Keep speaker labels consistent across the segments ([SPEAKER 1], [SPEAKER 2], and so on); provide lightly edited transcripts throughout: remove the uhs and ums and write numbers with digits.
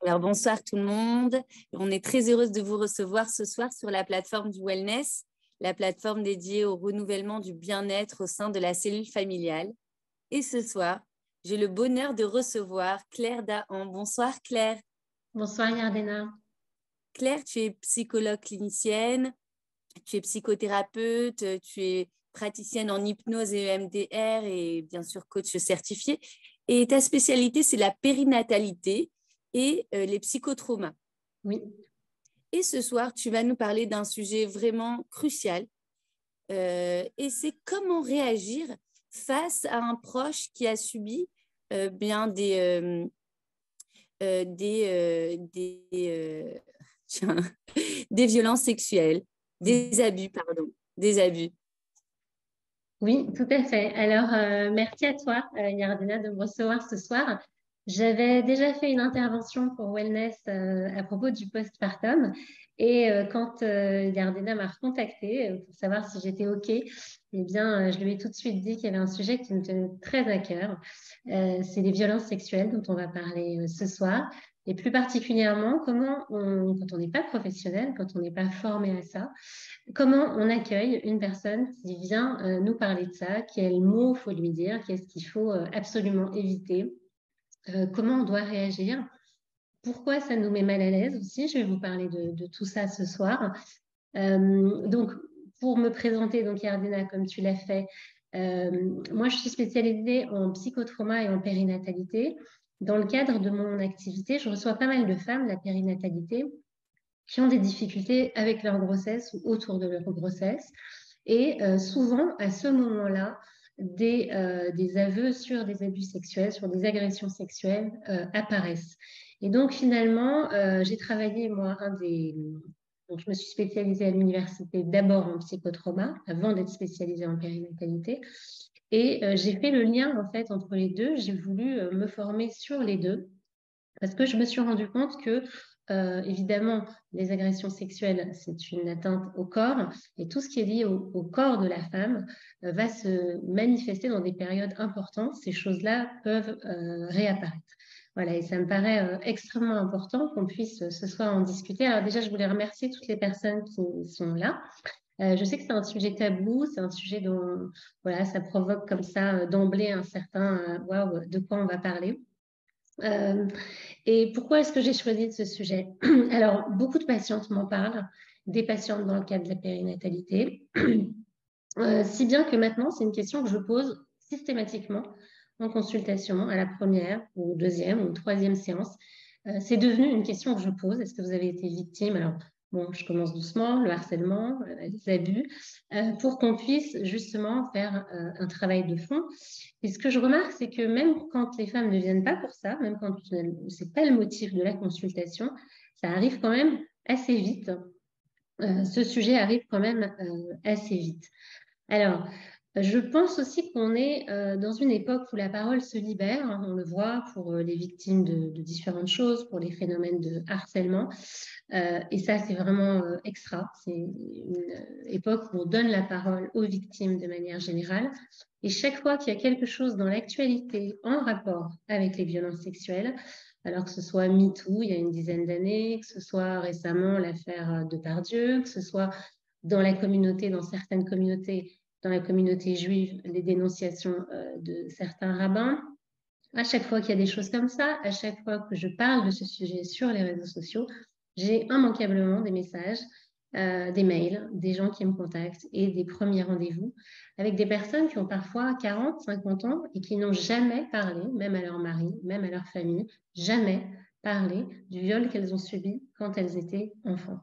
[SPEAKER 1] Alors, bonsoir tout le monde. On est très heureuse de vous recevoir ce soir sur la plateforme du Wellness, la plateforme dédiée au renouvellement du bien-être au sein de la cellule familiale. Et ce soir, j'ai le bonheur de recevoir Claire Dahan. Bonsoir Claire.
[SPEAKER 2] Bonsoir Yardena.
[SPEAKER 1] Claire, tu es psychologue clinicienne, tu es psychothérapeute, tu es praticienne en hypnose et EMDR et bien sûr coach certifié. Et ta spécialité, c'est la périnatalité et les psychotraumas.
[SPEAKER 2] Oui.
[SPEAKER 1] Et ce soir, tu vas nous parler d'un sujet vraiment crucial. Et c'est comment réagir face à un proche qui a subi bien des violences sexuelles, des abus, pardon, des abus.
[SPEAKER 2] Oui, tout à fait. Alors, merci à toi, Yardena, de me recevoir ce soir. J'avais déjà fait une intervention pour Wellness à propos du postpartum. Et quand Yardena m'a recontactée pour savoir si j'étais OK, eh bien, je lui ai tout de suite dit qu'il y avait un sujet qui me tenait très à cœur. C'est les violences sexuelles dont on va parler ce soir. Et plus particulièrement, quand on n'est pas professionnel, quand on n'est pas formé à ça, comment on accueille une personne qui vient nous parler de ça, quels mots faut lui dire, qu'est-ce qu'il faut absolument éviter, comment on doit réagir, pourquoi ça nous met mal à l'aise aussi. Je vais vous parler de tout ça ce soir. Donc, pour me présenter, donc Yardena, comme tu l'as fait, moi je suis spécialisée en psychotrauma et en périnatalité. Dans le cadre de mon activité, je reçois pas mal de femmes, la périnatalité, qui ont des difficultés avec leur grossesse ou autour de leur grossesse. Et souvent, à ce moment-là, des aveux sur des abus sexuels, sur des agressions sexuelles apparaissent. Et donc, finalement, j'ai travaillé, moi, donc, je me suis spécialisée à l'université d'abord en psychotrauma, avant d'être spécialisée en périnatalité. Et j'ai fait le lien, en fait, entre les deux. J'ai voulu me former sur les deux parce que je me suis rendu compte que, évidemment, les agressions sexuelles, c'est une atteinte au corps, et tout ce qui est lié au corps de la femme va se manifester dans des périodes importantes. Ces choses-là peuvent réapparaître. Voilà, et ça me paraît extrêmement important qu'on puisse ce soir en discuter. Alors déjà, je voulais remercier toutes les personnes qui sont là. Je sais que c'est un sujet tabou, c'est un sujet dont voilà, ça provoque comme ça d'emblée un certain waouh, de quoi on va parler. Et pourquoi est-ce que j'ai choisi ce sujet? Alors, beaucoup de patientes m'en parlent, des patientes dans le cadre de la périnatalité, si bien que maintenant, c'est une question que je pose systématiquement en consultation à la première ou deuxième ou troisième séance. C'est devenu une question que je pose. Est-ce que vous avez été victime? Alors, bon, je commence doucement, le harcèlement, les abus, pour qu'on puisse justement faire un travail de fond. Et ce que je remarque, c'est que même quand les femmes ne viennent pas pour ça, même quand ce n'est pas le motif de la consultation, ça arrive quand même assez vite. Ce sujet arrive quand même assez vite. Alors, je pense aussi qu'on est dans une époque où la parole se libère. Hein, on le voit pour les victimes de différentes choses, pour les phénomènes de harcèlement. Et ça, c'est vraiment extra. C'est une époque où on donne la parole aux victimes de manière générale. Et chaque fois qu'il y a quelque chose dans l'actualité en rapport avec les violences sexuelles, alors que ce soit MeToo il y a une dizaine d'années, que ce soit récemment l'affaire Depardieu, que ce soit dans la communauté, dans certaines communautés, dans la communauté juive, les dénonciations de certains rabbins. À chaque fois qu'il y a des choses comme ça, à chaque fois que je parle de ce sujet sur les réseaux sociaux, j'ai immanquablement des messages, des mails, des gens qui me contactent et des premiers rendez-vous avec des personnes qui ont parfois 40, 50 ans et qui n'ont jamais parlé, même à leur mari, même à leur famille, jamais parlé du viol qu'elles ont subi quand elles étaient enfants.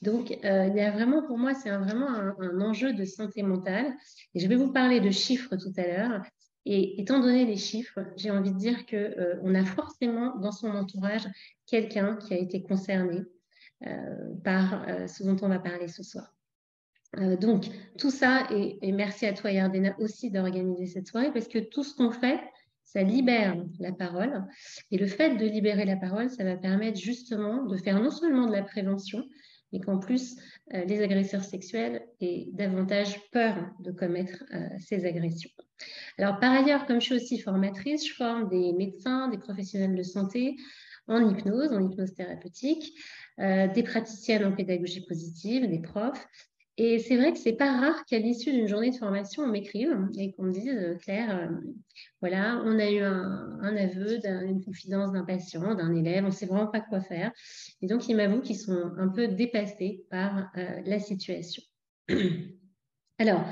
[SPEAKER 2] Donc, il y a vraiment, pour moi, c'est vraiment un enjeu de santé mentale. Et je vais vous parler de chiffres tout à l'heure. Et étant donné les chiffres, j'ai envie de dire que on a forcément dans son entourage quelqu'un qui a été concerné par ce dont on va parler ce soir. Donc, tout ça, et merci à toi, Yardena, aussi d'organiser cette soirée, parce que tout ce qu'on fait, ça libère la parole. Et le fait de libérer la parole, ça va permettre justement de faire non seulement de la prévention, mais qu'en plus, les agresseurs sexuels aient davantage peur de commettre ces agressions. Alors, par ailleurs, comme je suis aussi formatrice, je forme des médecins, des professionnels de santé, en hypnose thérapeutique, des praticiennes en pédagogie positive, des profs. Et c'est vrai que c'est pas rare qu'à l'issue d'une journée de formation, on m'écrive et qu'on me dise, Claire, voilà, on a eu un aveu, une confidence d'un patient, d'un élève, on ne sait vraiment pas quoi faire. Et donc, ils m'avouent qu'ils sont un peu dépassés par la situation. Alors,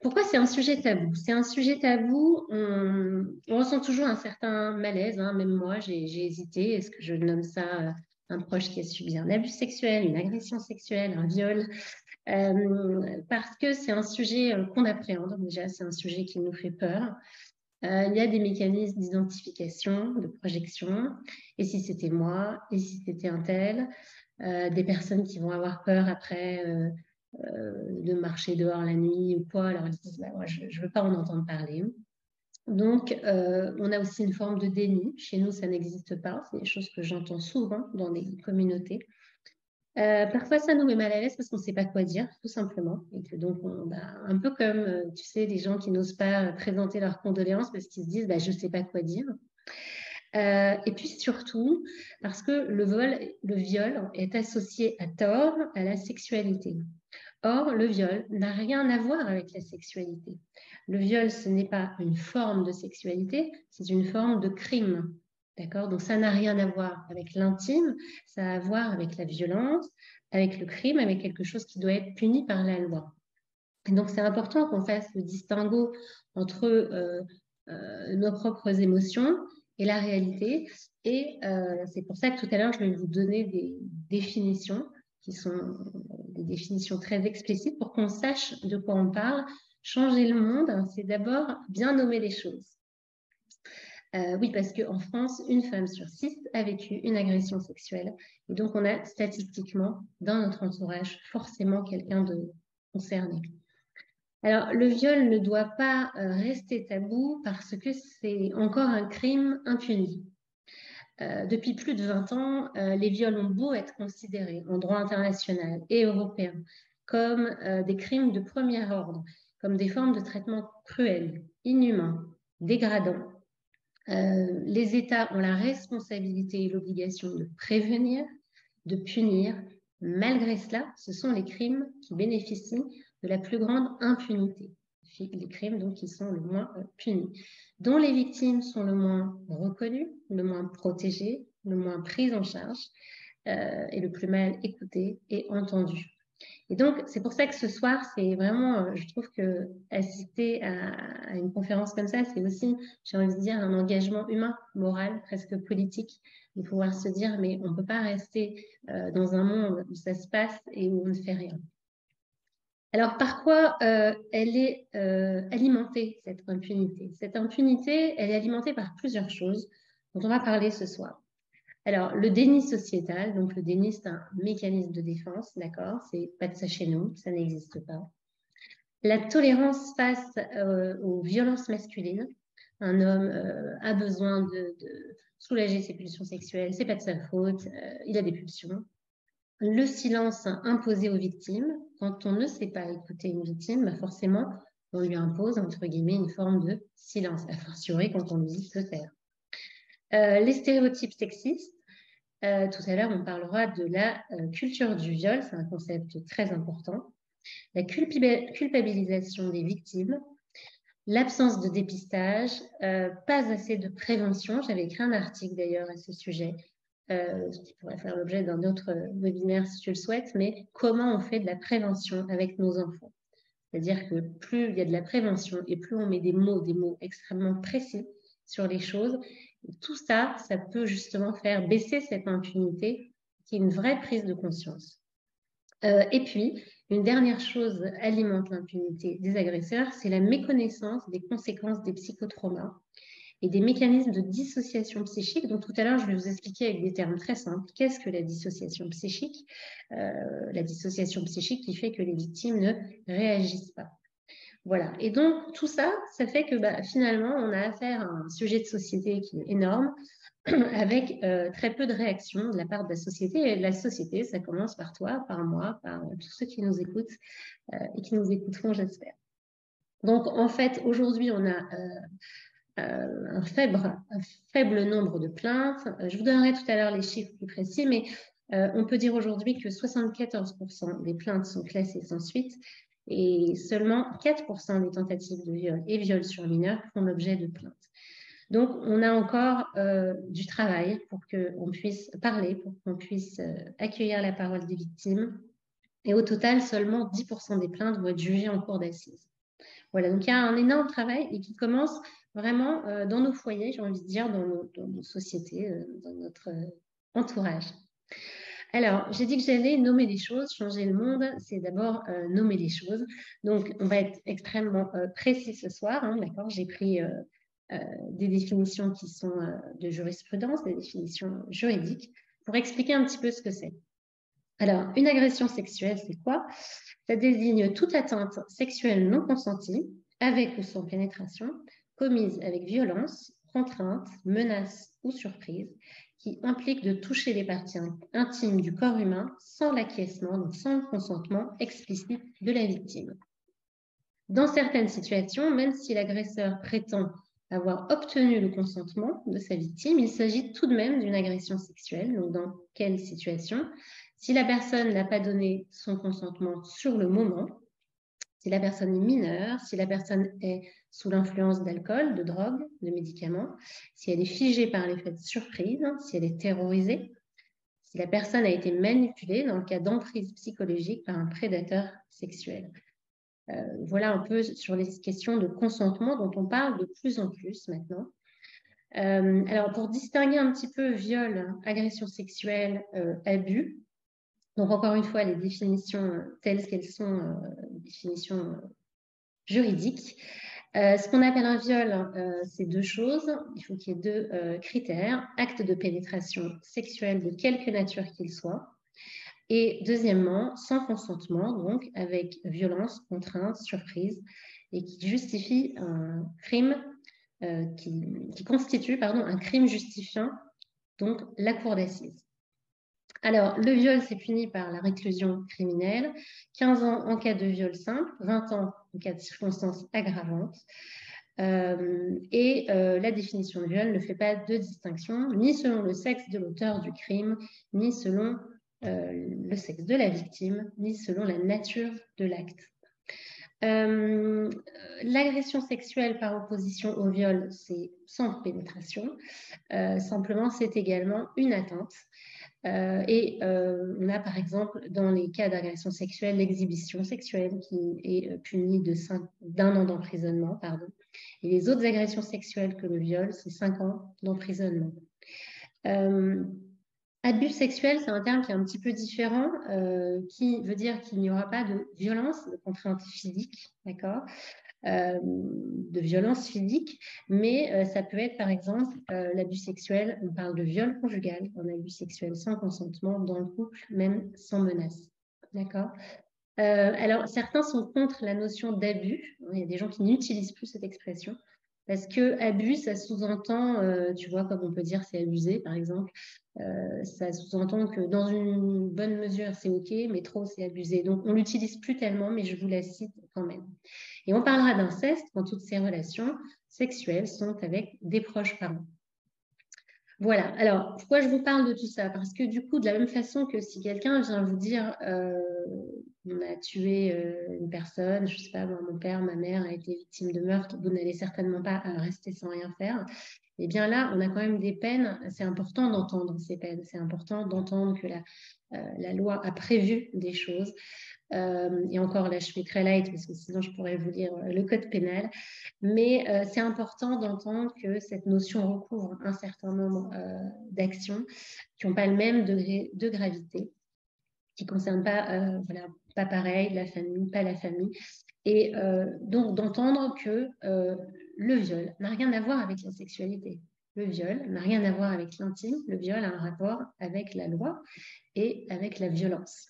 [SPEAKER 2] pourquoi c'est un sujet tabou? C'est un sujet tabou, on ressent toujours un certain malaise, hein, même moi, j'ai hésité. Est-ce que je nomme ça un proche qui a subi un abus sexuel, une agression sexuelle, un viol? Parce que c'est un sujet qu'on appréhende. Déjà, c'est un sujet qui nous fait peur. Il y a des mécanismes d'identification, de projection. Et si c'était moi? Et si c'était un tel? Des personnes qui vont avoir peur après de marcher dehors la nuit ou quoi. Alors, ils se disent, bah, moi, je ne veux pas en entendre parler. Donc, on a aussi une forme de déni. Chez nous, ça n'existe pas. C'est des choses que j'entends souvent dans les communautés. Parfois, ça nous met mal à l'aise parce qu'on ne sait pas quoi dire, tout simplement. Et que donc, un peu comme, tu sais, les gens qui n'osent pas présenter leurs condoléances parce qu'ils se disent, bah, je ne sais pas quoi dire. Et puis surtout, parce que le viol est associé à tort à la sexualité. Or, le viol n'a rien à voir avec la sexualité. Le viol, ce n'est pas une forme de sexualité, c'est une forme de crime. D'accord? Donc, ça n'a rien à voir avec l'intime, ça a à voir avec la violence, avec le crime, avec quelque chose qui doit être puni par la loi. Et donc, c'est important qu'on fasse le distinguo entre nos propres émotions et la réalité. Et c'est pour ça que tout à l'heure, je vais vous donner des définitions qui sont des définitions très explicites pour qu'on sache de quoi on parle. Changer le monde, c'est d'abord bien nommer les choses. Oui, parce qu'en France, une femme sur 6 a vécu une agression sexuelle. Et donc, on a statistiquement, dans notre entourage, forcément quelqu'un de concerné. Alors, le viol ne doit pas rester tabou parce que c'est encore un crime impuni. Depuis plus de 20 ans, les viols ont beau être considérés en droit international et européen comme des crimes de premier ordre, comme des formes de traitement cruels, inhumains, dégradants. Les États ont la responsabilité et l'obligation de prévenir, de punir. Malgré cela, ce sont les crimes qui bénéficient de la plus grande impunité. Les crimes donc, qui sont le moins punis, dont les victimes sont le moins reconnues, le moins protégées, le moins prises en charge et le plus mal écoutées et entendues. Et donc, c'est pour ça que ce soir, c'est vraiment, je trouve que assister à une conférence comme ça, c'est aussi, j'ai envie de dire, un engagement humain, moral, presque politique, de pouvoir se dire, mais on ne peut pas rester dans un monde où ça se passe et où on ne fait rien. Alors, par quoi elle est alimentée, cette impunité? Cette impunité, elle est alimentée par plusieurs choses dont on va parler ce soir. Alors, le déni sociétal, donc le déni, c'est un mécanisme de défense, d'accord? C'est pas de ça chez nous, ça n'existe pas. La tolérance face aux violences masculines. Un homme a besoin de soulager ses pulsions sexuelles, c'est pas de sa faute, il a des pulsions. Le silence imposé aux victimes. Quand on ne sait pas écouter une victime, bah forcément, on lui impose, entre guillemets, une forme de silence, a fortiori quand on lui dit de se taire. Les stéréotypes sexistes. Tout à l'heure, on parlera de la culture du viol, c'est un concept très important. La culpabilisation des victimes, l'absence de dépistage, pas assez de prévention. J'avais écrit un article d'ailleurs à ce sujet, qui pourrait faire l'objet d'un autre webinaire si tu le souhaites, mais comment on fait de la prévention avec nos enfants. C'est-à-dire que plus il y a de la prévention et plus on met des mots extrêmement précis sur les choses, et tout ça, ça peut justement faire baisser cette impunité qui est une vraie prise de conscience. Et puis, une dernière chose alimente l'impunité des agresseurs, c'est la méconnaissance des conséquences des psychotraumas et des mécanismes de dissociation psychique. Donc tout à l'heure, je vais vous expliquer avec des termes très simples qu'est-ce que la dissociation psychique. La dissociation psychique qui fait que les victimes ne réagissent pas. Voilà. Et donc tout ça, ça fait que finalement, on a affaire à un sujet de société qui est énorme, avec très peu de réactions de la part de la société. Et la société, ça commence par toi, par moi, par tous ceux qui nous écoutent et qui nous écouteront, j'espère. Donc en fait, aujourd'hui, on a un faible nombre de plaintes. Je vous donnerai tout à l'heure les chiffres plus précis, mais on peut dire aujourd'hui que 74% des plaintes sont classées sans suite et seulement 4% des tentatives de viol et viols sur mineurs font l'objet de plaintes. Donc, on a encore du travail pour qu'on puisse parler, pour qu'on puisse accueillir la parole des victimes. Et au total, seulement 10% des plaintes vont être jugées en cour d'assises. Voilà, donc il y a un énorme travail et qui commence vraiment dans nos foyers, j'ai envie de dire, dans nos sociétés, dans notre entourage. Alors, j'ai dit que j'allais nommer les choses, changer le monde, c'est d'abord nommer les choses. Donc, on va être extrêmement précis ce soir, hein, d'accord? J'ai pris des définitions qui sont de jurisprudence, des définitions juridiques, pour expliquer un petit peu ce que c'est. Alors, une agression sexuelle, c'est quoi? Ça désigne toute atteinte sexuelle non consentie, avec ou sans pénétration, commise avec violence, contrainte, menace ou surprise, qui implique de toucher les parties intimes du corps humain sans l'acquiescement, donc sans le consentement explicite de la victime. Dans certaines situations, même si l'agresseur prétend avoir obtenu le consentement de sa victime, il s'agit tout de même d'une agression sexuelle. Donc, dans quelle situation? Si la personne n'a pas donné son consentement sur le moment, si la personne est mineure, si la personne est sous l'influence d'alcool, de drogue, de médicaments, si elle est figée par l'effet de surprise, si elle est terrorisée, si la personne a été manipulée dans le cas d'emprise psychologique par un prédateur sexuel. Voilà un peu sur les questions de consentement dont on parle de plus en plus maintenant. Alors, pour distinguer un petit peu viol, agression sexuelle, abus, donc encore une fois, les définitions telles qu'elles sont, définitions juridiques. Ce qu'on appelle un viol, c'est deux choses. Il faut qu'il y ait deux critères. Acte de pénétration sexuelle de quelque nature qu'il soit. Et deuxièmement, sans consentement, donc avec violence, contrainte, surprise, et qui justifie un crime, qui constitue un crime justifiant donc la cour d'assises. Alors, le viol, c'est puni par la réclusion criminelle, 15 ans en cas de viol simple, 20 ans en cas de circonstances aggravantes. La définition de viol ne fait pas de distinction, ni selon le sexe de l'auteur du crime, ni selon le sexe de la victime, ni selon la nature de l'acte. L'agression sexuelle par opposition au viol, c'est sans pénétration. Simplement, c'est également une atteinte. On a par exemple dans les cas d'agression sexuelle l'exhibition sexuelle qui est punie d'un an d'emprisonnement, et les autres agressions sexuelles que le viol, c'est 5 ans d'emprisonnement. Abus sexuel, c'est un terme qui est un petit peu différent, qui veut dire qu'il n'y aura pas de violence, de contrainte physique, d'accord, de violence physique, mais ça peut être par exemple l'abus sexuel, on parle de viol conjugal, un abus sexuel sans consentement dans le couple, même sans menace, d'accord. Alors certains sont contre la notion d'abus, il y a des gens qui n'utilisent plus cette expression, parce que abus, ça sous-entend, tu vois, comme on peut dire c'est abusé par exemple, ça sous-entend que dans une bonne mesure c'est ok, mais trop c'est abusé, donc on l'utilise plus tellement, mais je vous la cite quand même. Et on parlera d'inceste quand toutes ces relations sexuelles sont avec des proches parents. Voilà, alors pourquoi je vous parle de tout ça? Parce que du coup, de la même façon que si quelqu'un vient vous dire on a tué une personne, je ne sais pas, mon père, ma mère a été victime de meurtre, vous n'allez certainement pas rester sans rien faire. Eh bien là, on a quand même des peines, c'est important d'entendre ces peines, c'est important d'entendre que la loi a prévu des choses. Et encore là, je fais très light parce que sinon je pourrais vous lire le code pénal. Mais c'est important d'entendre que cette notion recouvre un certain nombre d'actions qui n'ont pas le même degré de gravité, qui ne concernent pas, pas pareil, la famille, pas la famille. Et donc d'entendre que le viol n'a rien à voir avec la sexualité. Le viol n'a rien à voir avec l'intime. Le viol a un rapport avec la loi et avec la violence.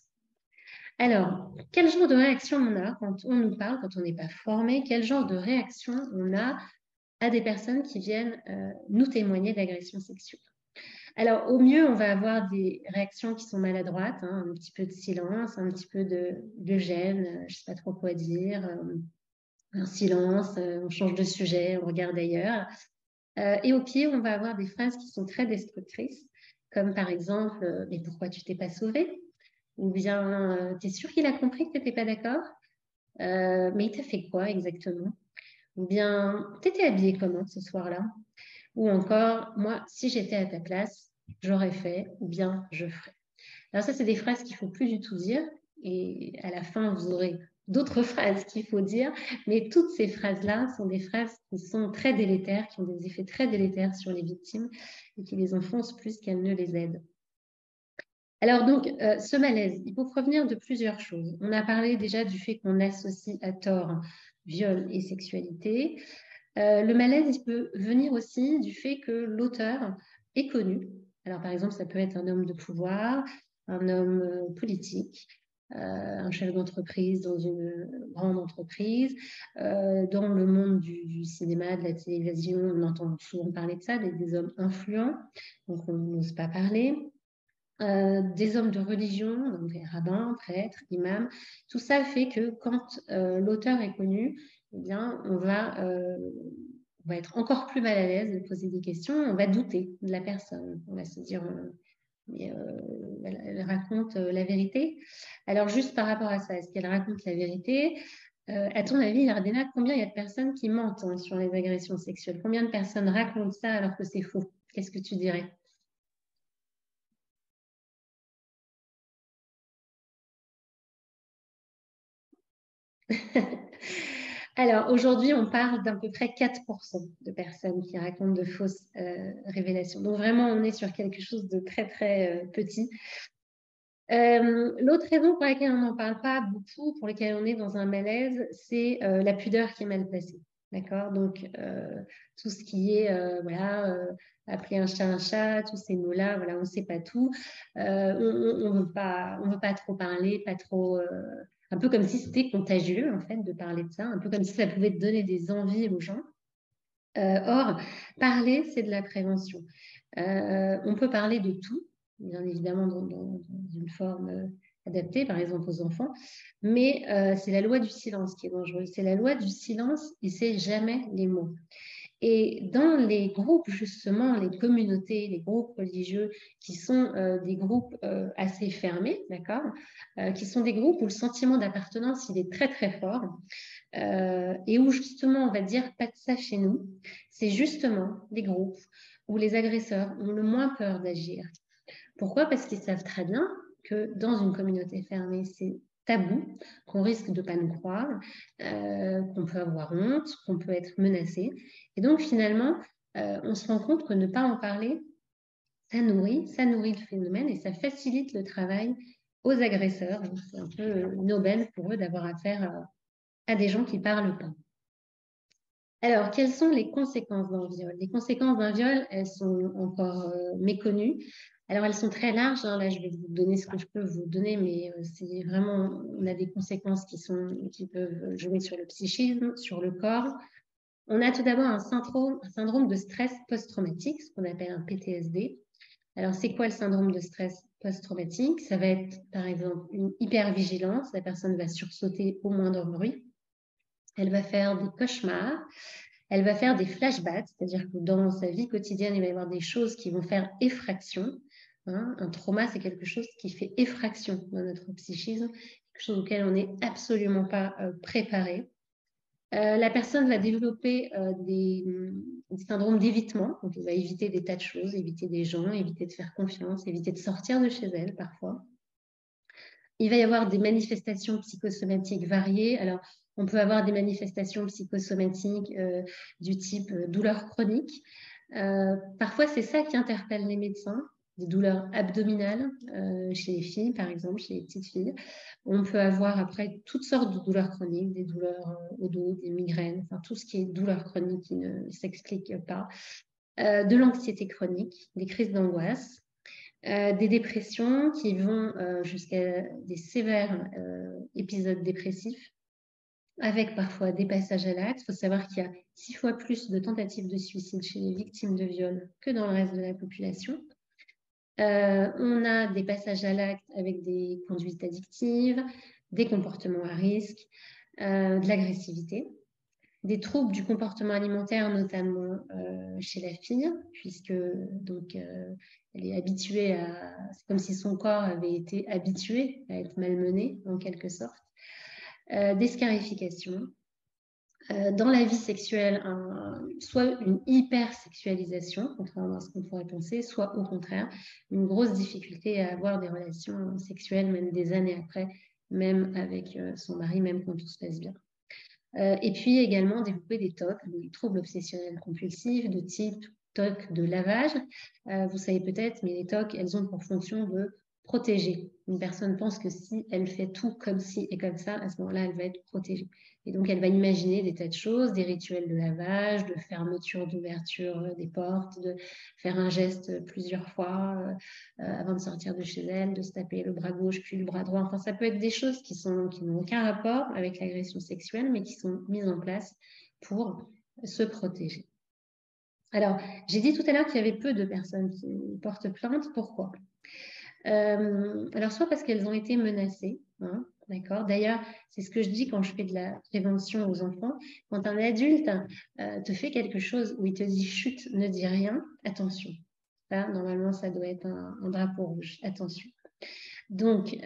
[SPEAKER 2] Alors, quel genre de réaction on a quand on nous parle, quand on n'est pas formé? Quel genre de réaction on a à des personnes qui viennent nous témoigner d'agressions sexuelles? Alors, au mieux, on va avoir des réactions qui sont maladroites, hein, un petit peu de silence, un petit peu de gêne, je ne sais pas trop quoi dire, un silence, on change de sujet, on regarde ailleurs. Et au pied, on va avoir des phrases qui sont très destructrices, comme par exemple « Mais pourquoi tu t'es pas sauvé ?» Ou bien « T'es sûr qu'il a compris que tu n'étais pas d'accord mais il t'a fait quoi exactement ?» Ou bien « T'étais habillée comment ce soir-là ?» Ou encore « Moi, si j'étais à ta place, j'aurais fait ou bien je ferais. » Alors ça, c'est des phrases qu'il ne faut plus du tout dire. Et à la fin, vous aurez d'autres phrases qu'il faut dire. Mais toutes ces phrases-là sont des phrases qui sont très délétères, qui ont des effets très délétères sur les victimes et qui les enfoncent plus qu'elles ne les aident. Alors donc, ce malaise, il faut provenir de plusieurs choses. On a parlé déjà du fait qu'on associe à tort viol et sexualité. Le malaise, il peut venir aussi du fait que l'auteur est connu. Alors par exemple, ça peut être un homme de pouvoir, un homme politique, un chef d'entreprise dans une grande entreprise. Dans le monde du cinéma, de la télévision, on entend souvent parler de ça, des hommes influents, donc on n'ose pas parler. Des hommes de religion, donc des rabbins, prêtres, imams. Tout ça fait que quand l'auteur est connu, eh bien, on va être encore plus mal à l'aise de poser des questions, on va douter de la personne. On va se dire, elle raconte la vérité. Alors, juste par rapport à ça, est-ce qu'elle raconte la vérité ? À ton avis, Yardena, combien il y a de personnes qui mentent sur les agressions sexuelles? Combien de personnes racontent ça alors que c'est faux? Qu'est-ce que tu dirais? Alors, aujourd'hui, on parle d'à peu près 4% de personnes qui racontent de fausses révélations. Donc, vraiment, on est sur quelque chose de très, très petit. L'autre raison pour laquelle on n'en parle pas beaucoup, pour laquelle on est dans un malaise, c'est la pudeur qui est mal placée. D'accord? Donc, tout ce qui est, appeler un chat, tous ces mots-là, voilà, on ne sait pas tout. On ne veut pas trop parler, pas trop... un peu comme si c'était contagieux, en fait, de parler de ça, un peu comme si ça pouvait donner des envies aux gens. Or, parler, c'est de la prévention. On peut parler de tout, bien évidemment dans une forme adaptée, par exemple aux enfants, mais c'est la loi du silence qui est dangereuse. C'est la loi du silence et c'est jamais les mots. Et dans les groupes, justement, les communautés, les groupes religieux, qui sont des groupes assez fermés, d'accord, qui sont des groupes où le sentiment d'appartenance, il est très, très fort, et où justement, on va dire pas de ça chez nous, c'est justement les groupes où les agresseurs ont le moins peur d'agir. Pourquoi? Parce qu'ils savent très bien que dans une communauté fermée, c'est tabou, qu'on risque de ne pas nous croire, qu'on peut avoir honte, qu'on peut être menacé. Et donc finalement, on se rend compte que ne pas en parler, ça nourrit le phénomène et ça facilite le travail aux agresseurs. C'est un peu une aubaine pour eux d'avoir affaire à des gens qui ne parlent pas. Alors, quelles sont les conséquences d'un viol? Les conséquences d'un viol, elles sont encore méconnues. Alors, elles sont très larges. Hein. Là, je vais vous donner ce que je peux vous donner, mais c'est vraiment, on a des conséquences qui peuvent jouer sur le psychisme, sur le corps. On a tout d'abord un syndrome de stress post-traumatique, ce qu'on appelle un PTSD. Alors, c'est quoi le syndrome de stress post-traumatique? Ça va être, par exemple, une hypervigilance. La personne va sursauter au moindre bruit. Elle va faire des cauchemars, elle va faire des flashbacks, c'est-à-dire que dans sa vie quotidienne, il va y avoir des choses qui vont faire effraction. Hein. Un trauma, c'est quelque chose qui fait effraction dans notre psychisme, quelque chose auquel on n'est absolument pas préparé. La personne va développer des syndromes d'évitement, donc il va éviter des tas de choses, éviter des gens, éviter de faire confiance, éviter de sortir de chez elle parfois. Il va y avoir des manifestations psychosomatiques variées. Alors, on peut avoir des manifestations psychosomatiques du type douleur chronique. Parfois, c'est ça qui interpelle les médecins, des douleurs abdominales chez les filles, par exemple, chez les petites filles. On peut avoir après toutes sortes de douleurs chroniques, des douleurs au dos, des migraines, enfin tout ce qui est douleur chronique qui ne s'explique pas. De l'anxiété chronique, des crises d'angoisse. Des dépressions qui vont jusqu'à des sévères épisodes dépressifs, avec parfois des passages à l'acte. Il faut savoir qu'il y a 6 fois plus de tentatives de suicide chez les victimes de viol que dans le reste de la population. On a des passages à l'acte avec des conduites addictives, des comportements à risque, de l'agressivité. des troubles du comportement alimentaire, notamment chez la fille, puisque donc, elle est habituée à... C'est comme si son corps avait été habitué à être malmené, en quelque sorte. Des scarifications. Dans la vie sexuelle, soit une hypersexualisation, contrairement à ce qu'on pourrait penser, soit au contraire, une grosse difficulté à avoir des relations sexuelles, même des années après, même avec son mari, même quand tout se passe bien. Et puis également développer des TOC, des troubles obsessionnels compulsifs, de type TOC de lavage. Vous savez peut-être, mais les TOC, elles ont pour fonction de protéger. Une personne pense que si elle fait tout comme ci et comme ça, à ce moment-là, elle va être protégée. Et donc, elle va imaginer des tas de choses, des rituels de lavage, de fermeture, d'ouverture des portes, de faire un geste plusieurs fois avant de sortir de chez elle, de se taper le bras gauche puis le bras droit. Enfin, ça peut être des choses qui n'ont aucun rapport avec l'agression sexuelle, mais qui sont mises en place pour se protéger. Alors, j'ai dit tout à l'heure qu'il y avait peu de personnes qui portent plainte. Pourquoi ? Alors, soit parce qu'elles ont été menacées, hein, d'accord. D'ailleurs, c'est ce que je dis quand je fais de la prévention aux enfants. Quand un adulte te fait quelque chose où il te dit chut, ne dis rien, attention. Là, normalement, ça doit être un drapeau rouge. Attention. Donc,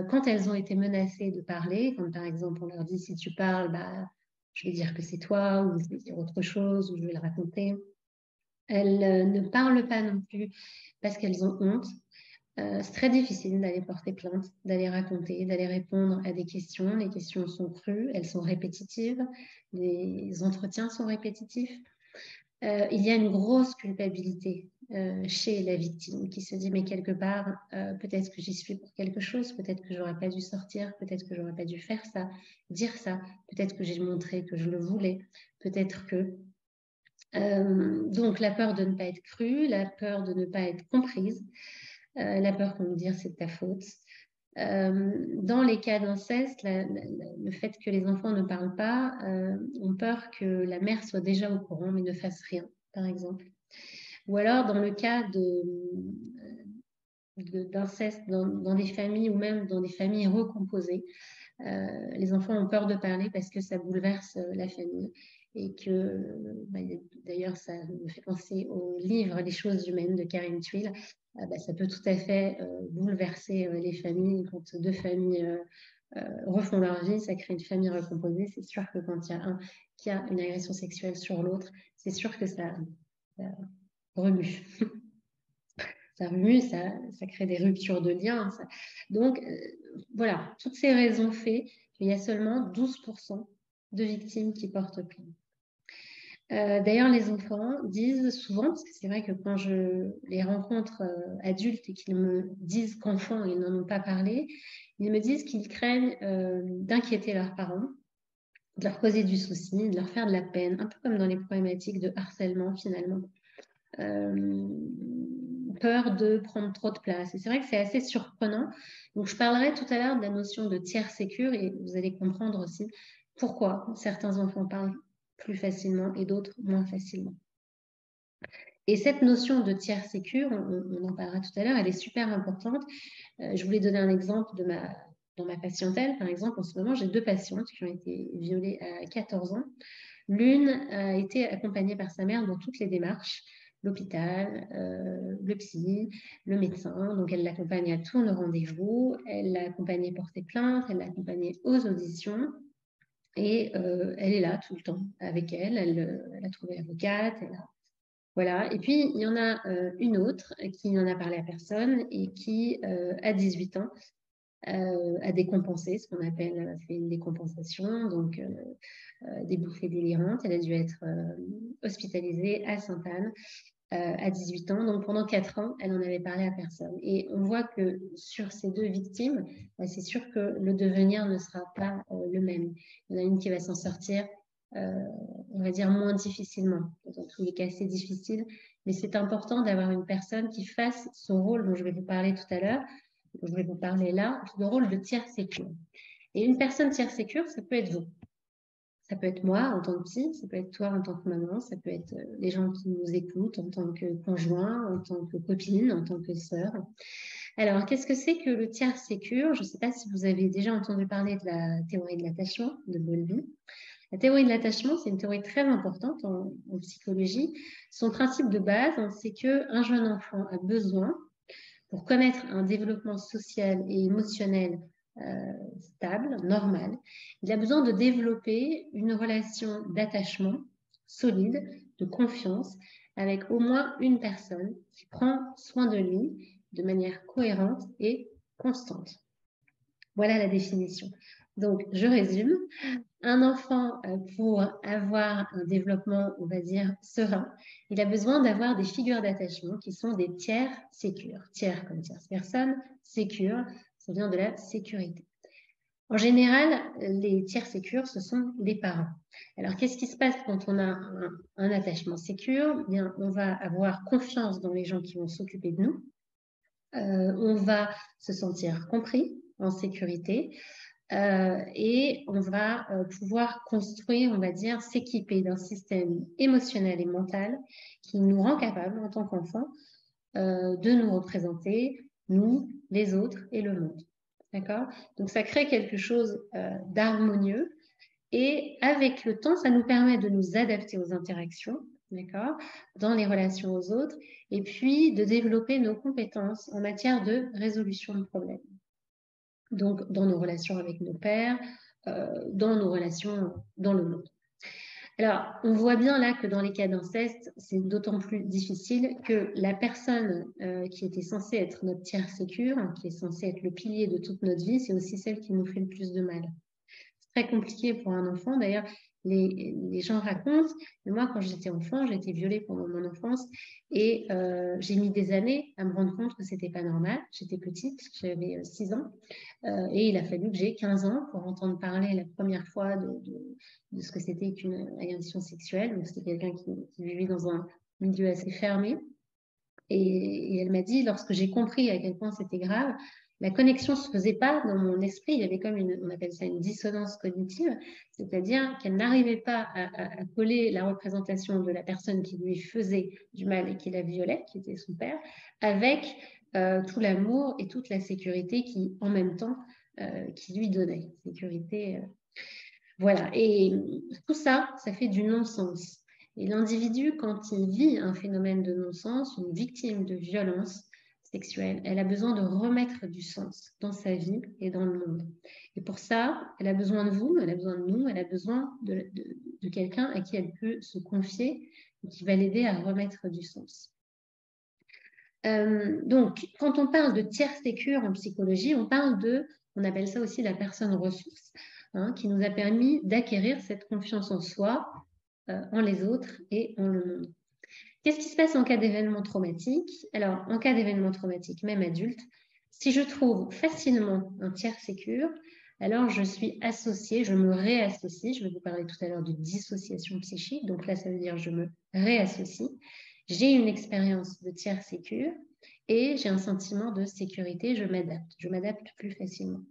[SPEAKER 2] quand elles ont été menacées de parler, quand par exemple on leur dit si tu parles, bah, je vais dire que c'est toi, ou je vais dire autre chose, ou je vais le raconter, elles ne parlent pas non plus parce qu'elles ont honte. C'est très difficile d'aller porter plainte, d'aller raconter, d'aller répondre à des questions. Les questions sont crues, elles sont répétitives, les entretiens sont répétitifs. Il y a une grosse culpabilité chez la victime qui se dit mais quelque part peut-être que j'y suis pour quelque chose, peut-être que j'aurais pas dû sortir, peut-être que j'aurais pas dû faire ça, dire ça, peut-être que j'ai montré que je le voulais, peut-être que donc la peur de ne pas être crue, la peur de ne pas être comprise, la peur qu'on nous dise c'est de ta faute. Dans les cas d'inceste, le fait que les enfants ne parlent pas ont peur que la mère soit déjà au courant mais ne fasse rien, par exemple. Ou alors dans le cas d'inceste dans des familles ou même dans des familles recomposées, les enfants ont peur de parler parce que ça bouleverse la famille. Et que, d'ailleurs, ça me fait penser au livre Les choses humaines de Karine Thuil. Ça peut tout à fait bouleverser les familles. Quand deux familles refont leur vie, ça crée une famille recomposée. C'est sûr que quand il y a un qui a une agression sexuelle sur l'autre, c'est sûr que ça remue. Ça remue, ça crée des ruptures de liens. Donc, voilà, toutes ces raisons fait qu'il y a seulement 12% de victimes qui portent plainte. D'ailleurs, les enfants disent souvent, parce que c'est vrai que quand je les rencontre adultes et qu'ils me disent qu'enfants, ils n'en ont pas parlé, ils me disent qu'ils craignent d'inquiéter leurs parents, de leur causer du souci, de leur faire de la peine, un peu comme dans les problématiques de harcèlement finalement. Peur de prendre trop de place. Et c'est vrai que c'est assez surprenant. Donc, je parlerai tout à l'heure de la notion de tiers sécure et vous allez comprendre aussi pourquoi certains enfants parlent plus facilement et d'autres moins facilement. Et cette notion de tiers sécure, on en parlera tout à l'heure, elle est super importante. Je voulais donner un exemple dans ma patientèle. Par exemple, en ce moment, j'ai 2 patientes qui ont été violées à 14 ans. L'une a été accompagnée par sa mère dans toutes les démarches, l'hôpital, le psy, le médecin. Donc, elle l'accompagne à tous nos rendez-vous. Elle l'a accompagnée porter plainte, elle l'a accompagnée aux auditions. Et elle est là tout le temps avec elle. Elle a trouvé avocate. Voilà. Et puis, il y en a une autre qui n'en a parlé à personne et qui, à 18 ans, a décompensé, ce qu'on appelle fait une décompensation, donc des bouffées délirantes. Elle a dû être hospitalisée à Sainte-Anne à 18 ans. Donc pendant 4 ans, elle n'en avait parlé à personne. Et on voit que sur ces 2 victimes, c'est sûr que le devenir ne sera pas le même. Il y en a une qui va s'en sortir, on va dire, moins difficilement. Dans tous les cas, c'est difficile. Mais c'est important d'avoir une personne qui fasse son rôle dont je vais vous parler tout à l'heure. Je vais vous parler là, le rôle de tiers sécure. Et une personne tiers sécure, ça peut être vous. Ça peut être moi en tant que psy, ça peut être toi en tant que maman, ça peut être les gens qui nous écoutent en tant que conjoint, en tant que copine, en tant que sœur. Alors, qu'est-ce que c'est que le tiers sécure ? Je ne sais pas si vous avez déjà entendu parler de la théorie de l'attachement de Bowlby. La théorie de l'attachement, c'est une théorie très importante en psychologie. Son principe de base, hein, c'est qu'un jeune enfant a besoin, pour connaître un développement social et émotionnel stable, normal, il a besoin de développer une relation d'attachement solide, de confiance, avec au moins une personne qui prend soin de lui de manière cohérente et constante. Voilà la définition. Donc, je résume. Un enfant, pour avoir un développement, on va dire, serein, il a besoin d'avoir des figures d'attachement qui sont des tiers sécures. Tiers comme tierce personne, sécure, ça vient de la sécurité. En général, les tiers sécures, ce sont les parents. Alors, qu'est-ce qui se passe quand on a un attachement sécure? Eh bien, on va avoir confiance dans les gens qui vont s'occuper de nous. On va se sentir compris, en sécurité. Et on va pouvoir construire, on va dire, s'équiper d'un système émotionnel et mental qui nous rend capable, en tant qu'enfant, de nous représenter, nous, les autres et le monde. D'accord? Donc, ça crée quelque chose d'harmonieux et avec le temps, ça nous permet de nous adapter aux interactions, d'accord, dans les relations aux autres et puis de développer nos compétences en matière de résolution de problèmes. Donc, dans nos relations avec nos pères, dans nos relations dans le monde. Alors, on voit bien là que dans les cas d'inceste, c'est d'autant plus difficile que la personne qui était censée être notre tiers sécure, qui est censée être le pilier de toute notre vie, c'est aussi celle qui nous fait le plus de mal. C'est très compliqué pour un enfant. D'ailleurs, les gens racontent, mais moi, quand j'étais enfant, j'ai été violée pendant mon enfance et j'ai mis des années à me rendre compte que c'était pas normal. J'étais petite, j'avais 6 ans et il a fallu que j'ai 15 ans pour entendre parler la première fois de ce que c'était qu'une agression sexuelle. Donc, c'était quelqu'un qui vivait dans un milieu assez fermé. Et elle m'a dit, lorsque j'ai compris à quel point c'était grave, la connexion ne se faisait pas dans mon esprit. Il y avait comme on appelle ça une dissonance cognitive, c'est-à-dire qu'elle n'arrivait pas à coller la représentation de la personne qui lui faisait du mal et qui la violait, qui était son père, avec tout l'amour et toute la sécurité qui, en même temps, qui lui donnait. Sécurité, voilà. Et tout ça, ça fait du non-sens. Et l'individu, quand il vit un phénomène de non-sens, une victime de violence sexuelle, elle a besoin de remettre du sens dans sa vie et dans le monde. Et pour ça, elle a besoin de vous, elle a besoin de nous, elle a besoin de quelqu'un à qui elle peut se confier et qui va l'aider à remettre du sens. Donc, quand on parle de tiers sécure en psychologie, on appelle ça aussi la personne ressource, hein, qui nous a permis d'acquérir cette confiance en soi, en les autres et en le monde. Qu'est-ce qui se passe en cas d'événement traumatique? Alors, en cas d'événement traumatique, même adulte, si je trouve facilement un tiers sécure, alors je suis associée, je me réassocie. Je vais vous parler tout à l'heure de dissociation psychique. Donc là, ça veut dire je me réassocie. J'ai une expérience de tiers sécure et j'ai un sentiment de sécurité. Je m'adapte plus facilement.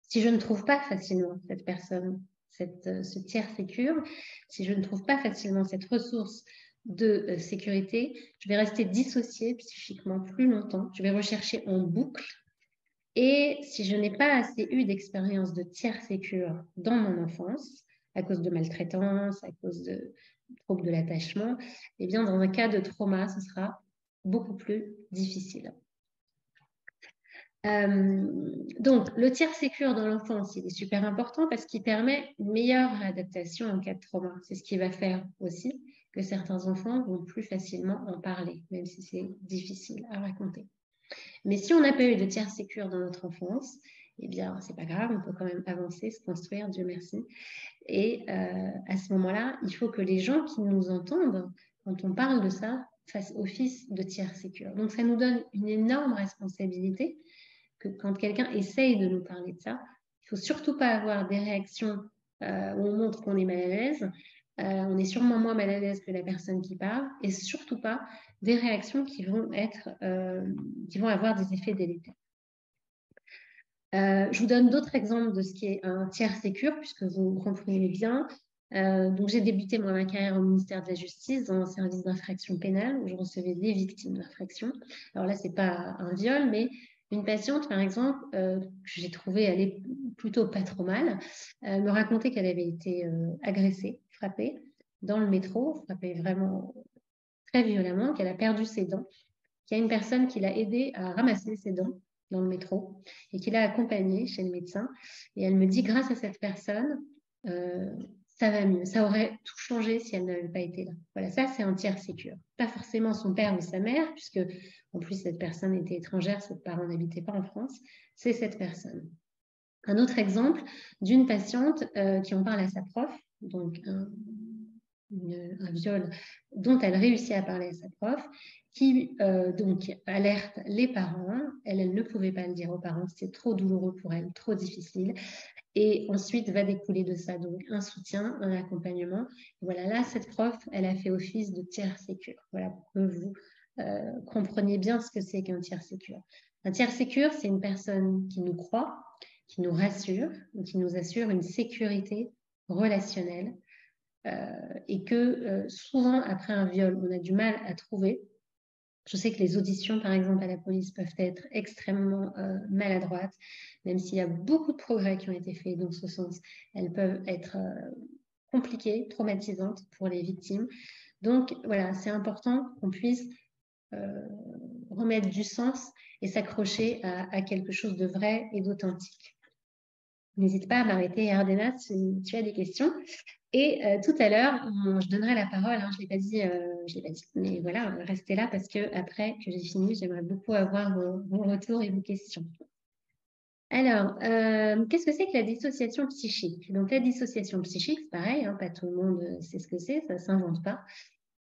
[SPEAKER 2] Si je ne trouve pas facilement cette personne, ce tiers sécure, si je ne trouve pas facilement cette ressource de sécurité, je vais rester dissociée psychiquement plus longtemps. Je vais rechercher en boucle. Et si je n'ai pas assez eu d'expérience de tiers sécure dans mon enfance, à cause de maltraitance, à cause de troubles de l'attachement, eh bien, dans un cas de trauma, ce sera beaucoup plus difficile. Donc, le tiers sécure dans l'enfance, il est super important parce qu'il permet une meilleure adaptation en cas de trauma. C'est ce qui va faire aussi que certains enfants vont plus facilement en parler, même si c'est difficile à raconter. Mais si on n'a pas eu de tiers sécure dans notre enfance, eh bien, c'est pas grave, on peut quand même avancer, se construire, Dieu merci. Et à ce moment-là, il faut que les gens qui nous entendent, quand on parle de ça, fassent office de tiers sécure. Donc, ça nous donne une énorme responsabilité que quand quelqu'un essaye de nous parler de ça, il ne faut surtout pas avoir des réactions où on montre qu'on est mal à l'aise. On est sûrement moins mal à l'aise que la personne qui parle et surtout pas des réactions qui vont avoir des effets délétères. Je vous donne d'autres exemples de ce qui est un tiers sécure, puisque vous comprenez bien. Donc, j'ai débuté moi, ma carrière au ministère de la Justice dans un service d'infraction pénale où je recevais des victimes d'infraction. Alors là, ce n'est pas un viol, mais Une patiente, par exemple, que j'ai trouvée aller plutôt pas trop mal, me racontait qu'elle avait été agressée, frappée dans le métro, frappée vraiment très violemment, qu'elle a perdu ses dents, qu'il y a une personne qui l'a aidée à ramasser ses dents dans le métro et qui l'a accompagnée chez le médecin. Et elle me dit, grâce à cette personne, ça va mieux. Ça aurait tout changé si elle n'avait pas été là. Voilà, ça, c'est un tiers sécure. Pas forcément son père ou sa mère, puisque en plus, cette personne était étrangère, ses parents n'habitaient pas en France. C'est cette personne. Un autre exemple d'une patiente qui en parle à sa prof, donc un viol dont elle réussit à parler à sa prof, qui donc alerte les parents. Elle ne pouvait pas le dire aux parents, c'est trop douloureux pour elle, trop difficile. Et ensuite va découler de ça donc un soutien, un accompagnement. Et voilà, là, cette prof, elle a fait office de tiers sécure. Voilà, pour que vous compreniez bien ce que c'est qu'un tiers sécure. Un tiers sécure, c'est une personne qui nous croit, qui nous rassure, qui nous assure une sécurité relationnelle et que souvent, après un viol, on a du mal à trouver. Je sais que les auditions, par exemple, à la police peuvent être extrêmement maladroites, même s'il y a beaucoup de progrès qui ont été faits dans ce sens. Elles peuvent être compliquées, traumatisantes pour les victimes. Donc, voilà, c'est important qu'on puisse remettre du sens et s'accrocher à quelque chose de vrai et d'authentique. N'hésite pas à m'arrêter, Ardena, si tu as des questions. Et tout à l'heure, je donnerai la parole, hein, je ne l'ai pas dit, mais voilà, restez là parce que après que j'ai fini, j'aimerais beaucoup avoir vos retours et vos questions. Alors, qu'est-ce que c'est que la dissociation psychique? Donc, la dissociation psychique, c'est pareil, hein, pas tout le monde sait ce que c'est, ça ne s'invente pas.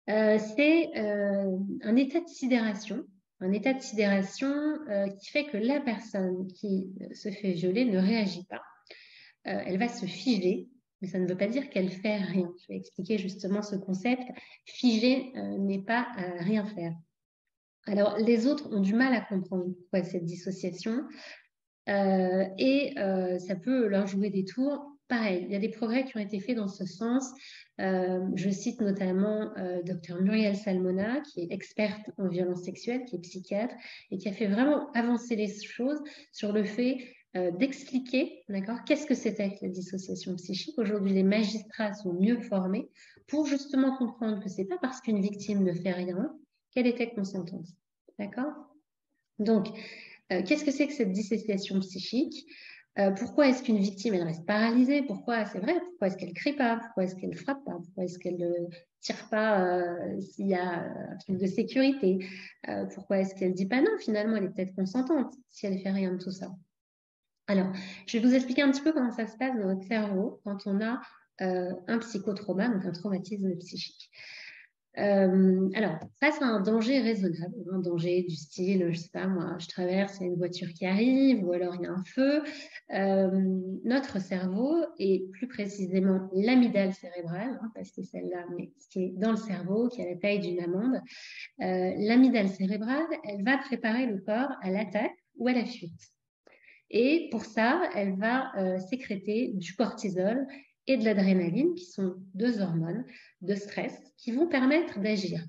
[SPEAKER 2] C'est un état de sidération, qui fait que la personne qui se fait violer ne réagit pas. Elle va se figer, mais ça ne veut pas dire qu'elle fait rien. Je vais expliquer justement ce concept. Figer n'est pas rien faire. Alors, les autres ont du mal à comprendre pourquoi cette dissociation et ça peut leur jouer des tours. Pareil, il y a des progrès qui ont été faits dans ce sens. Je cite notamment Dr Muriel Salmona, qui est experte en violence sexuelle, qui est psychiatre, et qui a fait vraiment avancer les choses sur le fait d'expliquer, d'accord, qu'est-ce que c'était que la dissociation psychique. Aujourd'hui, les magistrats sont mieux formés pour justement comprendre que c'est pas parce qu'une victime ne fait rien qu'elle était consentante, d'accord? Donc, qu'est-ce que c'est que cette dissociation psychique? Pourquoi est-ce qu'une victime, elle reste paralysée? Pourquoi, c'est vrai, pourquoi est-ce qu'elle ne crie pas? Pourquoi est-ce qu'elle ne frappe pas? Pourquoi est-ce qu'elle ne tire pas s'il y a un truc de sécurité? Pourquoi est-ce qu'elle ne dit pas non? Finalement, elle est peut-être consentante si elle ne fait rien de tout ça. Alors, je vais vous expliquer un petit peu comment ça se passe dans notre cerveau quand on a un psychotrauma, donc un traumatisme psychique. Alors, face à un danger raisonnable, un danger du style, je ne sais pas moi, je traverse, il y a une voiture qui arrive, ou alors il y a un feu, notre cerveau, et plus précisément l'amygdale cérébrale, hein, parce que c'est celle-là, mais ce qui est dans le cerveau, qui a la taille d'une amande, l'amygdale cérébrale, elle va préparer le corps à l'attaque ou à la fuite. Et pour ça, elle va sécréter du cortisol et de l'adrénaline, qui sont deux hormones de stress qui vont permettre d'agir.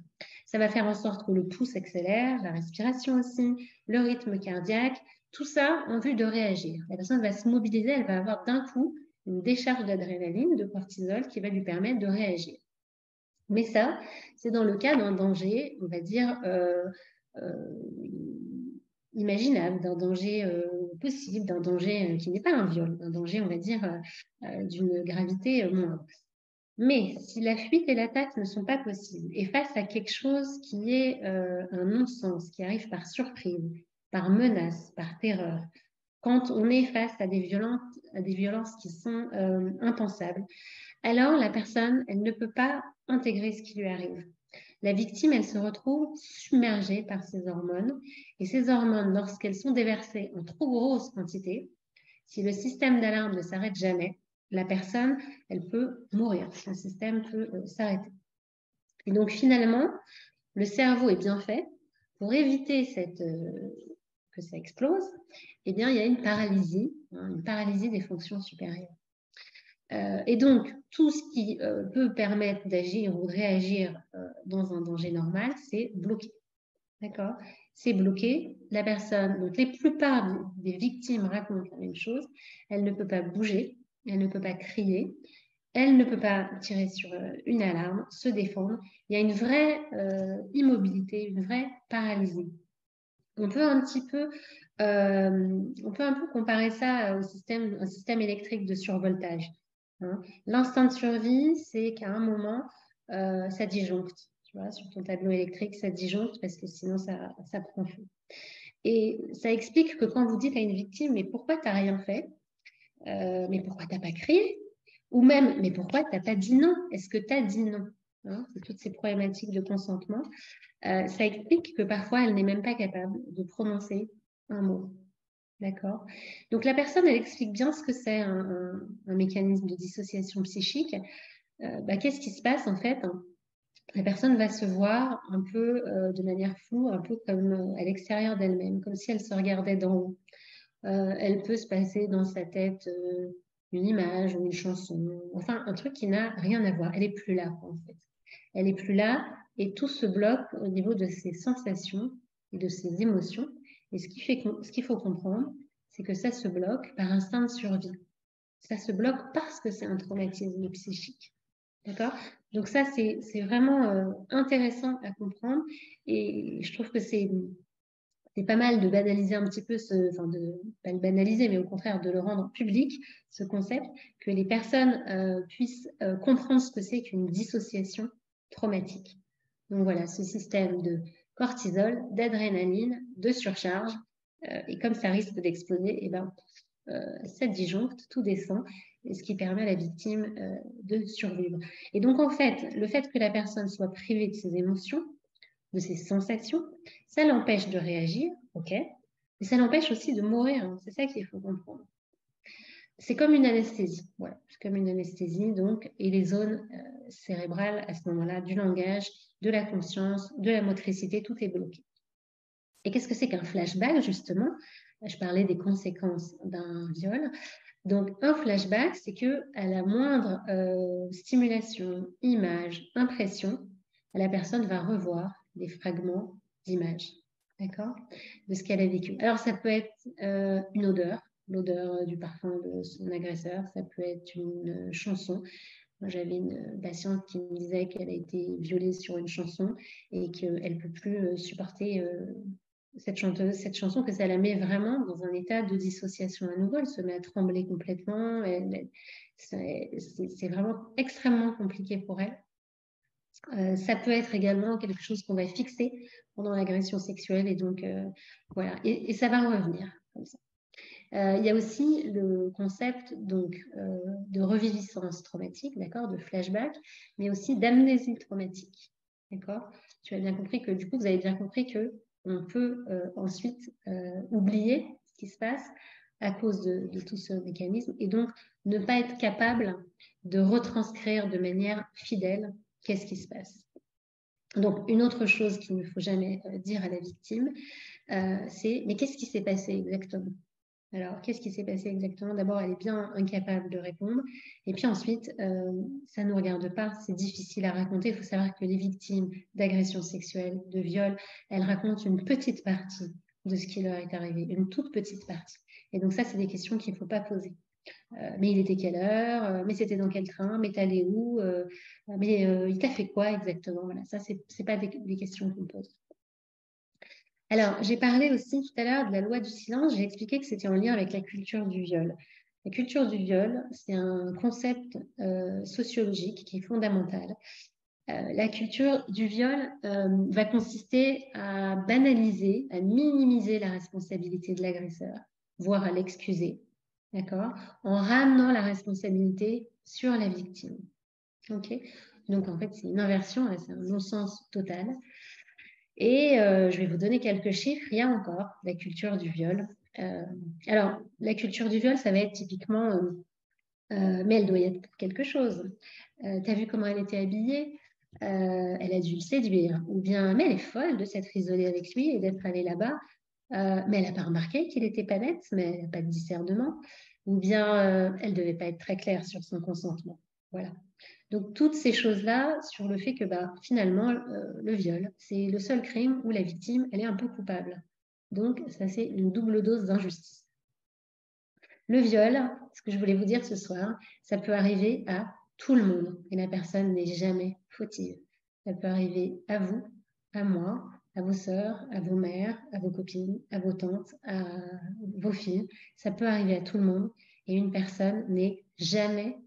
[SPEAKER 2] Ça va faire en sorte que le pouls s'accélère, la respiration aussi, le rythme cardiaque, tout ça en vue de réagir. La personne va se mobiliser, elle va avoir d'un coup une décharge d'adrénaline, de cortisol qui va lui permettre de réagir. Mais ça, c'est dans le cas d'un danger, on va dire, imaginable, d'un danger possible, d'un danger qui n'est pas un viol, d'un danger, on va dire, d'une gravité moindre. Mais si la fuite et l'attaque ne sont pas possibles, et face à quelque chose qui est un non-sens, qui arrive par surprise, par menace, par terreur, quand on est face à des violences qui sont impensables, alors la personne, elle ne peut pas intégrer ce qui lui arrive. La victime, elle se retrouve submergée par ces hormones. Et ces hormones, lorsqu'elles sont déversées en trop grosse quantité, si le système d'alarme ne s'arrête jamais, la personne, elle peut mourir. Le système peut s'arrêter. Et donc, finalement, le cerveau est bien fait pour éviter que ça explose. Eh bien, il y a une paralysie des fonctions supérieures. Et donc, tout ce qui peut permettre d'agir ou de réagir dans un danger normal, c'est bloqué. d'accord? C'est bloqué. La personne, donc la plupart des victimes racontent la même chose. Elle ne peut pas bouger, elle ne peut pas crier, elle ne peut pas tirer sur une alarme, se défendre. Il y a une vraie immobilité, une vraie paralysie. On peut un peu comparer ça au un système électrique de survoltage. Hein. L'instinct de survie, c'est qu'à un moment, ça disjoncte. Tu vois, sur ton tableau électrique, ça disjoncte parce que sinon, ça prend feu. Et ça explique que quand vous dites à une victime, mais pourquoi tu n'as rien fait? Mais pourquoi tu n'as pas crié? Ou même, mais pourquoi tu n'as pas dit non? Est-ce que tu as dit non? Hein, c'est toutes ces problématiques de consentement. Ça explique que parfois, elle n'est même pas capable de prononcer un mot. D'accord? Donc, la personne, elle explique bien ce que c'est un mécanisme de dissociation psychique. Qu'est-ce qui se passe en fait? La personne va se voir un peu de manière floue, un peu comme à l'extérieur d'elle-même, comme si elle se regardait d'en haut. Elle peut se passer dans sa tête une image ou une chanson, enfin un truc qui n'a rien à voir. Elle n'est plus là, en fait. Elle n'est plus là et tout se bloque au niveau de ses sensations et de ses émotions. Et ce qu'il faut comprendre, c'est que ça se bloque par instinct de survie. Ça se bloque parce que c'est un traumatisme psychique. D'accord? Donc ça, c'est vraiment intéressant à comprendre et je trouve que c'est pas mal de banaliser un petit peu enfin pas le banaliser, mais au contraire de le rendre public, ce concept, que les personnes puissent comprendre ce que c'est qu'une dissociation traumatique. Donc voilà, ce système de cortisol, d'adrénaline, de surcharge, et comme ça risque d'exploser, et ça disjoncte, tout descend, et ce qui permet à la victime de survivre. Et donc en fait, le fait que la personne soit privée de ses émotions, de ses sensations, ça l'empêche de réagir, ok, mais ça l'empêche aussi de mourir, hein. C'est ça qu'il faut comprendre. C'est comme une anesthésie, voilà, c'est comme une anesthésie, donc, et les zones cérébrales à ce moment-là, du langage, de la conscience, de la motricité, tout est bloqué. Et qu'est-ce que c'est qu'un flashback, justement? Je parlais des conséquences d'un viol. Donc, un flashback, c'est que à la moindre stimulation, image, impression, la personne va revoir des fragments d'images, d'accord, de ce qu'elle a vécu. Alors, ça peut être une odeur, l'odeur du parfum de son agresseur, ça peut être une chanson. Moi, j'avais une patiente qui me disait qu'elle a été violée sur une chanson et qu'elle ne peut plus supporter cette chanson, que ça la met vraiment dans un état de dissociation à nouveau. Elle se met à trembler complètement. C'est vraiment extrêmement compliqué pour elle. Ça peut être également quelque chose qu'on va fixer pendant l'agression sexuelle et donc voilà, et ça va revenir comme ça. Il y a aussi le concept donc de reviviscence traumatique, d'accord, de flashback, mais aussi d'amnésie traumatique, d'accord. Tu as bien compris que du coup, vous avez bien compris que on peut ensuite oublier ce qui se passe à cause de tout ce mécanisme et donc ne pas être capable de retranscrire de manière fidèle qu'est-ce qui se passe. Donc, une autre chose qu'il ne faut jamais dire à la victime, c'est « mais qu'est-ce qui s'est passé exactement ?» Alors, qu'est-ce qui s'est passé exactement? D'abord, elle est bien incapable de répondre. Et puis ensuite, ça ne nous regarde pas, c'est difficile à raconter. Il faut savoir que les victimes d'agressions sexuelles, de viols, elles racontent une petite partie de ce qui leur est arrivé, une toute petite partie. Et donc ça, c'est des questions qu'il ne faut pas poser. Mais il était quelle heure? Mais c'était dans quel train? Mais t'allais où? Mais il t'a fait quoi exactement? Voilà, ça, c'est pas des questions qu'on pose. Alors, j'ai parlé aussi tout à l'heure de la loi du silence. J'ai expliqué que c'était en lien avec la culture du viol. La culture du viol, c'est un concept sociologique qui est fondamental. La culture du viol va consister à banaliser, à minimiser la responsabilité de l'agresseur, voire à l'excuser, d'accord, en ramenant la responsabilité sur la victime. Ok. Donc, en fait, c'est une inversion, c'est un non-sens total. Et je vais vous donner quelques chiffres. Il y a encore la culture du viol. Alors, la culture du viol, ça va être typiquement, mais elle doit y être pour quelque chose. T'as vu comment elle était habillée? Elle a dû le séduire. Ou bien, mais elle est folle de s'être isolée avec lui et d'être allée là-bas. Mais elle n'a pas remarqué qu'il n'était pas net, mais elle n'a pas de discernement. Ou bien, elle ne devait pas être très claire sur son consentement. Voilà. Donc, toutes ces choses-là sur le fait que finalement, le viol, c'est le seul crime où la victime, elle est un peu coupable. Donc, ça, c'est une double dose d'injustice. Le viol, ce que je voulais vous dire ce soir, ça peut arriver à tout le monde et la personne n'est jamais fautive. Ça peut arriver à vous, à moi, à vos sœurs, à vos mères, à vos copines, à vos tantes, à vos filles. Ça peut arriver à tout le monde et une personne n'est jamais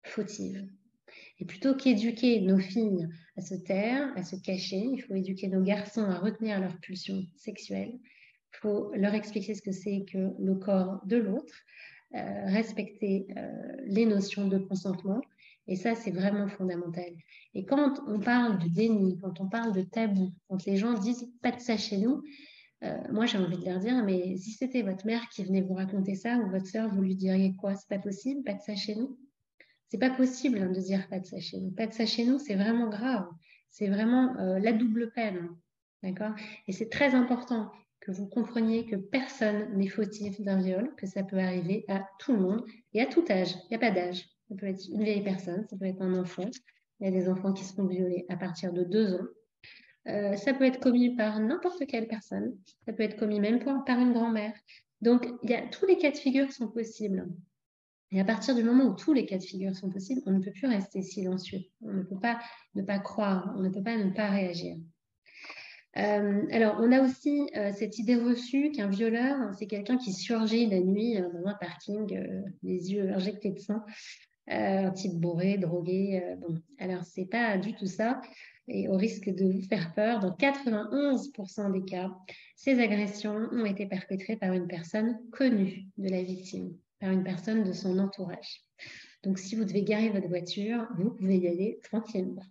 [SPEAKER 2] fautive. Et plutôt qu'éduquer nos filles à se taire, à se cacher, il faut éduquer nos garçons à retenir leurs pulsions sexuelles. Il faut leur expliquer ce que c'est que le corps de l'autre, respecter les notions de consentement. Et ça, c'est vraiment fondamental. Et quand on parle de déni, quand on parle de tabou, quand les gens disent « pas de ça chez nous », moi, j'ai envie de leur dire « mais si c'était votre mère qui venait vous raconter ça ou votre sœur, vous lui diriez quoi? C'est pas possible, pas de ça chez nous ?» C'est pas possible de dire pas de ça chez nous. Pas de ça chez nous, c'est vraiment grave. C'est vraiment la double peine. D'accord? Et c'est très important que vous compreniez que personne n'est fautif d'un viol, que ça peut arriver à tout le monde et à tout âge. Il n'y a pas d'âge. Ça peut être une vieille personne, ça peut être un enfant. Il y a des enfants qui se font violer à partir de 2 ans. Ça peut être commis par n'importe quelle personne. Ça peut être commis même par une grand-mère. Donc, tous les cas de figure sont possibles. Et à partir du moment où tous les cas de figure sont possibles, on ne peut plus rester silencieux. On ne peut pas ne pas croire, on ne peut pas ne pas réagir. Alors, on a aussi cette idée reçue qu'un violeur, c'est quelqu'un qui surgit la nuit dans un parking, les yeux injectés de sang, un type bourré, drogué. Bon, alors, c'est pas du tout ça. Et au risque de vous faire peur, dans 91% des cas, ces agressions ont été perpétrées par une personne connue de la victime, par une personne de son entourage. Donc, si vous devez garer votre voiture, vous pouvez y aller tranquillement.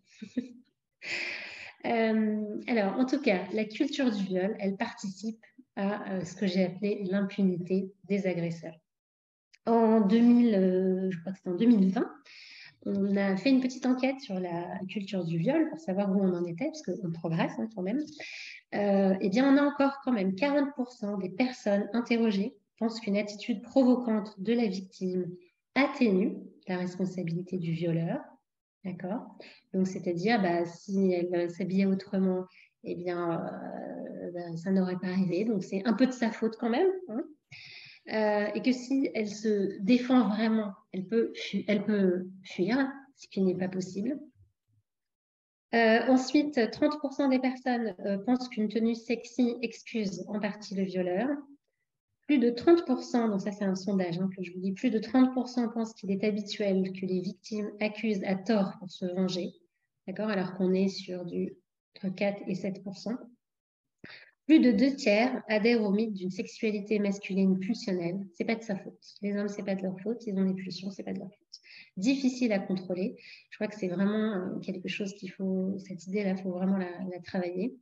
[SPEAKER 2] Alors, en tout cas, la culture du viol, elle participe à ce que j'ai appelé l'impunité des agresseurs. En 2000, je crois que c'était en 2020, on a fait une petite enquête sur la culture du viol pour savoir où on en était, parce qu'on progresse quand même. Eh bien, on a encore quand même 40% des personnes interrogées pensent qu'une attitude provocante de la victime atténue la responsabilité du violeur. D'accord? Donc, c'est-à-dire, si elle s'habillait autrement, eh bien, ça n'aurait pas arrivé. Donc, c'est un peu de sa faute quand même. Et que si elle se défend vraiment, elle peut fuir, ce qui n'est pas possible. Ensuite, 30% des personnes pensent qu'une tenue sexy excuse en partie le violeur. Plus de 30%, donc ça c'est un sondage que je vous dis, plus de 30% pensent qu'il est habituel que les victimes accusent à tort pour se venger, d'accord, alors qu'on est sur entre 4 et 7%. Plus de 2/3 adhèrent au mythe d'une sexualité masculine pulsionnelle. C'est pas de sa faute. Les hommes, c'est pas de leur faute. Ils ont des pulsions, c'est pas de leur faute. Difficile à contrôler. Je crois que c'est vraiment quelque chose cette idée-là, il faut vraiment la travailler.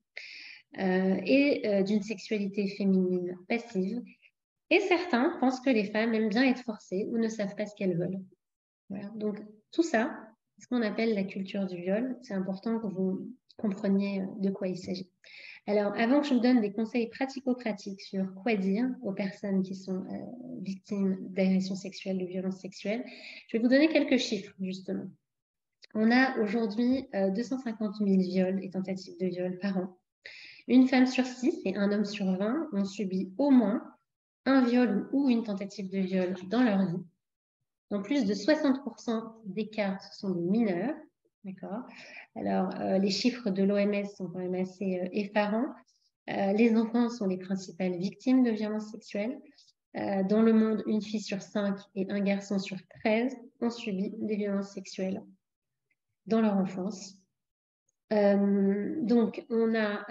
[SPEAKER 2] Et d'une sexualité féminine passive. Et certains pensent que les femmes aiment bien être forcées ou ne savent pas ce qu'elles veulent. Voilà. Donc, tout ça, c'est ce qu'on appelle la culture du viol. C'est important que vous compreniez de quoi il s'agit. Alors, avant que je vous donne des conseils pratico-pratiques sur quoi dire aux personnes qui sont victimes d'agressions sexuelles, de violences sexuelles, je vais vous donner quelques chiffres, justement. On a aujourd'hui 250 000 viols et tentatives de viol par an. Une femme sur 6 et un homme sur 20 ont subi au moins un viol ou une tentative de viol dans leur vie. Dans plus de 60% des cas, ce sont des mineurs. D'accord. Alors, les chiffres de l'OMS sont quand même assez effarants. Les enfants sont les principales victimes de violences sexuelles. Dans le monde, une fille sur 5 et un garçon sur 13 ont subi des violences sexuelles dans leur enfance. Donc, on a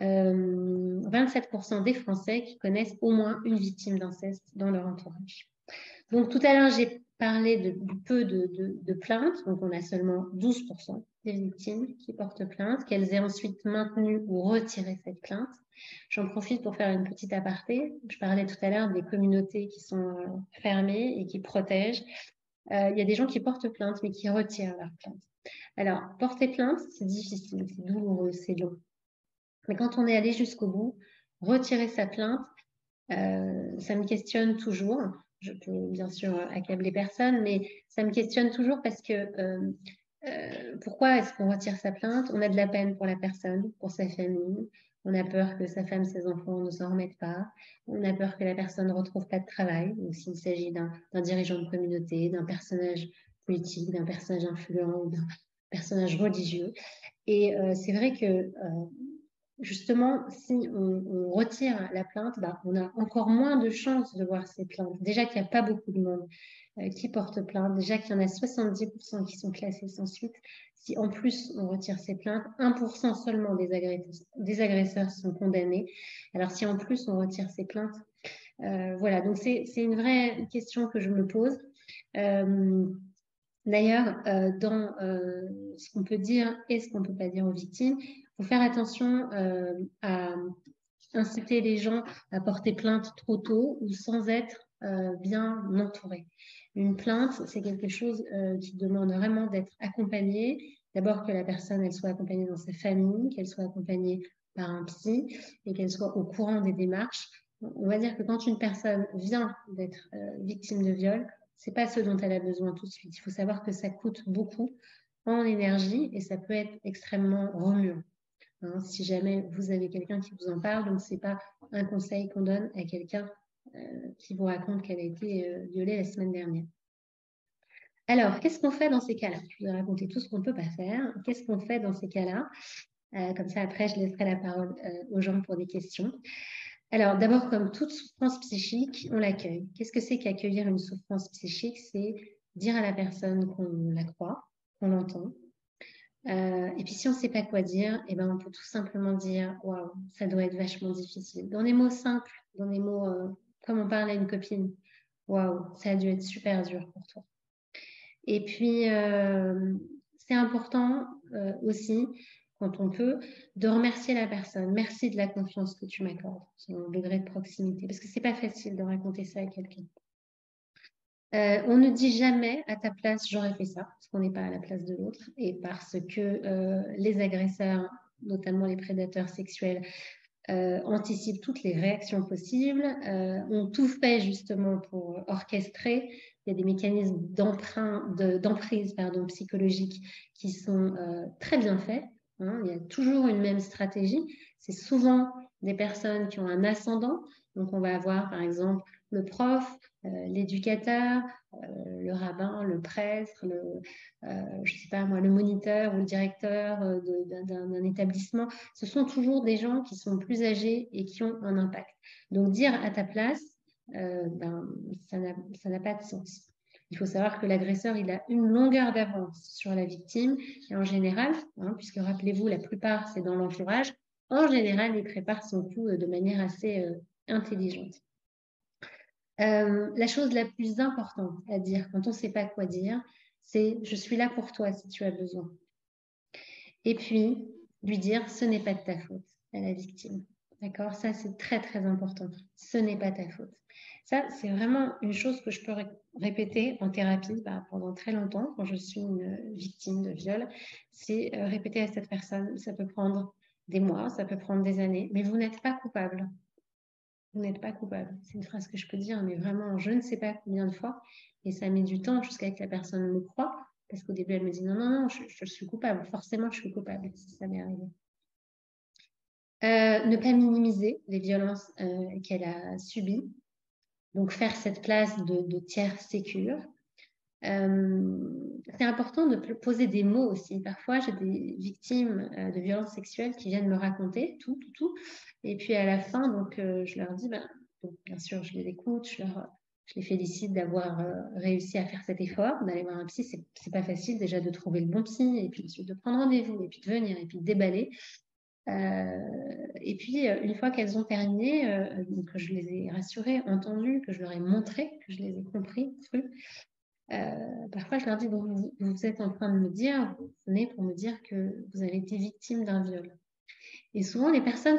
[SPEAKER 2] 27% des Français qui connaissent au moins une victime d'inceste dans leur entourage. Donc, tout à l'heure, j'ai parlé du peu de plaintes. Donc, on a seulement 12% des victimes qui portent plainte, qu'elles aient ensuite maintenu ou retiré cette plainte. J'en profite pour faire une petite aparté. Je parlais tout à l'heure des communautés qui sont fermées et qui protègent. Il y a des gens qui portent plainte, mais qui retirent leur plainte. Alors, porter plainte, c'est difficile, c'est douloureux, c'est long. Mais quand on est allé jusqu'au bout, retirer sa plainte, ça me questionne toujours. je peux bien sûr accabler personne, mais ça me questionne toujours parce que pourquoi est-ce qu'on retire sa plainte? On a de la peine pour la personne, pour sa famille. On a peur que sa femme, ses enfants ne s'en remettent pas. On a peur que la personne ne retrouve pas de travail. Donc, s'il s'agit d'un dirigeant de communauté, d'un personnage politique, d'un personnage influent, d'un personnage religieux. Et c'est vrai que justement, si on retire la plainte, on a encore moins de chances de voir ces plaintes. Déjà qu'il n'y a pas beaucoup de monde qui porte plainte, déjà qu'il y en a 70% qui sont classés sans suite. Si en plus on retire ces plaintes, 1% seulement des agresseurs sont condamnés. Alors si en plus on retire ces plaintes, voilà, donc c'est une vraie question que je me pose. D'ailleurs, dans ce qu'on peut dire et ce qu'on ne peut pas dire aux victimes, il faut faire attention à inciter les gens à porter plainte trop tôt ou sans être bien entourés. Une plainte, c'est quelque chose qui demande vraiment d'être accompagné. D'abord que la personne elle soit accompagnée dans sa famille, qu'elle soit accompagnée par un psy et qu'elle soit au courant des démarches. On va dire que quand une personne vient d'être victime de viol, c'est pas ce dont elle a besoin tout de suite. Il faut savoir que ça coûte beaucoup en énergie et ça peut être extrêmement remuant. Hein, si jamais vous avez quelqu'un qui vous en parle, donc c'est pas un conseil qu'on donne à quelqu'un qui vous raconte qu'elle a été violée la semaine dernière. Alors, qu'est-ce qu'on fait dans ces cas-là? Je vous ai raconté tout ce qu'on ne peut pas faire. Qu'est-ce qu'on fait dans ces cas-là? Comme ça, après, je laisserai la parole aux gens pour des questions. Alors, d'abord, comme toute souffrance psychique, on l'accueille. Qu'est-ce que c'est qu'accueillir une souffrance psychique? C'est dire à la personne qu'on la croit, qu'on l'entend. Et puis, si on ne sait pas quoi dire, eh ben, on peut tout simplement dire « Waouh, ça doit être vachement difficile ». Dans des mots simples, dans des mots comme on parle à une copine. « Waouh, ça a dû être super dur pour toi ». Et puis, c'est important aussi, quand on peut, de remercier la personne. Merci de la confiance que tu m'accordes, son degré de proximité, parce que c'est pas facile de raconter ça à quelqu'un. On ne dit jamais à ta place j'aurais fait ça, parce qu'on n'est pas à la place de l'autre, et parce que les agresseurs, notamment les prédateurs sexuels, anticipent toutes les réactions possibles, ont tout fait justement pour orchestrer. Il y a des mécanismes d'emprise psychologique qui sont très bien faits. Hein. Il y a toujours une même stratégie. C'est souvent des personnes qui ont un ascendant. Donc, on va avoir, par exemple, le prof, l'éducateur, le rabbin, le prêtre, je sais pas moi, le moniteur ou le directeur d'un établissement. Ce sont toujours des gens qui sont plus âgés et qui ont un impact. Donc, dire à ta place, ça n'a pas de sens. Il faut savoir que l'agresseur, il a une longueur d'avance sur la victime. Et en général, puisque rappelez-vous, la plupart, c'est dans l'entourage, en général, il prépare son coup de manière assez intelligente. La chose la plus importante à dire quand on ne sait pas quoi dire, c'est « je suis là pour toi si tu as besoin ». Et puis, lui dire « ce n'est pas de ta faute » à la victime. D'accord? Ça, c'est très, très important. Ce n'est pas ta faute. Ça, c'est vraiment une chose que je peux répéter en thérapie pendant très longtemps quand je suis une victime de viol. C'est répéter à cette personne, ça peut prendre des mois, ça peut prendre des années, mais vous n'êtes pas coupable. Vous n'êtes pas coupable. C'est une phrase que je peux dire, mais vraiment, je ne sais pas combien de fois. Et ça met du temps jusqu'à ce que la personne me croie. Parce qu'au début, elle me dit non, non, non, je suis coupable. Forcément, je suis coupable. Ça m'est arrivé. Ne pas minimiser les violences qu'elle a subies. Donc, faire cette place de tiers sécure. C'est important de poser des mots aussi. Parfois, j'ai des victimes de violences sexuelles qui viennent me raconter tout. Et puis à la fin, donc, je leur dis, donc, bien sûr, je les écoute, je les félicite d'avoir réussi à faire cet effort, d'aller voir un psy. C'est pas facile déjà de trouver le bon psy, et puis ensuite de prendre rendez-vous, et puis de venir, et puis de déballer. Et puis, une fois qu'elles ont terminé, que je les ai rassurées, entendues, que je leur ai montré, que je les ai compris, crues, parfois, je leur dis, donc, vous êtes en train de me dire, vous venez pour me dire que vous avez été victime d'un viol. Et souvent, les personnes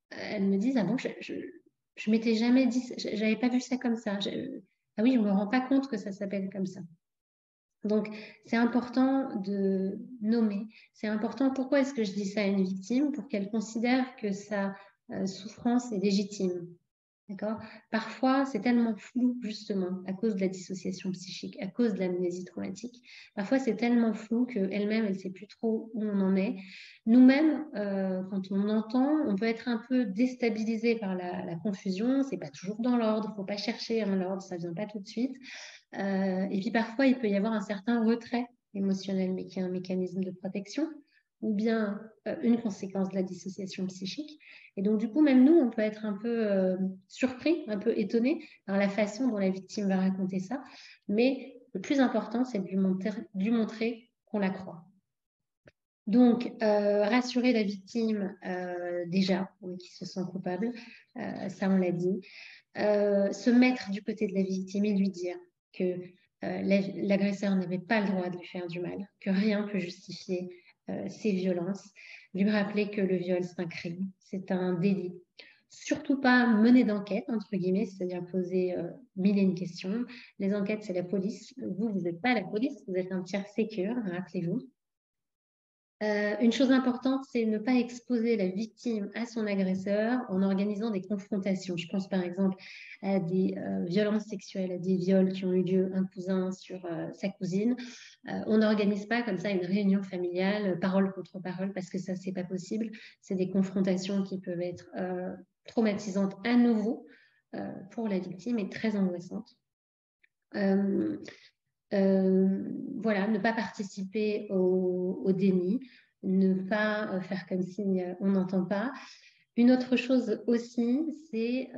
[SPEAKER 2] elles me disent, ah bon, je m'étais jamais dit, j'avais pas vu ça comme ça. Ah oui, je me rends pas compte que ça s'appelle comme ça. Donc, c'est important de nommer. C'est important, pourquoi est-ce que je dis ça à une victime? Pour qu'elle considère que sa souffrance est légitime. D'accord? Parfois, c'est tellement flou, justement, à cause de la dissociation psychique, à cause de l'amnésie traumatique. Parfois, c'est tellement flou qu'elle-même, elle ne sait plus trop où on en est. Nous-mêmes, quand on entend, on peut être un peu déstabilisé par la confusion. Ce n'est pas toujours dans l'ordre. Il ne faut pas chercher l'ordre, ça ne vient pas tout de suite. Et puis, parfois, il peut y avoir un certain retrait émotionnel, mais qui est un mécanisme de protection, ou bien une conséquence de la dissociation psychique. Et donc, du coup, même nous, on peut être un peu surpris, un peu étonné par la façon dont la victime va raconter ça. Mais le plus important, c'est de lui montrer qu'on la croit. Donc, rassurer la victime déjà, qui se sent coupable, ça on l'a dit. Se mettre du côté de la victime et lui dire que l'agresseur n'avait pas le droit de lui faire du mal, que rien ne peut justifier ces violences. Lui rappeler que le viol, c'est un crime, c'est un délit. Surtout pas mener d'enquête, entre guillemets, c'est-à-dire poser mille et une questions. Les enquêtes, c'est la police. Vous n'êtes pas la police, vous êtes un tiers sécure, rappelez-vous. Une chose importante, c'est ne pas exposer la victime à son agresseur en organisant des confrontations. Je pense par exemple à des violences sexuelles, à des viols qui ont eu lieu, un cousin sur sa cousine. On n'organise pas comme ça une réunion familiale, parole contre parole, parce que ça, c'est pas possible. C'est des confrontations qui peuvent être traumatisantes à nouveau pour la victime et très angoissantes. Voilà, ne pas participer au déni, ne pas faire comme si on n'entend pas. Une autre chose aussi, c'est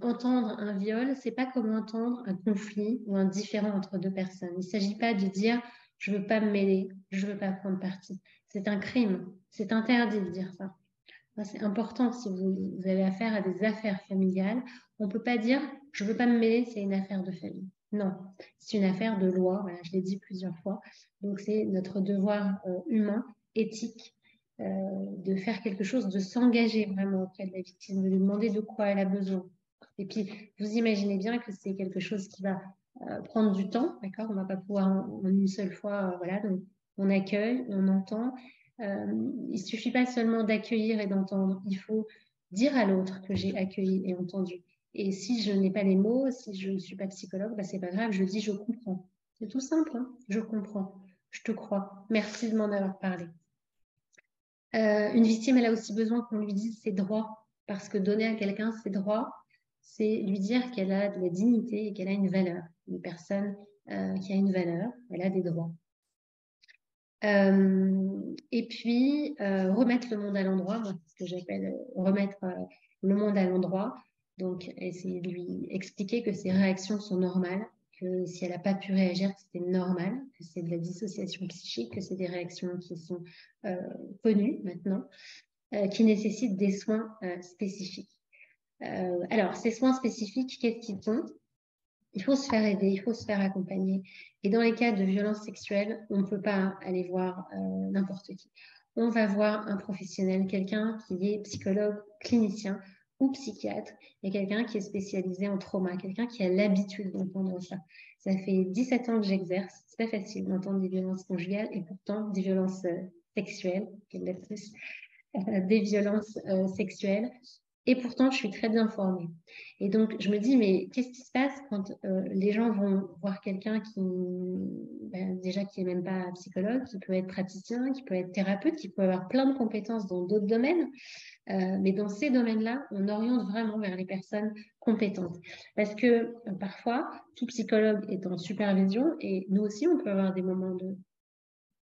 [SPEAKER 2] entendre un viol, c'est pas comme entendre un conflit ou un différend entre deux personnes. Il ne s'agit pas de dire je veux pas me mêler, je veux pas prendre parti. C'est un crime, c'est interdit de dire ça. C'est important si vous avez affaire à des affaires familiales. On ne peut pas dire je ne veux pas me mêler, c'est une affaire de famille. Non, c'est une affaire de loi, voilà, je l'ai dit plusieurs fois. Donc c'est notre devoir humain, éthique, de faire quelque chose, de s'engager vraiment auprès de la victime, de lui demander de quoi elle a besoin. Et puis, vous imaginez bien que c'est quelque chose qui va prendre du temps, d'accord? On ne va pas pouvoir en une seule fois, voilà, donc on accueille, on entend. Il ne suffit pas seulement d'accueillir et d'entendre, il faut dire à l'autre que j'ai accueilli et entendu. Et si je n'ai pas les mots, si je ne suis pas psychologue, bah, c'est pas grave, je dis je comprends. C'est tout simple, hein, je comprends, je te crois. Merci de m'en avoir parlé. Une victime, elle a aussi besoin qu'on lui dise ses droits, parce que donner à quelqu'un ses droits, c'est lui dire qu'elle a de la dignité et qu'elle a une valeur. Une personne qui a une valeur, elle a des droits. Et puis, remettre le monde à l'endroit, moi, c'est ce que j'appelle remettre le monde à l'endroit. Donc, essayer de lui expliquer que ses réactions sont normales, que si elle n'a pas pu réagir, c'était normal, que c'est de la dissociation psychique, que c'est des réactions qui sont connues maintenant, qui nécessitent des soins spécifiques. Alors, ces soins spécifiques, qu'est-ce qu'ils sont ? Il faut se faire aider, il faut se faire accompagner. Et dans les cas de violences sexuelles, on ne peut pas aller voir n'importe qui. On va voir un professionnel, quelqu'un qui est psychologue, clinicien ou psychiatre, et quelqu'un qui est spécialisé en trauma, quelqu'un qui a l'habitude d'entendre ça. Ça fait 17 ans que j'exerce, c'est pas facile d'entendre des violences conjugales et pourtant des violences sexuelles, des violences sexuelles. Et pourtant, je suis très bien formée. Et donc, je me dis, mais qu'est-ce qui se passe quand les gens vont voir quelqu'un qui, déjà, qui n'est même pas psychologue, qui peut être praticien, qui peut être thérapeute, qui peut avoir plein de compétences dans d'autres domaines. Mais dans ces domaines-là, on oriente vraiment vers les personnes compétentes. Parce que parfois, tout psychologue est en supervision et nous aussi, on peut avoir des moments de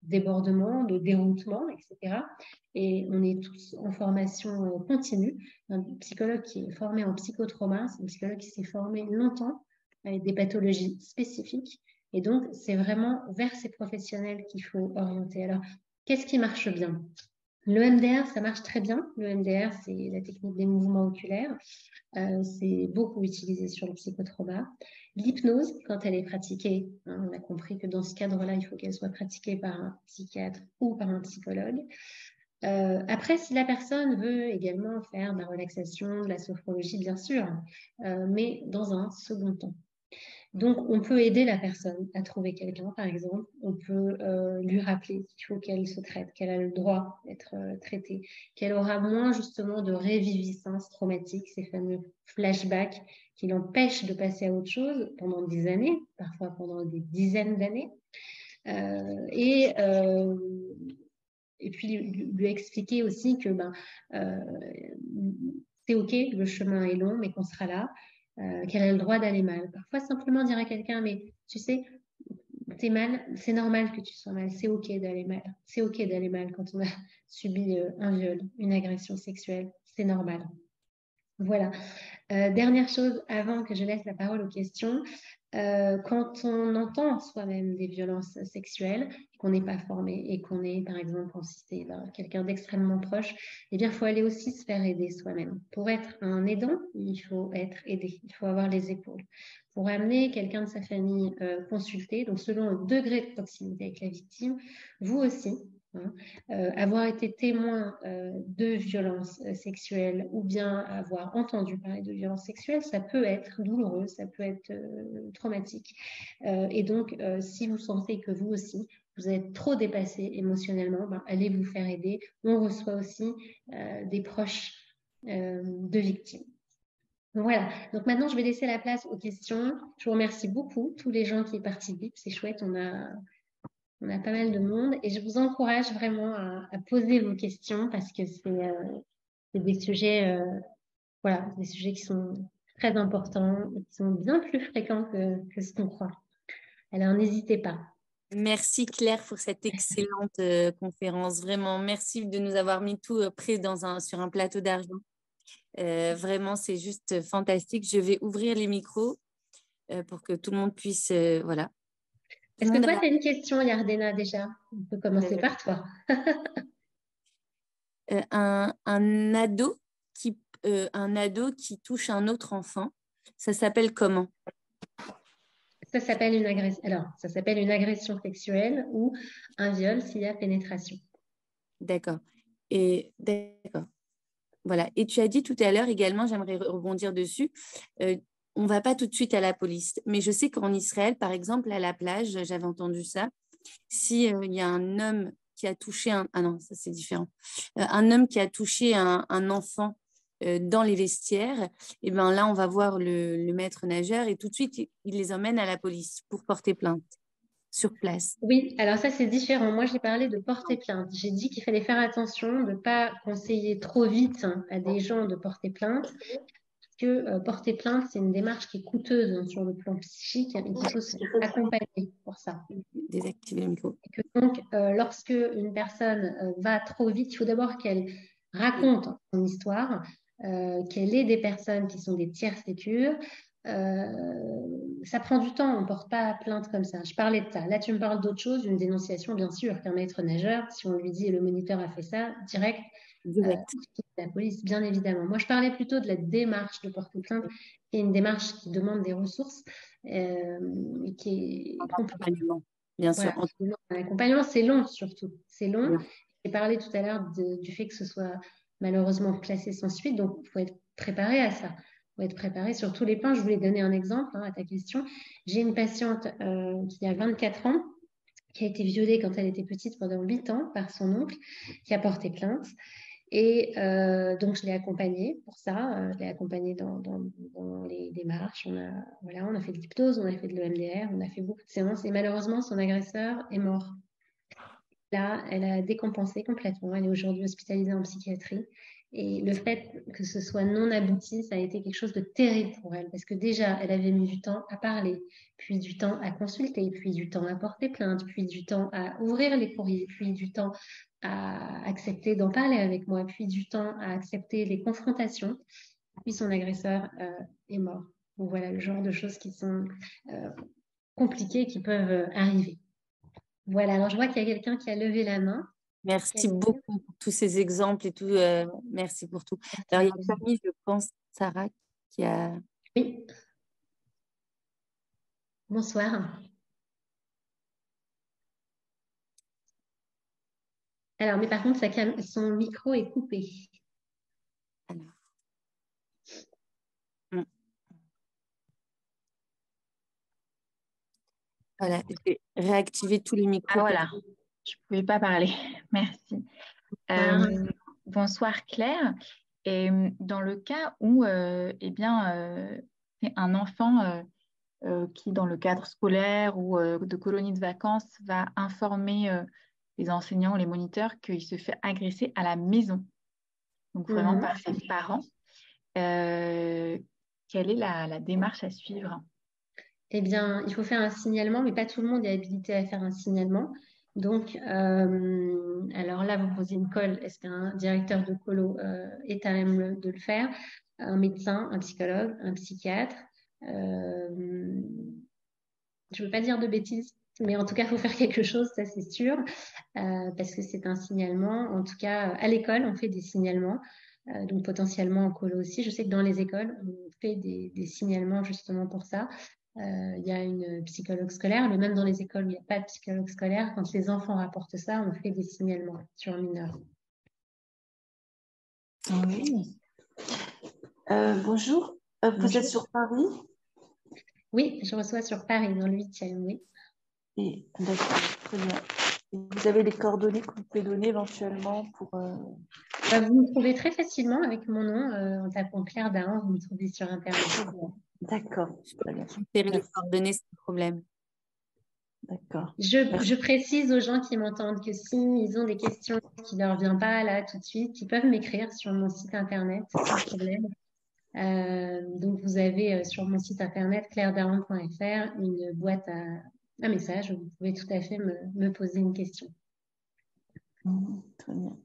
[SPEAKER 2] débordement, de déroutement, etc. Et on est tous en formation continue. Un psychologue qui est formé en psychotrauma, c'est un psychologue qui s'est formé longtemps avec des pathologies spécifiques. Et donc, c'est vraiment vers ces professionnels qu'il faut orienter. Alors, qu'est-ce qui marche bien ? Le MDR, ça marche très bien. Le MDR, c'est la technique des mouvements oculaires. C'est beaucoup utilisé sur le psychotrauma. L'hypnose, quand elle est pratiquée, on a compris que dans ce cadre-là, il faut qu'elle soit pratiquée par un psychiatre ou par un psychologue. Après, si la personne veut également faire de la relaxation, de la sophrologie, bien sûr, mais dans un second temps. Donc, on peut aider la personne à trouver quelqu'un, par exemple. On peut lui rappeler qu'il faut qu'elle se traite, qu'elle a le droit d'être traitée, qu'elle aura moins justement de réviviscence traumatique, ces fameux flashbacks qui l'empêchent de passer à autre chose pendant des années, parfois pendant des dizaines d'années. Et puis lui expliquer aussi que c'est OK, le chemin est long, mais qu'on sera là. Qu'elle a le droit d'aller mal. Parfois, simplement dire à quelqu'un, mais tu sais, t'es mal, c'est normal que tu sois mal, c'est OK d'aller mal. C'est OK d'aller mal quand on a subi un viol, une agression sexuelle, c'est normal. Voilà. Dernière chose, avant que je laisse la parole aux questions, quand on entend soi-même des violences sexuelles, qu'on n'est pas formé et qu'on est, par exemple, en cité, quelqu'un d'extrêmement proche, eh bien, il faut aller aussi se faire aider soi-même. Pour être un aidant, il faut être aidé, il faut avoir les épaules. Pour amener quelqu'un de sa famille consulter, donc selon le degré de proximité avec la victime, vous aussi, avoir été témoin de violences sexuelles ou bien avoir entendu parler de violences sexuelles, ça peut être douloureux, ça peut être traumatique. Et donc, si vous sentez que vous aussi, vous êtes trop dépassé émotionnellement, allez vous faire aider. On reçoit aussi des proches de victimes. Voilà, donc maintenant je vais laisser la place aux questions. Je vous remercie beaucoup, tous les gens qui participent, c'est chouette, on a pas mal de monde et je vous encourage vraiment à poser vos questions parce que c'est des sujets, voilà, des sujets qui sont très importants et qui sont bien plus fréquents que ce qu'on croit. Alors, n'hésitez pas.
[SPEAKER 1] Merci Claire pour cette excellente conférence. Vraiment, merci de nous avoir mis tout prêt sur un plateau d'argent. Vraiment, c'est juste fantastique. Je vais ouvrir les micros pour que tout le monde puisse, voilà.
[SPEAKER 2] Est-ce que toi, tu as une question, Yardena, déjà? On peut commencer par toi.
[SPEAKER 1] Un ado qui touche un autre enfant, ça s'appelle comment?
[SPEAKER 2] Ça s'appelle une agression. Alors, ça s'appelle une agression sexuelle ou un viol s'il y a pénétration.
[SPEAKER 1] D'accord. D'accord. Voilà. Et tu as dit tout à l'heure également, j'aimerais rebondir dessus, on ne va pas tout de suite à la police. Mais je sais qu'en Israël, par exemple, à la plage, j'avais entendu ça, si il y a un homme qui a touché ah non, ça c'est différent. Un homme qui a touché un enfant dans les vestiaires, et ben là, on va voir le maître nageur et tout de suite, il les emmène à la police pour porter plainte sur place.
[SPEAKER 2] Oui, alors ça c'est différent. Moi j'ai parlé de porter plainte. J'ai dit qu'il fallait faire attention de ne pas conseiller trop vite à des gens de porter plainte, parce que porter plainte c'est une démarche qui est coûteuse sur le plan psychique et qu'il faut se accompagner pour ça.
[SPEAKER 1] Désactiver le micro.
[SPEAKER 2] Et que donc lorsque une personne va trop vite, il faut d'abord qu'elle raconte son histoire, qu'elle ait des personnes qui sont des tiers sécures. Ça prend du temps, on ne porte pas plainte comme ça. Je parlais de ça. Là, tu me parles d'autre chose, d'une dénonciation, bien sûr, qu'un maître nageur, si on lui dit le moniteur a fait ça, direct, la police, bien évidemment. Moi, je parlais plutôt de la démarche de porter plainte, qui est une démarche qui demande des ressources et qui est compliquée.
[SPEAKER 1] Bien sûr.
[SPEAKER 2] Voilà, l'accompagnement, c'est long surtout. C'est long. J'ai parlé tout à l'heure du fait que ce soit malheureusement classé sans suite, donc il faut être préparé à ça. Il faut être préparé sur tous les plans. Je voulais donner un exemple à ta question. J'ai une patiente qui a 24 ans, qui a été violée quand elle était petite pendant 8 ans par son oncle, qui a porté plainte. Et donc, je l'ai accompagnée pour ça. Je l'ai accompagnée dans les démarches. On a fait de l'hypnose, on a fait de l'EMDR, on a fait beaucoup de séances. Et malheureusement, son agresseur est mort. Là, elle a décompensé complètement. Elle est aujourd'hui hospitalisée en psychiatrie. Et le fait que ce soit non abouti, ça a été quelque chose de terrible pour elle. Parce que déjà, elle avait mis du temps à parler, puis du temps à consulter, puis du temps à porter plainte, puis du temps à ouvrir les courriers, puis du temps à accepter d'en parler avec moi, puis du temps à accepter les confrontations. Puis son agresseur est mort. Donc voilà le genre de choses qui sont compliquées et qui peuvent arriver. Voilà, alors je vois qu'il y a quelqu'un qui a levé la main.
[SPEAKER 1] Merci beaucoup pour tous ces exemples et tout. Merci pour tout. Alors, il y a Camille, je pense, Sarah, qui a...
[SPEAKER 2] Oui. Bonsoir. Alors, mais par contre, son micro est coupé.
[SPEAKER 1] Alors. Voilà, je vais réactiver tous les
[SPEAKER 3] Ah
[SPEAKER 1] micros.
[SPEAKER 3] voilà, je ne pouvais pas parler. Merci. Bonsoir Claire. Et dans le cas où c'est un enfant qui, dans le cadre scolaire ou de colonie de vacances, va informer les enseignants ou les moniteurs qu'il se fait agresser à la maison, donc vraiment par ses parents, quelle est la démarche à suivre?
[SPEAKER 2] Eh bien, il faut faire un signalement, mais pas tout le monde est habilité à faire un signalement. Donc, alors là, vous posez une colle. Est-ce qu'un directeur de colo est à même de le faire? Un médecin, un psychologue, un psychiatre. Je ne veux pas dire de bêtises, mais en tout cas, il faut faire quelque chose, ça c'est sûr, parce que c'est un signalement. En tout cas, à l'école, on fait des signalements, donc potentiellement en colo aussi. Je sais que dans les écoles, on fait des signalements justement pour ça. Il y a une psychologue scolaire, mais même dans les écoles où il n'y a pas de psychologue scolaire, quand les enfants rapportent ça, on fait des signalements sur un mineur.
[SPEAKER 4] Oui. Bonjour, vous êtes sur Paris?
[SPEAKER 2] Oui, je reçois sur Paris, dans le 8e, oui.
[SPEAKER 4] D'accord, très bien. Et vous avez les coordonnées que vous pouvez donner éventuellement pour...
[SPEAKER 2] Vous me trouvez très facilement avec mon nom, en tapant Claire Dahan, vous me trouvez sur Internet.
[SPEAKER 4] D'accord, très bien.
[SPEAKER 1] Faire les coordonnées sans problème.
[SPEAKER 4] D'accord.
[SPEAKER 2] Je précise aux gens qui m'entendent que s'ils ont des questions qui ne leur viennent pas là tout de suite, ils peuvent m'écrire sur mon site internet sans problème. Donc, vous avez sur mon site internet clairedahan.fr une boîte à messages où vous pouvez tout à fait me poser une question.
[SPEAKER 4] Très bien.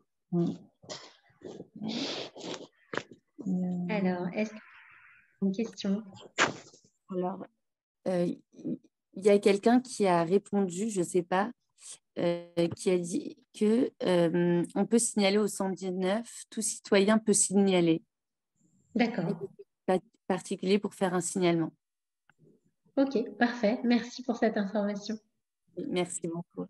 [SPEAKER 2] Alors, est-ce qu'il y a une question?
[SPEAKER 1] Alors, il y a quelqu'un qui a répondu, je ne sais pas, qui a dit que on peut signaler au 119, tout citoyen peut signaler.
[SPEAKER 2] D'accord.
[SPEAKER 1] Pas particulier pour faire un signalement.
[SPEAKER 2] Ok, parfait. Merci pour cette information.
[SPEAKER 1] Merci beaucoup.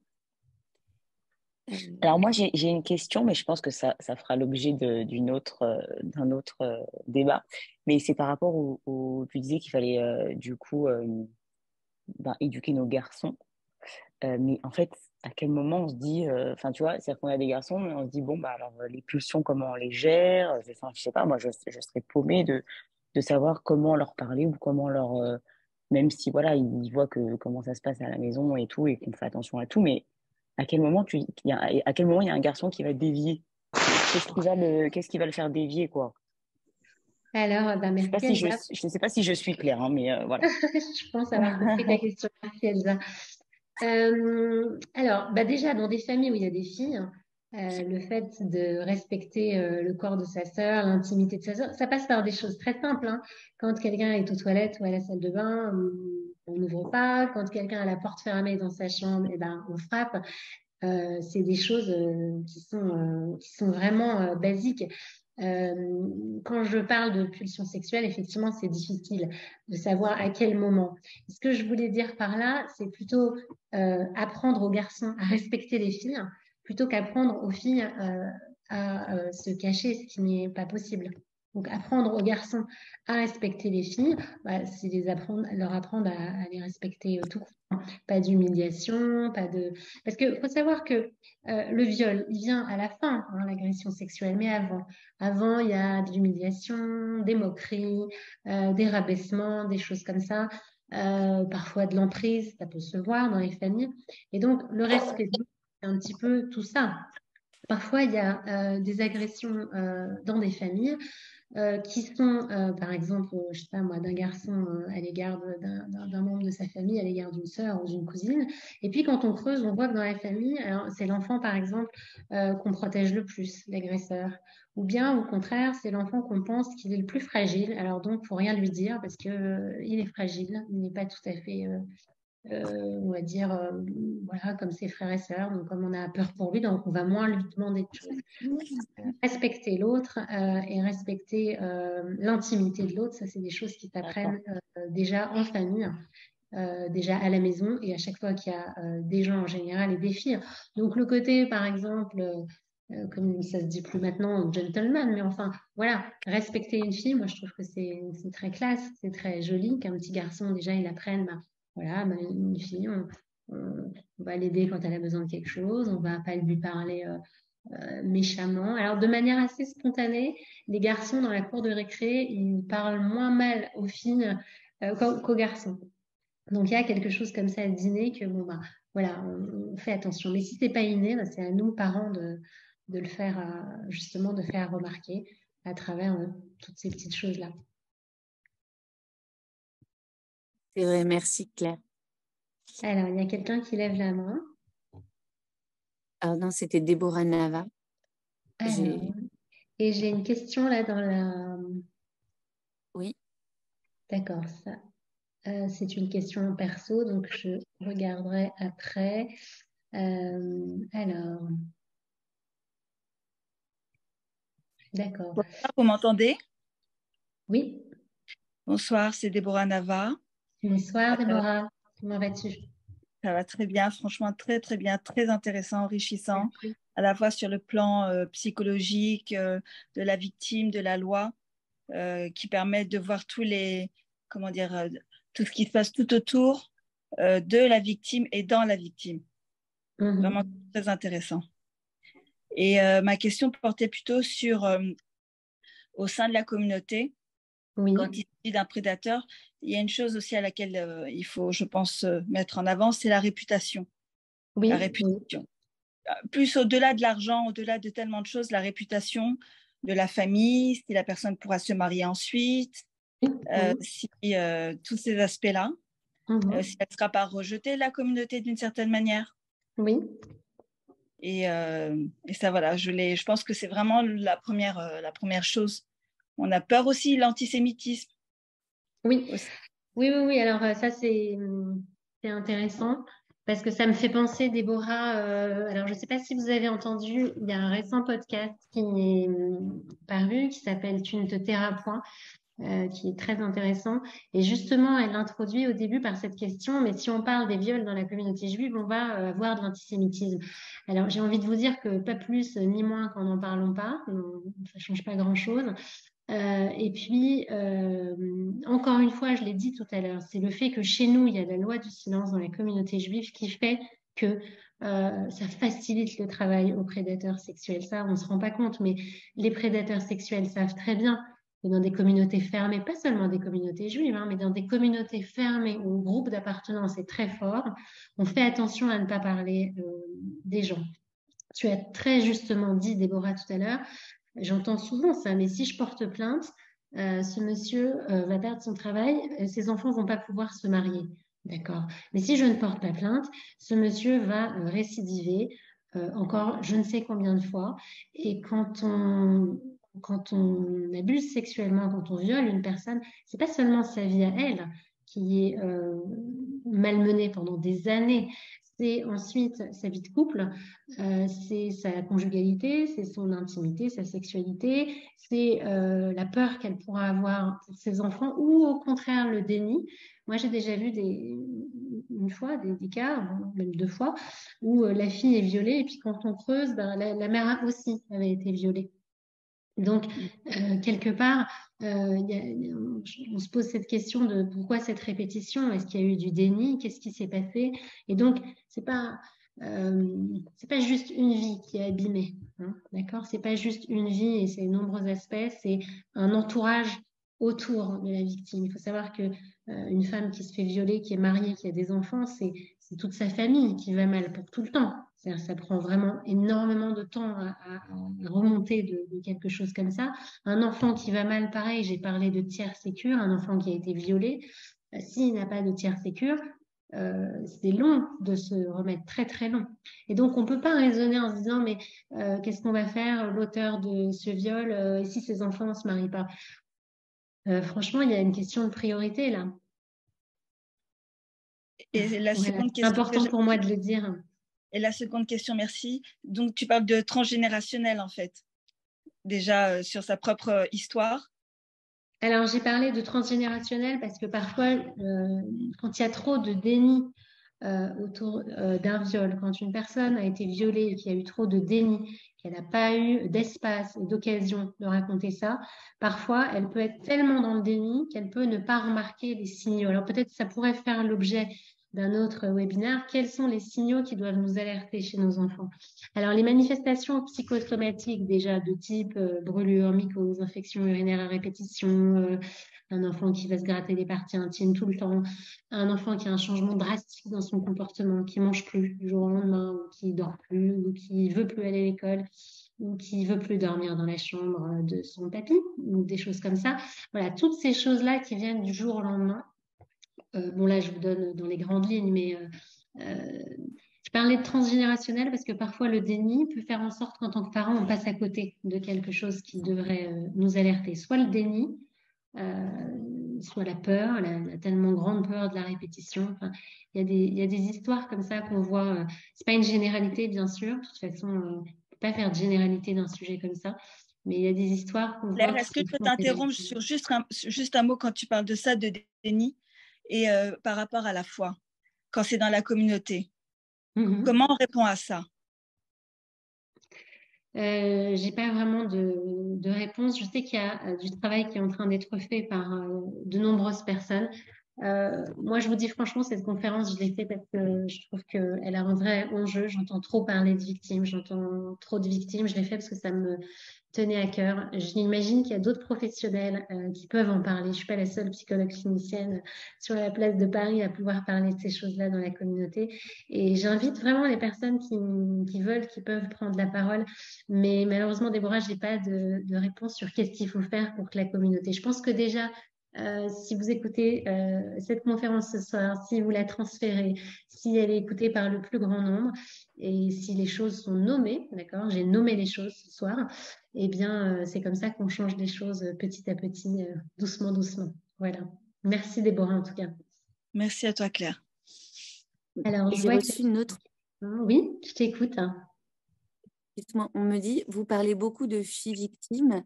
[SPEAKER 5] Alors moi, j'ai une question, mais je pense que ça fera l'objet d'un autre débat. Mais c'est par rapport tu disais qu'il fallait du coup éduquer nos garçons. Mais en fait, à quel moment on se dit, enfin tu vois, c'est-à-dire qu'on a des garçons, mais on se dit, bon, bah alors les pulsions, comment on les gère? Enfin, je sais pas, moi, je serais paumée de savoir comment leur parler ou comment même si voilà, ils voient comment ça se passe à la maison et tout, et qu'on fait attention à tout, mais à quel moment à quel moment il y a un garçon qui va dévier? Qu'est-ce qui va le faire dévier, quoi?
[SPEAKER 2] Alors, merci Elsa.
[SPEAKER 5] Je ne sais pas si je suis claire, hein, mais voilà.
[SPEAKER 2] Je pense avoir compris ta question. Merci Elsa. Alors, déjà, dans des familles où il y a des filles, le fait de respecter le corps de sa sœur, l'intimité de sa sœur, ça passe par des choses très simples. Hein. Quand quelqu'un est aux toilettes ou à la salle de bain, on n'ouvre pas. Quand quelqu'un a la porte fermée dans sa chambre, on frappe. C'est des choses qui sont vraiment basiques. Quand je parle de pulsion sexuelle, effectivement, c'est difficile de savoir à quel moment. Ce que je voulais dire par là, c'est plutôt apprendre aux garçons à respecter les filles plutôt qu'apprendre aux filles à se cacher, ce qui n'est pas possible. Donc, apprendre aux garçons à respecter les filles, c'est leur apprendre à les respecter tout court. Pas d'humiliation, Parce qu'il faut savoir que le viol, il vient à la fin, hein, l'agression sexuelle, mais avant. Avant, il y a de l'humiliation, des moqueries, des rabaissements, des choses comme ça. Parfois de l'emprise, ça peut se voir dans les familles. Et donc, le respect, c'est un petit peu tout ça. Parfois, il y a des agressions dans des familles qui sont, par exemple, je sais pas moi, d'un garçon à l'égard d'un membre de sa famille, à l'égard d'une sœur ou d'une cousine. Et puis, quand on creuse, on voit que dans la famille, c'est l'enfant, par exemple, qu'on protège le plus, l'agresseur. Ou bien, au contraire, c'est l'enfant qu'on pense qu'il est le plus fragile. Alors donc, faut rien lui dire parce que il est fragile, il n'est pas tout à fait on va dire, voilà, comme ses frères et sœurs. Donc, comme on a peur pour lui, donc on va moins lui demander de choses. Respecter l'autre et respecter l'intimité de l'autre, ça, c'est des choses qui s'apprennent déjà en famille. Déjà à la maison et à chaque fois qu'il y a des gens en général et des filles. Donc le côté, par exemple, comme ça se dit plus maintenant, gentleman, mais enfin, voilà, respecter une fille, moi je trouve que c'est très classe, c'est très joli qu'un petit garçon, déjà, il apprenne voilà, une fille, on va l'aider quand elle a besoin de quelque chose, on ne va pas lui parler méchamment. Alors, de manière assez spontanée, les garçons dans la cour de récré, ils parlent moins mal aux filles qu'aux garçons. Donc, il y a quelque chose comme ça à dîner que, bon, bah, voilà, on fait attention. Mais si ce n'est pas inné, bah, c'est à nous, parents, de le faire, justement, de faire remarquer à travers toutes ces petites choses-là.
[SPEAKER 1] C'est vrai, merci Claire.
[SPEAKER 2] Alors, il y a quelqu'un qui lève la main.
[SPEAKER 1] Ah non, c'était Déborah Nava.
[SPEAKER 2] Alors, et j'ai une question là dans la...
[SPEAKER 1] Oui.
[SPEAKER 2] D'accord, ça. C'est une question perso, donc je regarderai après. Alors, d'accord.
[SPEAKER 6] Bonsoir, vous m'entendez?
[SPEAKER 2] Oui,
[SPEAKER 6] Bonsoir, c'est Déborah Nava.
[SPEAKER 2] bonsoir Déborah, comment vas-tu?
[SPEAKER 6] Ça va très bien, franchement très très bien, très intéressant, enrichissant, à la fois sur le plan psychologique de la victime, de la loi, qui permet de voir tous les, comment dire, tout ce qui se passe tout autour de la victime et dans la victime. Vraiment très intéressant. Et ma question portait plutôt sur, au sein de la communauté,
[SPEAKER 2] Oui.
[SPEAKER 6] Quand il s'agit d'un prédateur, il y a une chose aussi à laquelle il faut, je pense, mettre en avant, c'est la réputation.
[SPEAKER 2] Oui.
[SPEAKER 6] La réputation. Plus au-delà de l'argent, au-delà de tellement de choses, la réputation de la famille, si la personne pourra se marier ensuite, si tous ces aspects-là, si elle ne sera pas rejetée de la communauté d'une certaine manière.
[SPEAKER 2] Oui.
[SPEAKER 6] Et ça, voilà, je pense que c'est vraiment la première chose. On a peur aussi de l'antisémitisme.
[SPEAKER 2] Oui.
[SPEAKER 6] Aussi.
[SPEAKER 2] Oui. Alors ça, c'est intéressant parce que ça me fait penser, Déborah, alors je ne sais pas si vous avez entendu, il y a un récent podcast qui est paru, qui s'appelle « Tu ne te tairas point », qui est très intéressant. Et justement, elle introduit au début par cette question, mais si on parle des viols dans la communauté juive, on va avoir de l'antisémitisme. Alors, j'ai envie de vous dire que pas plus ni moins qu'en n'en parlons pas, ça ne change pas grand-chose. Et puis, encore une fois, je l'ai dit tout à l'heure, c'est le fait que chez nous, il y a la loi du silence dans la communauté juive qui fait que ça facilite le travail aux prédateurs sexuels. Ça, on ne se rend pas compte, mais les prédateurs sexuels savent très bien que dans des communautés fermées, pas seulement des communautés juives, mais dans des communautés fermées où le groupe d'appartenance est très fort, on fait attention à ne pas parler des gens. Tu as très justement dit, Déborah, tout à l'heure, j'entends souvent ça, mais si je porte plainte, ce monsieur va perdre son travail, ses enfants ne vont pas pouvoir se marier. D'accord. Mais si je ne porte pas plainte, ce monsieur va récidiver encore je ne sais combien de fois. Et quand on abuse sexuellement, quand on viole une personne, c'est pas seulement sa vie à elle qui est malmenée pendant des années, c'est ensuite sa vie de couple, c'est sa conjugalité, c'est son intimité, sa sexualité, c'est la peur qu'elle pourra avoir pour ses enfants ou au contraire le déni. Moi, j'ai déjà vu une fois des cas, même 2 fois, où la fille est violée et puis quand on creuse, ben, la mère aussi avait été violée. Donc, quelque part, on se pose cette question de pourquoi cette répétition? Est-ce qu'il y a eu du déni? Qu'est-ce qui s'est passé? Et donc, c'est pas juste une vie qui est abîmée, hein, d'accord? C'est pas juste une vie et ses nombreux aspects, c'est un entourage autour de la victime. Il faut savoir que une femme qui se fait violer, qui est mariée, qui a des enfants, c'est toute sa famille qui va mal pour tout le temps. Ça prend vraiment énormément de temps à remonter de quelque chose comme ça. Un enfant qui va mal, pareil, j'ai parlé de tiers sécure, un enfant qui a été violé, s'il n'a pas de tiers sécure, c'est long de se remettre, très très long. Et donc on ne peut pas raisonner en se disant mais qu'est-ce qu'on va faire l'auteur de ce viol et si ses enfants ne se marient pas? Franchement, il y a une question de priorité là.
[SPEAKER 6] Et la seconde question,
[SPEAKER 2] c'est important pour moi de le dire.
[SPEAKER 6] Et la seconde question, merci. Donc, tu parles de transgénérationnel, en fait, déjà sur sa propre histoire.
[SPEAKER 2] Alors, j'ai parlé de transgénérationnel parce que parfois, quand il y a trop de déni autour d'un viol, quand une personne a été violée et qu'il y a eu trop de déni, qu'elle n'a pas eu d'espace et d'occasion de raconter ça, parfois elle peut être tellement dans le déni qu'elle peut ne pas remarquer les signaux. Alors peut-être ça pourrait faire l'objet d'un autre webinaire. Quels sont les signaux qui doivent nous alerter chez nos enfants? Alors les manifestations psychosomatiques déjà de type brûlure, mycose, infection urinaire à répétition, un enfant qui va se gratter des parties intimes tout le temps, un enfant qui a un changement drastique dans son comportement, qui mange plus du jour au lendemain, ou qui dort plus, ou qui veut plus aller à l'école, ou qui veut plus dormir dans la chambre de son papy, ou des choses comme ça. Voilà, toutes ces choses-là qui viennent du jour au lendemain. Bon, là, je vous donne dans les grandes lignes, mais je parlais de transgénérationnel parce que parfois le déni peut faire en sorte qu'en tant que parent, on passe à côté de quelque chose qui devrait nous alerter. Soit le déni, soit la peur, la tellement grande peur de la répétition. Enfin, il y a des histoires comme ça qu'on voit. C'est pas une généralité, bien sûr. De toute façon, on ne peut pas faire de généralité d'un sujet comme ça. Mais il y a des histoires qu'on
[SPEAKER 6] Claire,
[SPEAKER 2] voit.
[SPEAKER 6] est-ce que je peux t'interrompre sur juste un mot quand tu parles de ça, de déni, et par rapport à la foi, quand c'est dans la communauté? Comment on répond à ça?
[SPEAKER 2] J'ai pas vraiment de réponse. Je sais qu'il y a du travail qui est en train d'être fait par de nombreuses personnes. Moi, je vous dis franchement, cette conférence, je l'ai faite parce que je trouve qu'elle a un vrai enjeu. J'entends trop parler de victimes, j'entends trop de victimes. Je l'ai fait parce que ça me tenait à cœur. J'imagine qu'il y a d'autres professionnels qui peuvent en parler. Je suis pas la seule psychologue clinicienne sur la place de Paris à pouvoir parler de ces choses-là dans la communauté. Et j'invite vraiment les personnes qui veulent, qui peuvent prendre la parole. Mais malheureusement, Déborah, je n'ai pas de réponse sur qu'est-ce qu'il faut faire pour que la communauté. Je pense que déjà, si vous écoutez cette conférence ce soir, si vous la transférez, si elle est écoutée par le plus grand nombre, et si les choses sont nommées, d'accord, j'ai nommé les choses ce soir, eh bien, c'est comme ça qu'on change les choses petit à petit, doucement, doucement. Voilà. Merci Déborah, en tout cas.
[SPEAKER 6] Merci à toi, Claire.
[SPEAKER 2] Alors,
[SPEAKER 1] j'ai reçu une autre.
[SPEAKER 2] Oui, je t'écoute.
[SPEAKER 1] On me dit, vous parlez beaucoup de filles victimes.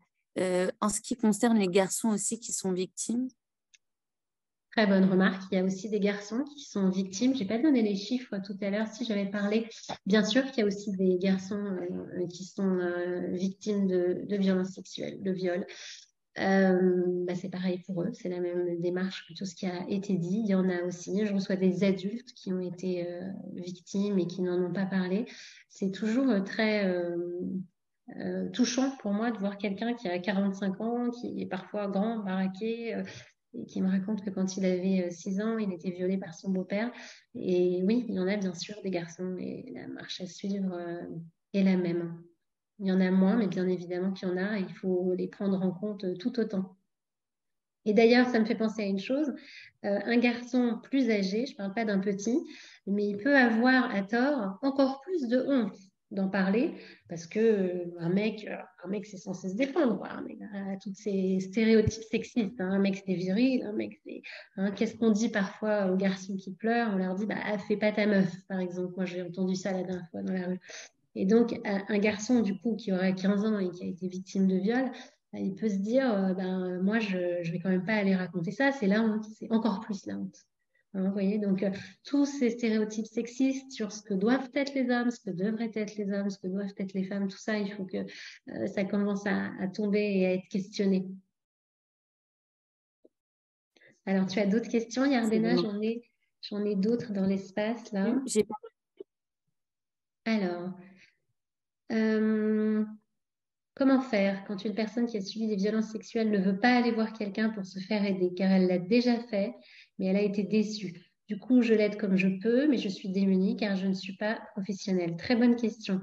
[SPEAKER 1] En ce qui concerne les garçons aussi qui sont victimes?
[SPEAKER 2] Très bonne remarque. Il y a aussi des garçons qui sont victimes. Je n'ai pas donné les chiffres tout à l'heure. Si j'avais parlé, bien sûr qu'il y a aussi des garçons qui sont victimes de violences sexuelles, de viols. C'est pareil pour eux. C'est la même démarche que tout ce qui a été dit. Il y en a aussi. Je reçois des adultes qui ont été victimes et qui n'en ont pas parlé. C'est toujours très touchant pour moi de voir quelqu'un qui a 45 ans, qui est parfois grand, baraqué, et qui me raconte que quand il avait 6 ans, il était violé par son beau-père. Et oui, il y en a bien sûr des garçons, et la marche à suivre est la même. Il y en a moins, mais bien évidemment qu'il y en a, et il faut les prendre en compte tout autant. Et d'ailleurs, ça me fait penser à une chose, un garçon plus âgé, je ne parle pas d'un petit, mais il peut avoir à tort encore plus de honte d'en parler, parce que un mec c'est censé se défendre, quoi. Un mec a tous ces stéréotypes sexistes, hein. Un mec c'est viril, un mec c'est... qu'est-ce qu'on dit parfois aux garçons qui pleurent? On leur dit, fais pas ta meuf, par exemple. Moi, j'ai entendu ça la dernière fois dans la rue. Et donc, un garçon, du coup, qui aurait 15 ans et qui a été victime de viol, il peut se dire, moi, je vais quand même pas aller raconter ça, c'est la honte, c'est encore plus la honte. Hein, vous voyez, donc tous ces stéréotypes sexistes sur ce que doivent être les hommes, ce que devraient être les hommes, ce que doivent être les femmes, tout ça, il faut que ça commence à tomber et à être questionné. Alors, tu as d'autres questions, Yardena? J'en ai d'autres dans l'espace, là. Alors, comment faire quand une personne qui a subi des violences sexuelles ne veut pas aller voir quelqu'un pour se faire aider, car elle l'a déjà fait, mais elle a été déçue. Du coup, je l'aide comme je peux, mais je suis démunie car je ne suis pas professionnelle. Très bonne question.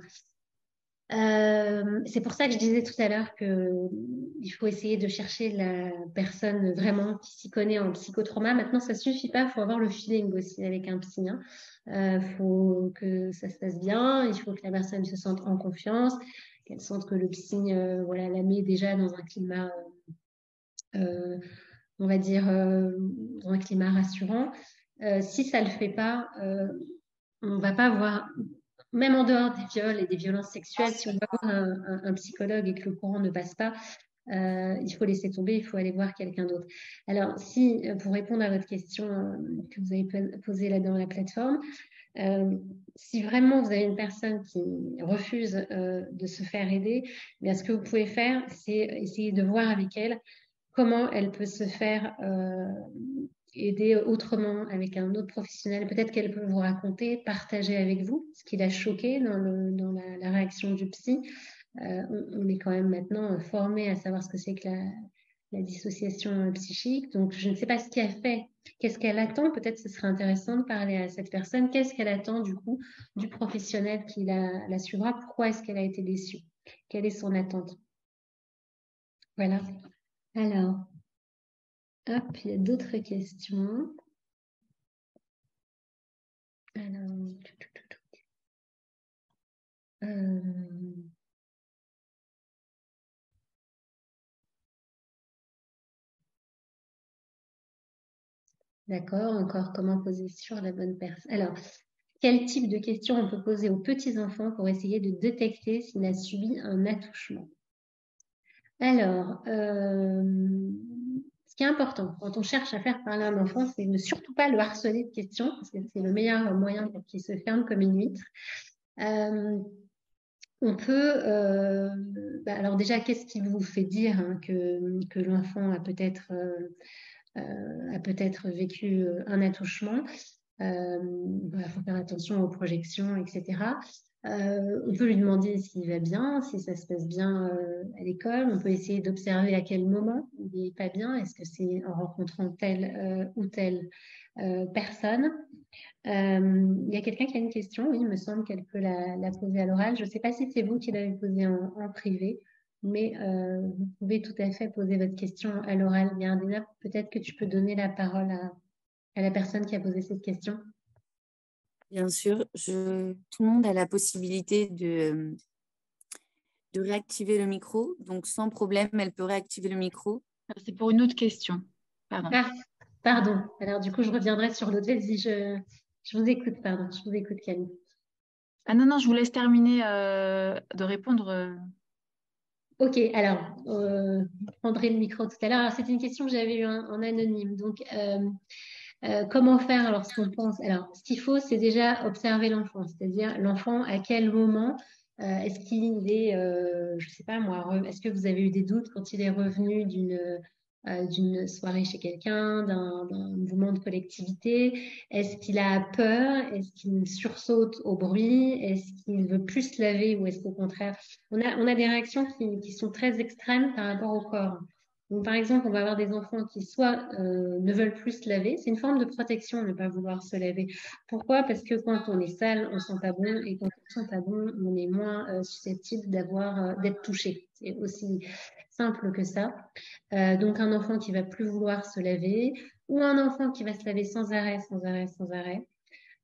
[SPEAKER 2] C'est pour ça que je disais tout à l'heure qu'il faut essayer de chercher la personne vraiment qui s'y connaît en psychotrauma. Maintenant, ça ne suffit pas, il faut avoir le feeling aussi avec un psy. Faut que ça se passe bien, il faut que la personne se sente en confiance, qu'elle sente que le psy la met déjà dans un climat, on va dire, dans un climat rassurant. Si ça ne le fait pas, on ne va pas voir... Même en dehors des viols et des violences sexuelles, si on va voir un psychologue et que le courant ne passe pas, il faut laisser tomber, il faut aller voir quelqu'un d'autre. Alors, si, pour répondre à votre question que vous avez posée là dans la plateforme, si vraiment vous avez une personne qui refuse de se faire aider, bien, ce que vous pouvez faire, c'est essayer de voir avec elle comment elle peut se faire aider autrement avec un autre professionnel. Peut-être qu'elle peut vous raconter, partager avec vous ce qui l'a choqué dans la réaction du psy. On est quand même maintenant formé à savoir ce que c'est que la dissociation psychique. Donc, je ne sais pas ce qui a fait. Qu'est-ce qu'elle attend? Peut-être ce serait intéressant de parler à cette personne. Qu'est-ce qu'elle attend du coup du professionnel qui la suivra? Pourquoi est-ce qu'elle a été déçue? Quelle est son attente? Voilà. Alors, hop, il y a d'autres questions. Alors, d'accord, encore comment poser sur la bonne personne. Alors, quel type de questions on peut poser aux petits-enfants pour essayer de détecter s'il a subi un attouchement? Alors, ce qui est important quand on cherche à faire parler un enfant, c'est ne surtout pas le harceler de questions, parce que c'est le meilleur moyen pour qu'il se ferme comme une huître. On peut, alors déjà, qu'est-ce qui vous fait dire que l'enfant a peut-être vécu un attouchement? Il faut faire attention aux projections, etc. On peut lui demander s'il va bien, si ça se passe bien à l'école. On peut essayer d'observer à quel moment il n'est pas bien. Est-ce que c'est en rencontrant telle ou telle personne? Il y a quelqu'un qui a une question, oui, il me semble qu'elle peut la poser à l'oral. Je ne sais pas si c'est vous qui l'avez posée en privé, mais vous pouvez tout à fait poser votre question à l'oral. Gardena, peut-être que tu peux donner la parole à la personne qui a posé cette question.
[SPEAKER 1] Bien sûr, tout le monde a la possibilité de réactiver le micro. Donc, sans problème, elle peut réactiver le micro.
[SPEAKER 3] C'est pour une autre question. Pardon.
[SPEAKER 2] Ah, pardon. Alors, du coup, je reviendrai sur l'autre. Vas-y, je vous écoute, pardon. Je vous écoute, Camille.
[SPEAKER 3] Ah non, je vous laisse terminer de répondre.
[SPEAKER 2] Ok, alors, je prendrai le micro tout à l'heure. Alors, c'était une question que j'avais eue en anonyme. Donc, comment faire lorsqu'on pense? Alors, ce qu'il faut, c'est déjà observer l'enfant, c'est-à-dire l'enfant, à quel moment est-ce qu'il est, je ne sais pas moi, est-ce que vous avez eu des doutes quand il est revenu d'une soirée chez quelqu'un, d'un mouvement de collectivité? Est-ce qu'il a peur? Est-ce qu'il sursaute au bruit? Est-ce qu'il veut plus se laver ou est-ce qu'au contraire, on a des réactions qui sont très extrêmes par rapport au corps. Donc, par exemple, on va avoir des enfants qui soit ne veulent plus se laver. C'est une forme de protection de ne pas vouloir se laver. Pourquoi? Parce que quand on est sale, on ne sent pas bon. Et quand on ne sent pas bon, on est moins susceptible d'être touché. C'est aussi simple que ça. Donc, un enfant qui va plus vouloir se laver ou un enfant qui va se laver sans arrêt, sans arrêt, sans arrêt.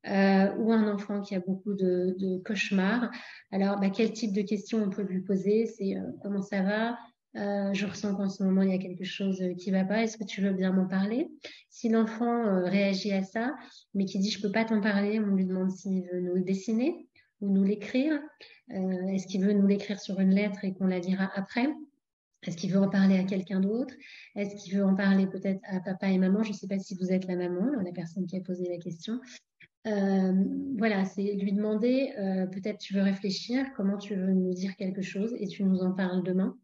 [SPEAKER 2] Ou un enfant qui a beaucoup de cauchemars. Alors, quel type de questions on peut lui poser? C'est comment ça va? Je ressens qu'en ce moment, il y a quelque chose qui ne va pas. Est-ce que tu veux bien m'en parler? Si l'enfant réagit à ça, mais qui dit « je ne peux pas t'en parler », on lui demande s'il veut nous le dessiner ou nous l'écrire. Est-ce qu'il veut nous l'écrire sur une lettre et qu'on la lira après? Est-ce qu'il veut en parler à quelqu'un d'autre? Est-ce qu'il veut en parler peut-être à papa et maman? Je ne sais pas si vous êtes la maman, la personne qui a posé la question. Voilà, c'est lui demander, peut-être tu veux réfléchir, comment tu veux nous dire quelque chose et tu nous en parles demain.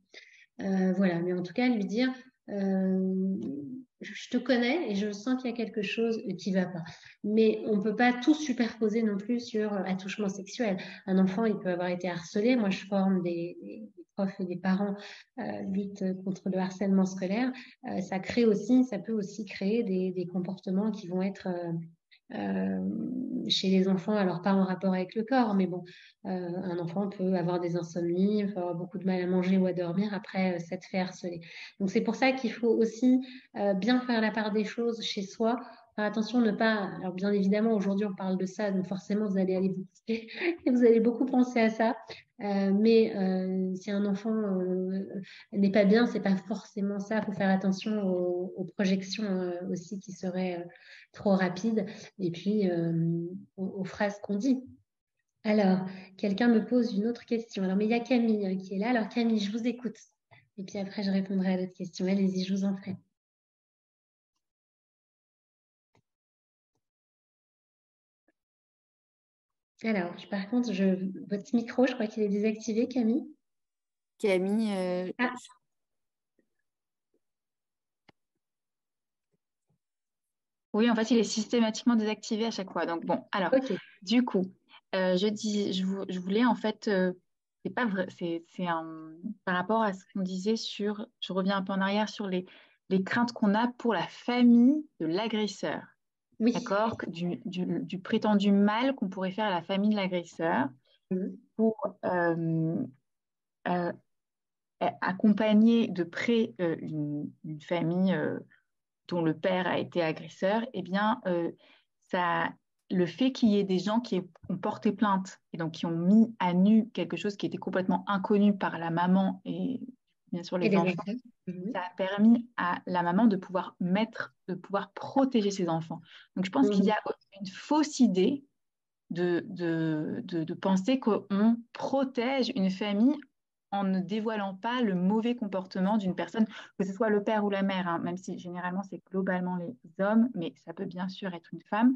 [SPEAKER 2] Voilà, mais en tout cas, lui dire, je te connais et je sens qu'il y a quelque chose qui ne va pas. Mais on ne peut pas tout superposer non plus sur attouchement sexuel. Un enfant, il peut avoir été harcelé. Moi, je forme des profs et des parents lutte contre le harcèlement scolaire. Ça peut aussi créer des comportements qui vont être chez les enfants, alors pas en rapport avec le corps, mais bon, un enfant peut avoir des insomnies, peut avoir beaucoup de mal à manger ou à dormir après s'être fait harceler. Donc c'est pour ça qu'il faut aussi bien faire la part des choses chez soi. Faire attention, ne pas. Alors bien évidemment, aujourd'hui on parle de ça, donc forcément vous allez aller vous coucher et vous allez beaucoup penser à ça. Mais si un enfant n'est pas bien, c'est pas forcément ça. Il faut faire attention aux projections aussi qui seraient trop rapides et puis aux phrases qu'on dit. Alors, quelqu'un me pose une autre question. Alors, mais il y a Camille qui est là. Alors, Camille, je vous écoute. Et puis après, je répondrai à d'autres questions. Allez-y, je vous en prie. Alors, par contre, votre micro, je crois qu'il est désactivé, Camille.
[SPEAKER 1] Camille,
[SPEAKER 2] Ah.
[SPEAKER 3] Oui, en fait, il est systématiquement désactivé à chaque fois. Donc, bon, alors,
[SPEAKER 2] Ok.
[SPEAKER 3] du coup, je voulais en fait, c'est pas vrai, par rapport à ce qu'on disait sur, je reviens un peu en arrière sur les craintes qu'on a pour la famille de l'agresseur,
[SPEAKER 2] Oui.
[SPEAKER 3] d'accord? Du prétendu mal qu'on pourrait faire à la famille de l'agresseur
[SPEAKER 2] Mhm.
[SPEAKER 3] pour euh, accompagner de près une famille dont le père a été agresseur, eh bien, le fait qu'il y ait des gens qui ont porté plainte et donc qui ont mis à nu quelque chose qui était complètement inconnu par la maman et bien sûr
[SPEAKER 2] Et
[SPEAKER 3] les
[SPEAKER 2] les
[SPEAKER 3] enfants,
[SPEAKER 2] enfants. Mhm.
[SPEAKER 3] ça a permis à la maman de pouvoir protéger ses enfants. Donc, je pense qu'il y a une fausse idée de penser qu'on protège une famille en ne dévoilant pas le mauvais comportement d'une personne, que ce soit le père ou la mère, hein, même si généralement c'est globalement les hommes, mais ça peut bien sûr être une femme.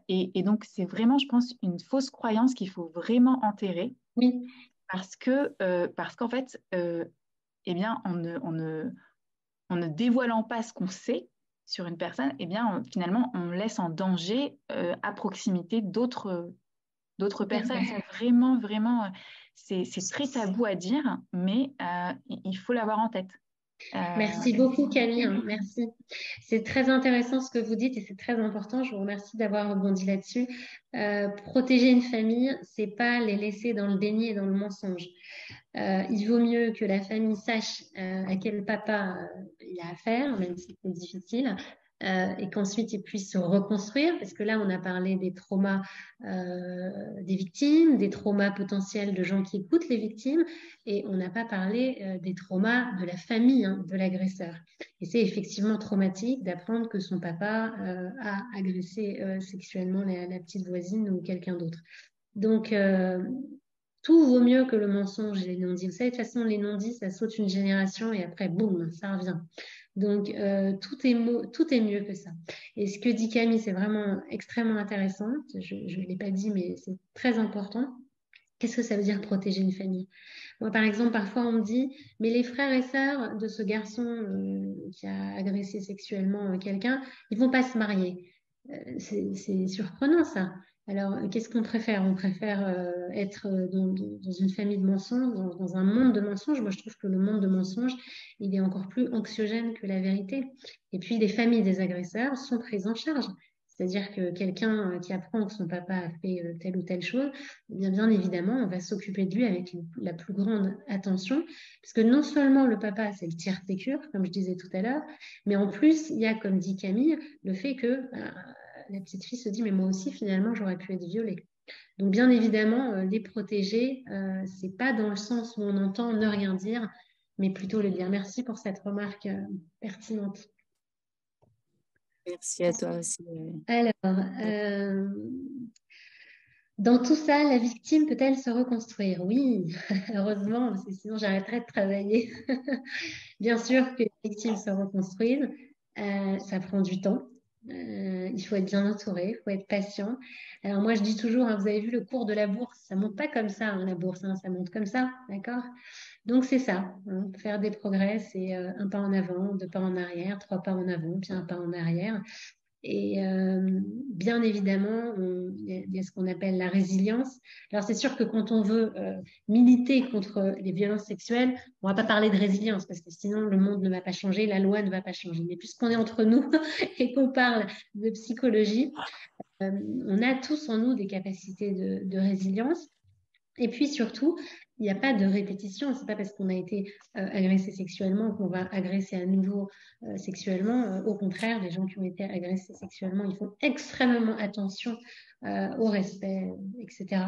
[SPEAKER 3] Et donc c'est vraiment, je pense, une fausse croyance qu'il faut vraiment enterrer
[SPEAKER 2] Oui.
[SPEAKER 3] parce qu'en fait, eh bien, en ne dévoilant pas ce qu'on sait sur une personne, eh bien, finalement, on laisse en danger à proximité d'autres personnes. C'est vraiment, vraiment, c'est très tabou à dire, mais il faut l'avoir en tête.
[SPEAKER 2] Merci beaucoup, Camille. Merci. C'est très intéressant ce que vous dites et c'est très important. Je vous remercie d'avoir rebondi là-dessus. Protéger une famille, c'est pas les laisser dans le déni et dans le mensonge. Il vaut mieux que la famille sache à quel papa il a affaire, même si c'est difficile, et qu'ensuite il puisse se reconstruire, parce que là, on a parlé des traumas des victimes, des traumas potentiels de gens qui écoutent les victimes, et on n'a pas parlé des traumas de la famille de l'agresseur. Et c'est effectivement traumatique d'apprendre que son papa a agressé sexuellement la petite voisine ou quelqu'un d'autre. Donc, tout vaut mieux que le mensonge et les non-dits. Vous savez, de toute façon, les non-dits, ça saute une génération et après, boum, ça revient. Donc, tout est mieux que ça. Et ce que dit Camille, c'est vraiment extrêmement intéressant. Je ne l'ai pas dit, mais c'est très important. Qu'est-ce que ça veut dire protéger une famille? Moi, par exemple, parfois, on me dit, mais les frères et sœurs de ce garçon qui a agressé sexuellement quelqu'un, ils vont pas se marier. C'est surprenant, ça. Alors, qu'est-ce qu'on préfère? On préfère être dans une famille de mensonges, dans un monde de mensonges. Moi, je trouve que le monde de mensonges, il est encore plus anxiogène que la vérité. Et puis, les familles des agresseurs sont prises en charge. C'est-à-dire que quelqu'un qui apprend que son papa a fait telle ou telle chose, eh bien évidemment, on va s'occuper de lui avec la plus grande attention, parce que non seulement le papa, c'est le tiers sécure, comme je disais tout à l'heure, mais en plus, il y a, comme dit Camille, le fait que la petite fille se dit, mais moi aussi, finalement, j'aurais pu être violée. Donc, bien évidemment, les protéger, c'est pas dans le sens où on entend ne rien dire, mais plutôt le dire. Merci pour cette remarque pertinente.
[SPEAKER 1] Merci à toi aussi.
[SPEAKER 2] Alors, dans tout ça, la victime peut-elle se reconstruire? Oui, heureusement, parce que sinon j'arrêterais de travailler. Bien sûr que les victimes se reconstruisent, ça prend du temps. Il faut être bien entouré, il faut être patient. Alors moi, je dis toujours, vous avez vu le cours de la bourse, ça monte pas comme ça, la bourse, ça monte comme ça, d'accord? Donc c'est ça, faire des progrès, c'est un pas en avant, deux pas en arrière, trois pas en avant, puis un pas en arrière. Et bien évidemment, il y a ce qu'on appelle la résilience. Alors c'est sûr que quand on veut militer contre les violences sexuelles, on ne va pas parler de résilience parce que sinon le monde ne va pas changer, la loi ne va pas changer. Mais puisqu'on est entre nous et qu'on parle de psychologie, on a tous en nous des capacités de résilience. Et puis surtout, il n'y a pas de répétition. C'est pas parce qu'on a été agressé sexuellement qu'on va agresser à nouveau sexuellement. Au contraire, les gens qui ont été agressés sexuellement, ils font extrêmement attention au respect, etc.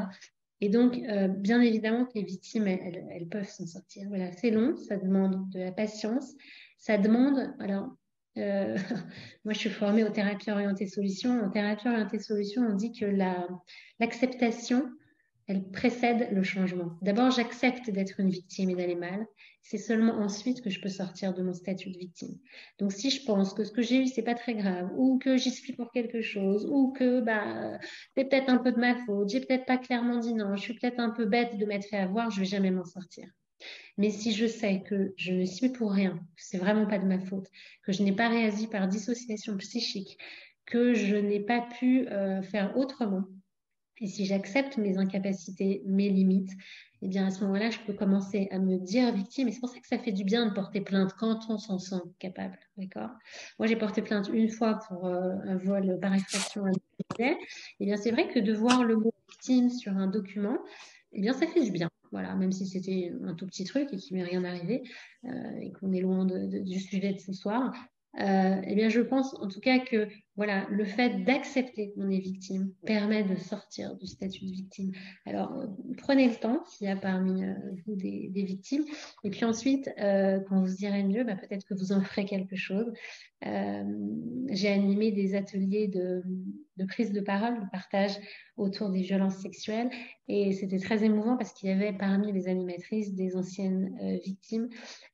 [SPEAKER 2] Et donc, bien évidemment que les victimes, elles peuvent s'en sortir. Voilà, c'est long, ça demande de la patience, ça demande. Alors, moi, je suis formée aux thérapies orientées solutions. En thérapie orientée solutions, on dit que l'acceptation elle précède le changement. D'abord, j'accepte d'être une victime et d'aller mal. C'est seulement ensuite que je peux sortir de mon statut de victime. Donc, si je pense que ce que j'ai eu, c'est pas très grave, ou que j'y suis pour quelque chose, ou que c'est peut-être un peu de ma faute, j'ai peut-être pas clairement dit non, je suis peut-être un peu bête de m'être fait avoir, je vais jamais m'en sortir. Mais si je sais que je ne suis pour rien, que c'est vraiment pas de ma faute, que je n'ai pas réagi par dissociation psychique, que je n'ai pas pu faire autrement, et si j'accepte mes incapacités, mes limites, eh bien à ce moment-là, je peux commencer à me dire victime. Et c'est pour ça que ça fait du bien de porter plainte quand on s'en sent capable. D'accord ? Moi, j'ai porté plainte une fois pour un vol par effraction à domicile. Eh bien, c'est vrai que de voir le mot victime sur un document, eh bien, ça fait du bien. Voilà, même si c'était un tout petit truc et qu'il m'est rien arrivé et qu'on est loin du sujet de ce soir. Eh bien, je pense en tout cas que voilà, le fait d'accepter qu'on est victime permet de sortir du statut de victime. Alors, prenez le temps s'il y a parmi vous des victimes. Et puis ensuite, quand vous irez mieux, peut-être que vous en ferez quelque chose. J'ai animé des ateliers de prise de parole, de partage autour des violences sexuelles. Et c'était très émouvant parce qu'il y avait parmi les animatrices des anciennes victimes.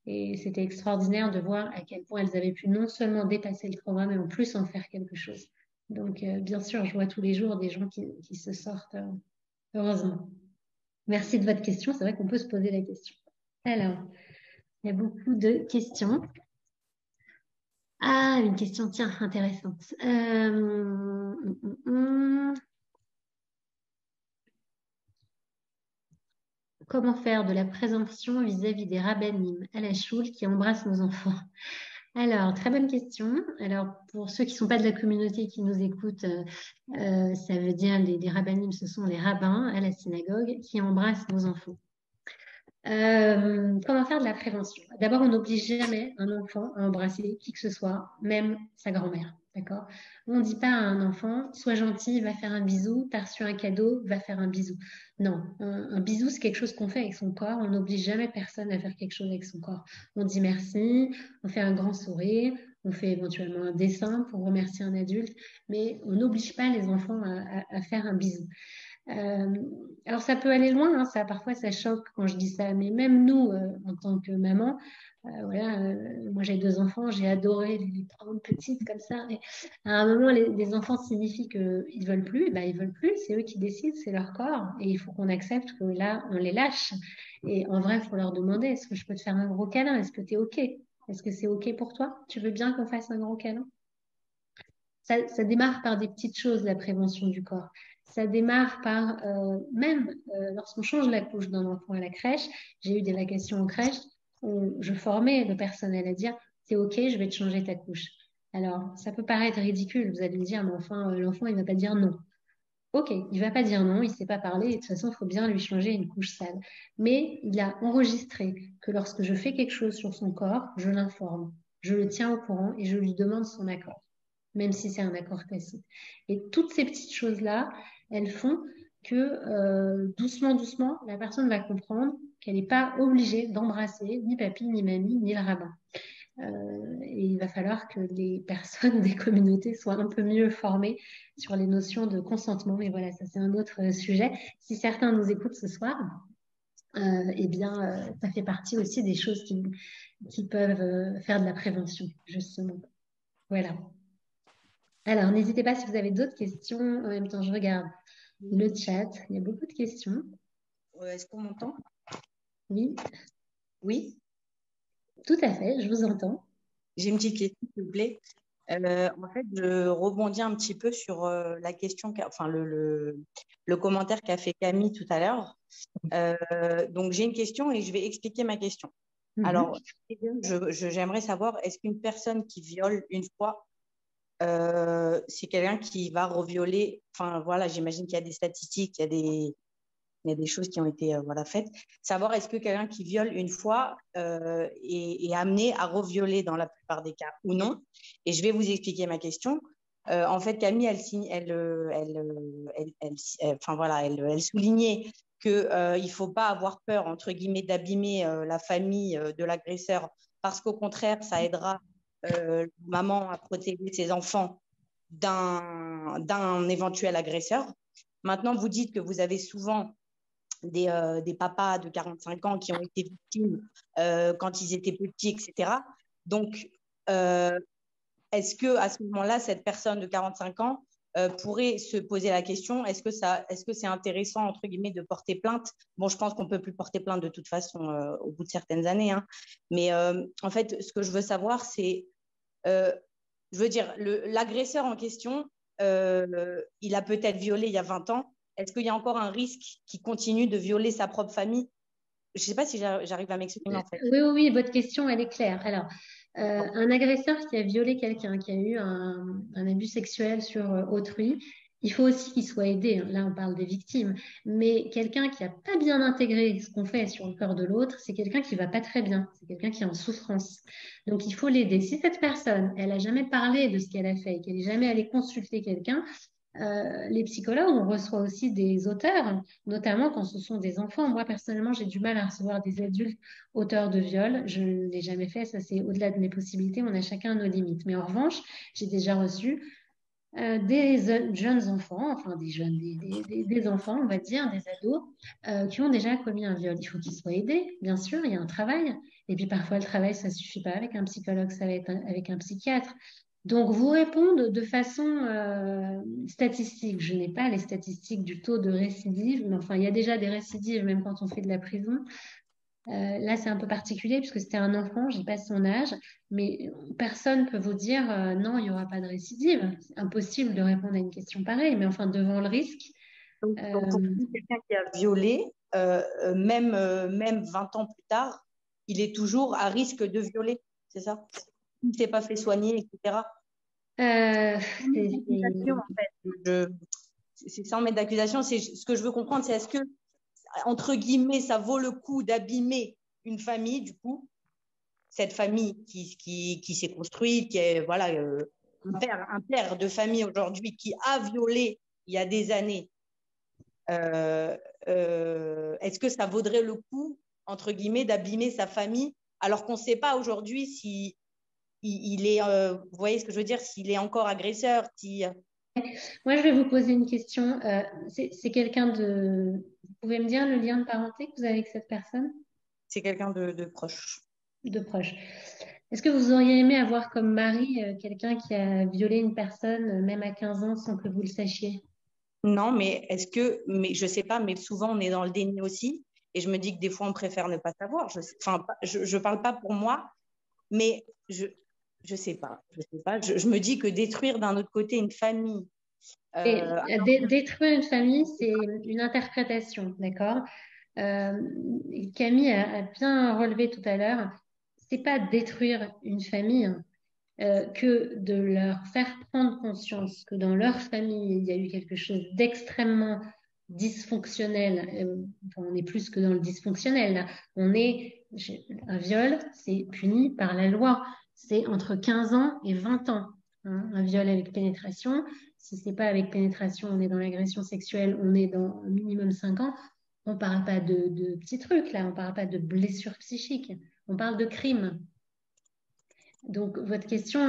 [SPEAKER 2] Et c'était extraordinaire de voir à quel point elles avaient pu non seulement dépasser le programme, mais en plus en faire quelque chose. Donc, bien sûr, je vois tous les jours des gens qui se sortent, heureusement. Merci de votre question. C'est vrai qu'on peut se poser la question. Alors, il y a beaucoup de questions. Ah, une question, tiens, intéressante. Comment faire de la présomption vis-à-vis des rabbinim à la choule qui embrassent nos enfants? Alors, très bonne question. Alors, pour ceux qui ne sont pas de la communauté qui nous écoutent, ça veut dire les rabbinim, ce sont les rabbins à la synagogue qui embrassent nos enfants. Comment faire de la prévention? D'abord, on n'oblige jamais un enfant à embrasser qui que ce soit, même sa grand-mère. D'accord? On ne dit pas à un enfant, sois gentil, va faire un bisou, t'as reçu un cadeau, va faire un bisou. Non, un bisou, c'est quelque chose qu'on fait avec son corps. On n'oblige jamais personne à faire quelque chose avec son corps. On dit merci, on fait un grand sourire, on fait éventuellement un dessin pour remercier un adulte, mais on n'oblige pas les enfants à faire un bisou. Alors ça peut aller loin, hein, parfois ça choque quand je dis ça, mais même nous, en tant que maman, moi j'ai 2 enfants, j'ai adoré les prendre petites comme ça, et à un moment les enfants signifient qu'ils veulent plus, ils veulent plus, c'est eux qui décident, c'est leur corps, et il faut qu'on accepte que là on les lâche, et en vrai il faut leur demander, est-ce que je peux te faire un gros câlin, est-ce que tu es ok, est-ce que c'est ok pour toi, tu veux bien qu'on fasse un gros câlin? Ça démarre par des petites choses, la prévention du corps. Ça démarre par, même lorsqu'on change la couche d'un enfant à la crèche, j'ai eu des vacations en crèche où je formais le personnel à dire « c'est ok, je vais te changer ta couche ». Alors, ça peut paraître ridicule, vous allez me dire « mais enfin, l'enfant, il ne va pas dire non ». Ok, il ne va pas dire non, il ne sait pas parler, et de toute façon, il faut bien lui changer une couche sale. Mais il a enregistré que lorsque je fais quelque chose sur son corps, je l'informe, je le tiens au courant et je lui demande son accord, même si c'est un accord tacite. Et toutes ces petites choses-là, elles font que doucement, doucement, la personne va comprendre qu'elle n'est pas obligée d'embrasser ni papy, ni mamie, ni le rabbin. Et il va falloir que les personnes des communautés soient un peu mieux formées sur les notions de consentement. Mais voilà, ça c'est un autre sujet. Si certains nous écoutent ce soir, ça fait partie aussi des choses qui peuvent faire de la prévention, justement. Voilà. Alors, n'hésitez pas si vous avez d'autres questions. En même temps, je regarde le chat. Il y a beaucoup de questions.
[SPEAKER 7] Est-ce qu'on m'entend?
[SPEAKER 2] Oui.
[SPEAKER 7] Oui.
[SPEAKER 2] Tout à fait, je vous entends.
[SPEAKER 7] J'ai une petite question, s'il vous plaît. En fait, je rebondis un petit peu sur la question, le commentaire qu'a fait Camille tout à l'heure. Donc, j'ai une question et je vais expliquer ma question. Alors, j'aimerais savoir, est-ce qu'une personne qui viole une fois, c'est quelqu'un qui va revioler? Enfin, voilà, j'imagine qu'il y a des statistiques, il y a des choses qui ont été faites. Savoir, est-ce que quelqu'un qui viole une fois est amené à revioler dans la plupart des cas ou non? Et je vais vous expliquer ma question. En fait, Camille, elle soulignait qu'il ne faut pas avoir peur, entre guillemets, d'abîmer la famille de l'agresseur, parce qu'au contraire, ça aidera maman à protéger ses enfants d'un éventuel agresseur. Maintenant, vous dites que vous avez souvent des papas de 45 ans qui ont été victimes quand ils étaient petits, etc. Donc, est-ce qu'à ce moment-là, cette personne de 45 ans pourrait se poser la question, est-ce que c'est intéressant, entre guillemets, de porter plainte? Bon, je pense qu'on ne peut plus porter plainte de toute façon au bout de certaines années. Hein. Mais en fait, ce que je veux savoir, c'est, je veux dire, l'agresseur en question, il a peut-être violé il y a 20 ans. Est-ce qu'il y a encore un risque qu'il continue de violer sa propre famille? Je ne sais pas si j'arrive à m'exprimer en fait.
[SPEAKER 2] Oui, votre question, elle est claire. Alors, un agresseur qui a violé quelqu'un, qui a eu un abus sexuel sur autrui, il faut aussi qu'il soit aidé. Hein. Là, on parle des victimes. Mais quelqu'un qui n'a pas bien intégré ce qu'on fait sur le corps de l'autre, c'est quelqu'un qui ne va pas très bien. C'est quelqu'un qui est en souffrance. Donc, il faut l'aider. Si cette personne, elle n'a jamais parlé de ce qu'elle a fait, qu'elle n'est jamais allée consulter quelqu'un, les psychologues, on reçoit aussi des auteurs, notamment quand ce sont des enfants. Moi, personnellement, j'ai du mal à recevoir des adultes auteurs de viol. Je ne l'ai jamais fait, ça c'est au-delà de mes possibilités. On a chacun nos limites. Mais en revanche, j'ai déjà reçu des jeunes enfants, enfin des enfants, on va dire, des ados, qui ont déjà commis un viol. Il faut qu'ils soient aidés, bien sûr, il y a un travail. Et puis parfois, le travail, ça ne suffit pas avec un psychologue, ça va être avec un psychiatre. Donc, vous répondre de façon statistique. Je n'ai pas les statistiques du taux de récidive, mais enfin, il y a déjà des récidives, même quand on fait de la prison. Là, c'est un peu particulier puisque c'était un enfant, je n'ai pas son âge, mais personne ne peut vous dire non, il n'y aura pas de récidive. C'est impossible de répondre à une question pareille, mais enfin, devant le risque.
[SPEAKER 7] Donc pour quelqu'un qui a violé, même 20 ans plus tard, il est toujours à risque de violer, c'est ça? Il ne s'est pas fait soigner, etc. C'est sans mettre d'accusation. Ce que je veux comprendre, c'est est-ce que, entre guillemets, ça vaut le coup d'abîmer une famille, du coup, cette famille qui s'est construite, qui est voilà, un père de famille aujourd'hui qui a violé il y a des années. Est-ce que ça vaudrait le coup, entre guillemets, d'abîmer sa famille alors qu'on ne sait pas aujourd'hui si il est, vous voyez ce que je veux dire, s'il est encore agresseur, si...
[SPEAKER 2] Moi, je vais vous poser une question. C'est quelqu'un de... Vous pouvez me dire le lien de parenté que vous avez avec cette personne?
[SPEAKER 7] C'est quelqu'un de proche.
[SPEAKER 2] De proche. Est-ce que vous auriez aimé avoir comme mari quelqu'un qui a violé une personne, même à 15 ans, sans que vous le sachiez?
[SPEAKER 7] Non, mais mais je ne sais pas, mais souvent on est dans le déni aussi. Et je me dis que des fois, on préfère ne pas savoir. Je parle pas pour moi, mais je sais pas. Je me dis que détruire d'un autre côté une famille.
[SPEAKER 2] Détruire une famille, c'est une interprétation, d'accord? Camille a bien relevé tout à l'heure, c'est pas détruire une famille que de leur faire prendre conscience que dans leur famille, il y a eu quelque chose d'extrêmement dysfonctionnel. On est plus que dans le dysfonctionnel, là. Un viol, c'est puni par la loi. C'est entre 15 ans et 20 ans. Hein. Un viol avec pénétration, si c'est pas avec pénétration, on est dans l'agression sexuelle, on est dans un minimum 5 ans. On ne parle pas de petits trucs, là. On ne parle pas de blessures psychiques. On parle de crimes. Donc, votre question,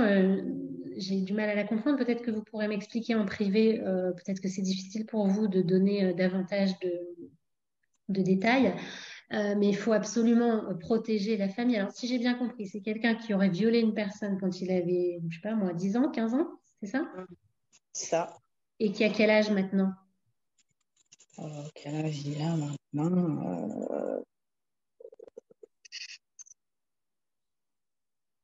[SPEAKER 2] j'ai du mal à la comprendre. Peut-être que vous pourrez m'expliquer en privé. Peut-être que c'est difficile pour vous de donner davantage de détails. Mais il faut absolument protéger la famille. Alors, si j'ai bien compris, c'est quelqu'un qui aurait violé une personne quand il avait, je sais pas moi, 10 ans, 15 ans, c'est ça?
[SPEAKER 7] C'est ça.
[SPEAKER 2] Et qui a quel âge maintenant?
[SPEAKER 7] Quel âge il a maintenant?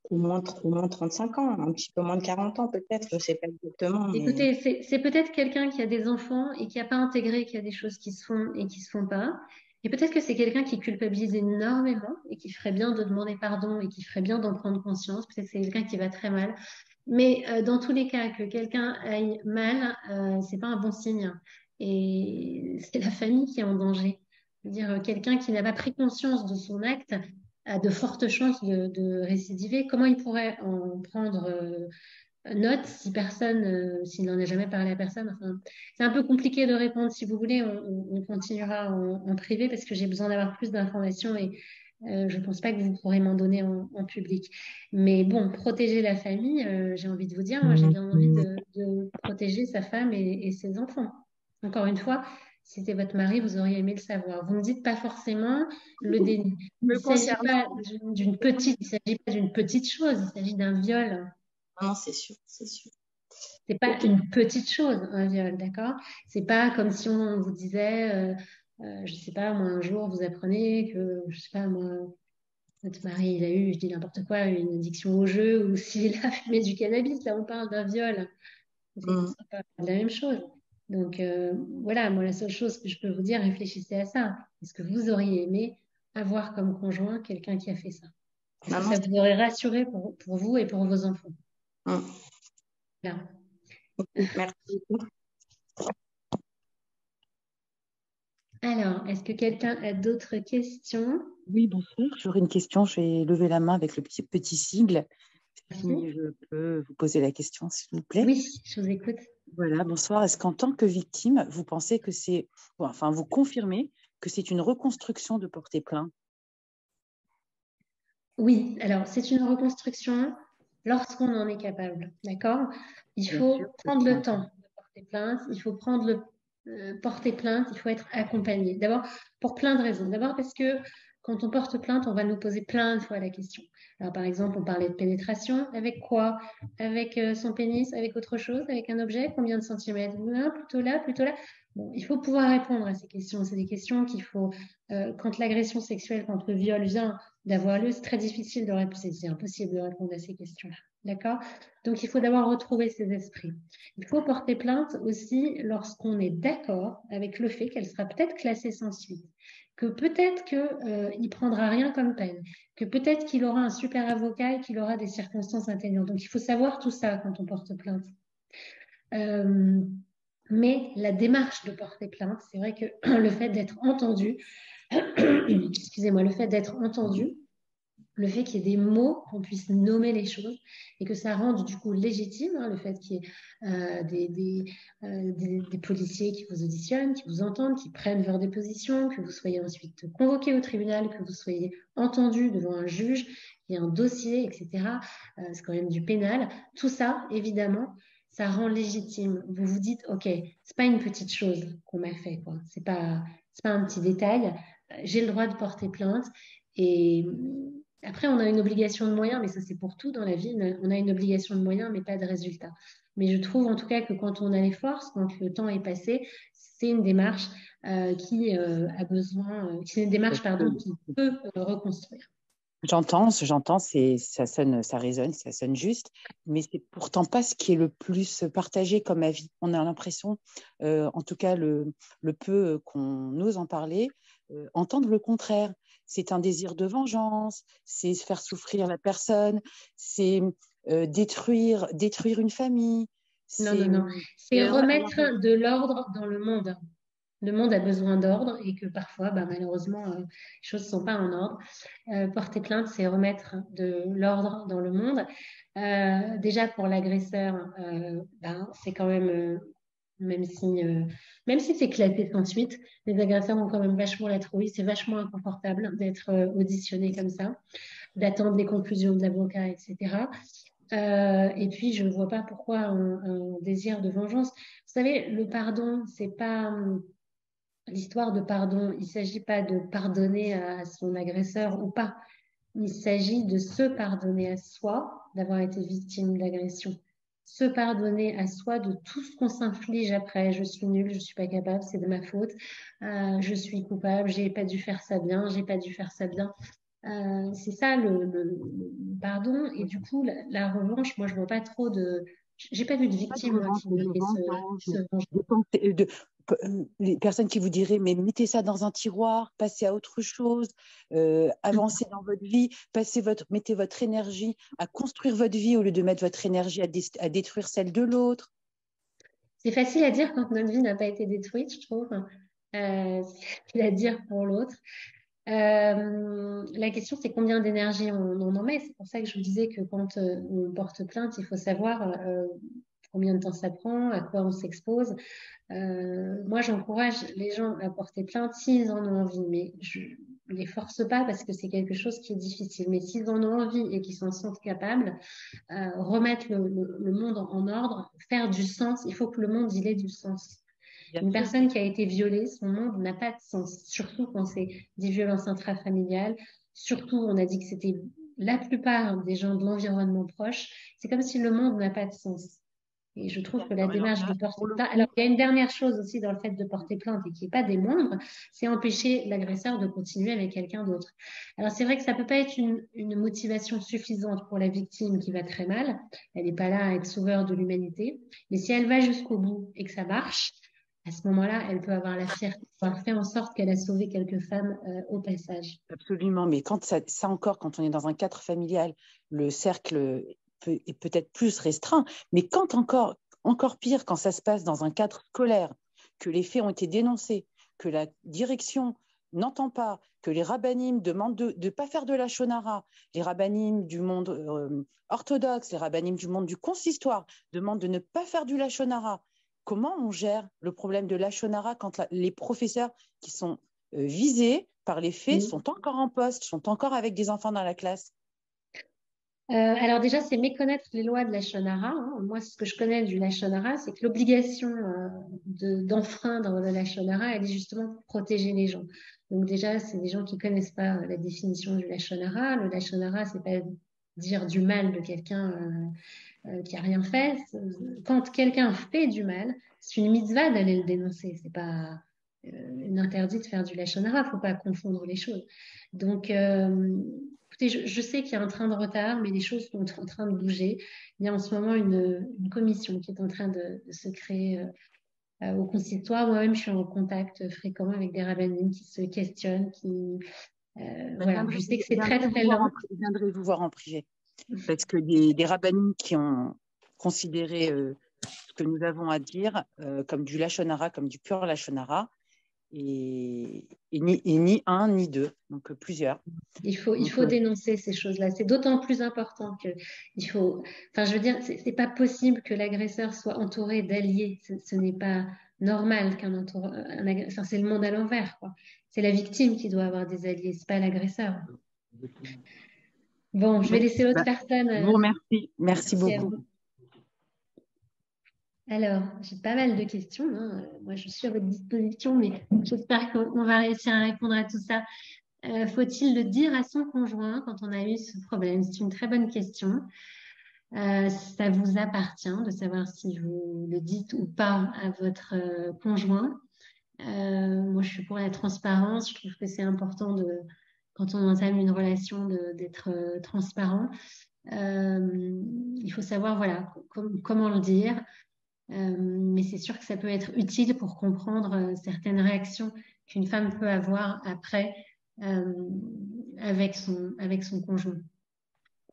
[SPEAKER 7] Au moins 35 ans, un petit peu moins de 40 ans peut-être, je ne sais pas exactement. Mais...
[SPEAKER 2] Écoutez, c'est peut-être quelqu'un qui a des enfants et qui n'a pas intégré qu'il y a des choses qui se font et qui ne se font pas. Et peut-être que c'est quelqu'un qui culpabilise énormément et qui ferait bien de demander pardon et qui ferait bien d'en prendre conscience. Peut-être que c'est quelqu'un qui va très mal. Mais dans tous les cas, que quelqu'un aille mal, c'est pas un bon signe. Et c'est la famille qui est en danger. Je veux dire, quelqu'un qui n'a pas pris conscience de son acte a de fortes chances de récidiver. Comment il pourrait en prendre note si personne, s'il n'en a jamais parlé à personne? Enfin, c'est un peu compliqué de répondre. Si vous voulez, on continuera en privé parce que j'ai besoin d'avoir plus d'informations et je ne pense pas que vous pourrez m'en donner en public. Mais bon, protéger la famille, j'ai envie de vous dire, moi j'ai bien envie de protéger sa femme et ses enfants. Encore une fois, Si c'était votre mari, vous auriez aimé le savoir. Vous ne me dites pas forcément le déni.
[SPEAKER 7] Me
[SPEAKER 2] Il ne s'agit
[SPEAKER 7] concernant,
[SPEAKER 2] pas il s'agit pas d'une petite chose, il s'agit d'un viol.
[SPEAKER 7] non, c'est sûr, c'est sûr.
[SPEAKER 2] C'est pas
[SPEAKER 7] Ok.
[SPEAKER 2] une petite chose, un viol, d'accord? C'est pas comme si on vous disait, je sais pas, moi, un jour, vous apprenez que, je sais pas, moi, votre mari, il a eu, je dis n'importe quoi, une addiction au jeu, ou s'il a fumé du cannabis, là, on parle d'un viol.
[SPEAKER 7] Mm.
[SPEAKER 2] C'est pas la même chose. Donc, voilà, moi, la seule chose que je peux vous dire, réfléchissez à ça. Est-ce que vous auriez aimé avoir comme conjoint quelqu'un qui a fait ça? Est-ce que
[SPEAKER 7] Non,
[SPEAKER 2] ça vous aurait rassuré pour vous et pour vos enfants?
[SPEAKER 7] mm.
[SPEAKER 2] Là.
[SPEAKER 7] Merci beaucoup.
[SPEAKER 2] Alors, est-ce que quelqu'un a d'autres questions?
[SPEAKER 8] Oui, bonsoir. J'aurais une question. Je vais lever la main avec le petit sigle. Si
[SPEAKER 2] Merci.
[SPEAKER 8] je peux vous poser la question, s'il vous plaît.
[SPEAKER 2] Oui, je vous écoute.
[SPEAKER 8] Voilà, bonsoir. Est-ce qu'en tant que victime, vous pensez que c'est, enfin, vous confirmez que c'est une reconstruction de porter plainte?
[SPEAKER 2] Oui, alors c'est une reconstruction lorsqu'on en est capable, d'accord? Il
[SPEAKER 8] Bien
[SPEAKER 2] faut
[SPEAKER 8] sûr.
[SPEAKER 2] prendre le temps de porter plainte, il faut porter plainte, il faut être accompagné. D'abord, pour plein de raisons. D'abord parce que quand on porte plainte, on va nous poser plein de fois la question. Alors par exemple, on parlait de pénétration, avec quoi? Avec son pénis, avec autre chose, avec un objet, combien de centimètres? Plutôt là, plutôt là. Bon, il faut pouvoir répondre à ces questions. C'est des questions qu'il faut, quand l'agression sexuelle, quand le viol vient d'avoir lieu, c'est très difficile de répondre, c'est impossible de répondre à ces questions-là. D'accord? Donc, il faut d'abord retrouver ses esprits. Il faut porter plainte aussi lorsqu'on est d'accord avec le fait qu'elle sera peut-être classée sans suite, que peut-être qu'il ne prendra rien comme peine, que peut-être qu'il aura un super avocat et qu'il aura des circonstances atténuantes. Donc, il faut savoir tout ça quand on porte plainte. Mais la démarche de porter plainte, c'est vrai que le fait d'être entendu, excusez-moi, le fait d'être entendu, le fait qu'il y ait des mots, qu'on puisse nommer les choses et que ça rende du coup légitime, le fait qu'il y ait des policiers qui vous auditionnent, qui vous entendent, qui prennent leur déposition, que vous soyez ensuite convoqué au tribunal, que vous soyez entendu devant un juge, qu'il y ait un dossier, etc. C'est quand même du pénal. Tout ça, évidemment, ça rend légitime. Vous vous dites, ok, c'est pas une petite chose qu'on m'a fait, quoi. C'est pas un petit détail. J'ai le droit de porter plainte et après, on a une obligation de moyens, mais ça c'est pour tout dans la vie. On a une obligation de moyens, mais pas de résultats. Mais je trouve en tout cas que quand on a les forces, quand le temps est passé, c'est une démarche qui a besoin, c'est une démarche qui peut reconstruire.
[SPEAKER 8] J'entends, ça sonne, ça résonne, ça sonne juste, mais c'est pourtant pas ce qui est le plus partagé comme avis. On a l'impression, en tout cas le peu qu'on ose en parler, entendre le contraire. C'est un désir de vengeance, c'est faire souffrir la personne, c'est détruire une famille.
[SPEAKER 2] Non. C'est remettre de l'ordre dans le monde. Le monde a besoin d'ordre et que parfois, malheureusement, les choses ne sont pas en ordre. Porter plainte, c'est remettre de l'ordre dans le monde. Déjà pour l'agresseur, c'est quand même, même si c'est classé sans suite, les agresseurs ont quand même vachement la trouille. C'est vachement inconfortable d'être auditionné comme ça, d'attendre les conclusions de l'avocat, etc. Et puis, je ne vois pas pourquoi un désir de vengeance. Vous savez, le pardon, c'est pas l'histoire de pardon. Il ne s'agit pas de pardonner à son agresseur ou pas. Il s'agit de se pardonner à soi d'avoir été victime d'agression. Se pardonner à soi de tout ce qu'on s'inflige après. Je suis nulle, je ne suis pas capable, c'est de ma faute. Je suis coupable, je n'ai pas dû faire ça bien, j'ai pas dû faire ça bien. C'est ça le pardon. Et du coup, la revanche, moi, je ne vois pas trop de... J'ai pas vu de victime moi, qui voulait se venger.
[SPEAKER 8] Les personnes qui vous diraient, mais mettez ça dans un tiroir, passez à autre chose, avancez dans votre vie, mettez votre énergie à construire votre vie au lieu de mettre votre énergie à détruire celle de l'autre.
[SPEAKER 2] C'est facile à dire quand notre vie n'a pas été détruite, je trouve. C'est facile à dire pour l'autre. La question, c'est combien d'énergie on en met. C'est pour ça que je vous disais que quand on porte plainte, il faut savoir combien de temps ça prend, à quoi on s'expose. Moi, j'encourage les gens à porter plainte s'ils en ont envie, mais je ne les force pas parce que c'est quelque chose qui est difficile. Mais s'ils en ont envie et qu'ils s'en sentent capables, remettre le monde en ordre, faire du sens, il faut que le monde, il ait du sens. Une personne qui a été violée, son monde n'a pas de sens, surtout quand c'est des violences intrafamiliales. Surtout, on a dit que c'était la plupart des gens de l'environnement proche. C'est comme si le monde n'a pas de sens. Et je trouve que la démarche de porter plainte. Alors, il y a une dernière chose aussi dans le fait de porter plainte et qui n'est pas des moindres, c'est empêcher l'agresseur de continuer avec quelqu'un d'autre. Alors, c'est vrai que ça ne peut pas être une motivation suffisante pour la victime qui va très mal. Elle n'est pas là à être sauveur de l'humanité. Mais si elle va jusqu'au bout et que ça marche, à ce moment-là, elle peut avoir la fierté d'avoir fait en sorte qu'elle a sauvé quelques femmes au passage.
[SPEAKER 8] Absolument, mais quand ça encore, quand on est dans un cadre familial, le cercle est peut-être plus restreint, mais quand encore pire, quand ça se passe dans un cadre scolaire, que les faits ont été dénoncés, que la direction n'entend pas, que les rabbinim demandent de ne pas faire de la shonara, les rabbinim du monde orthodoxe, les rabbinim du monde du consistoire demandent de ne pas faire du lachonara. Comment on gère le problème de lachonara quand les professeurs qui sont visés par les faits sont encore en poste, sont encore avec des enfants dans la classe?
[SPEAKER 2] Alors déjà, c'est méconnaître les lois de la Shonara. Hein. Moi, ce que je connais du Lashon Hara, c'est que l'obligation d'enfreindre le Lashon Hara, elle est justement pour protéger les gens. Donc déjà, c'est des gens qui connaissent pas la définition du Lashon Hara. Le Lashon Hara, c'est pas dire du mal de quelqu'un qui a rien fait. Quand quelqu'un fait du mal, c'est une mitzvah d'aller le dénoncer. C'est pas une interdit de faire du Lashon Hara. Faut pas confondre les choses. Donc écoutez, je sais qu'il y a un train de retard, mais les choses sont en train de bouger. Il y a en ce moment une commission qui est en train de se créer au consistoire. Moi-même, je suis en contact fréquent avec des rabbinim qui se questionnent, voilà. Je sais que c'est très, très lent.
[SPEAKER 8] Je viendrai vous voir en privé. Parce que des rabbinim qui ont considéré ce que nous avons à dire comme du lachon hara, comme du pur lachon hara, et ni un ni deux, donc plusieurs.
[SPEAKER 2] Il faut dénoncer ces choses-là. C'est d'autant plus important que il faut. Enfin, je veux dire, c'est pas possible que l'agresseur soit entouré d'alliés. Ce n'est pas normal enfin, c'est le monde à l'envers, quoi. C'est la victime qui doit avoir des alliés, c'est pas l'agresseur. Bon, je vais laisser l'autre personne.
[SPEAKER 8] Je vous remercie. Merci beaucoup.
[SPEAKER 2] Alors, j'ai pas mal de questions. Hein. Moi, je suis à votre disposition, mais j'espère qu'on va réussir à répondre à tout ça. Faut-il le dire à son conjoint quand on a eu ce problème? C'est une très bonne question. Ça vous appartient de savoir si vous le dites ou pas à votre conjoint. Moi, je suis pour la transparence. Je trouve que c'est important quand on entame une relation d'être transparent. Il faut savoir voilà, comment le dire. Mais c'est sûr que ça peut être utile pour comprendre certaines réactions qu'une femme peut avoir après avec son conjoint.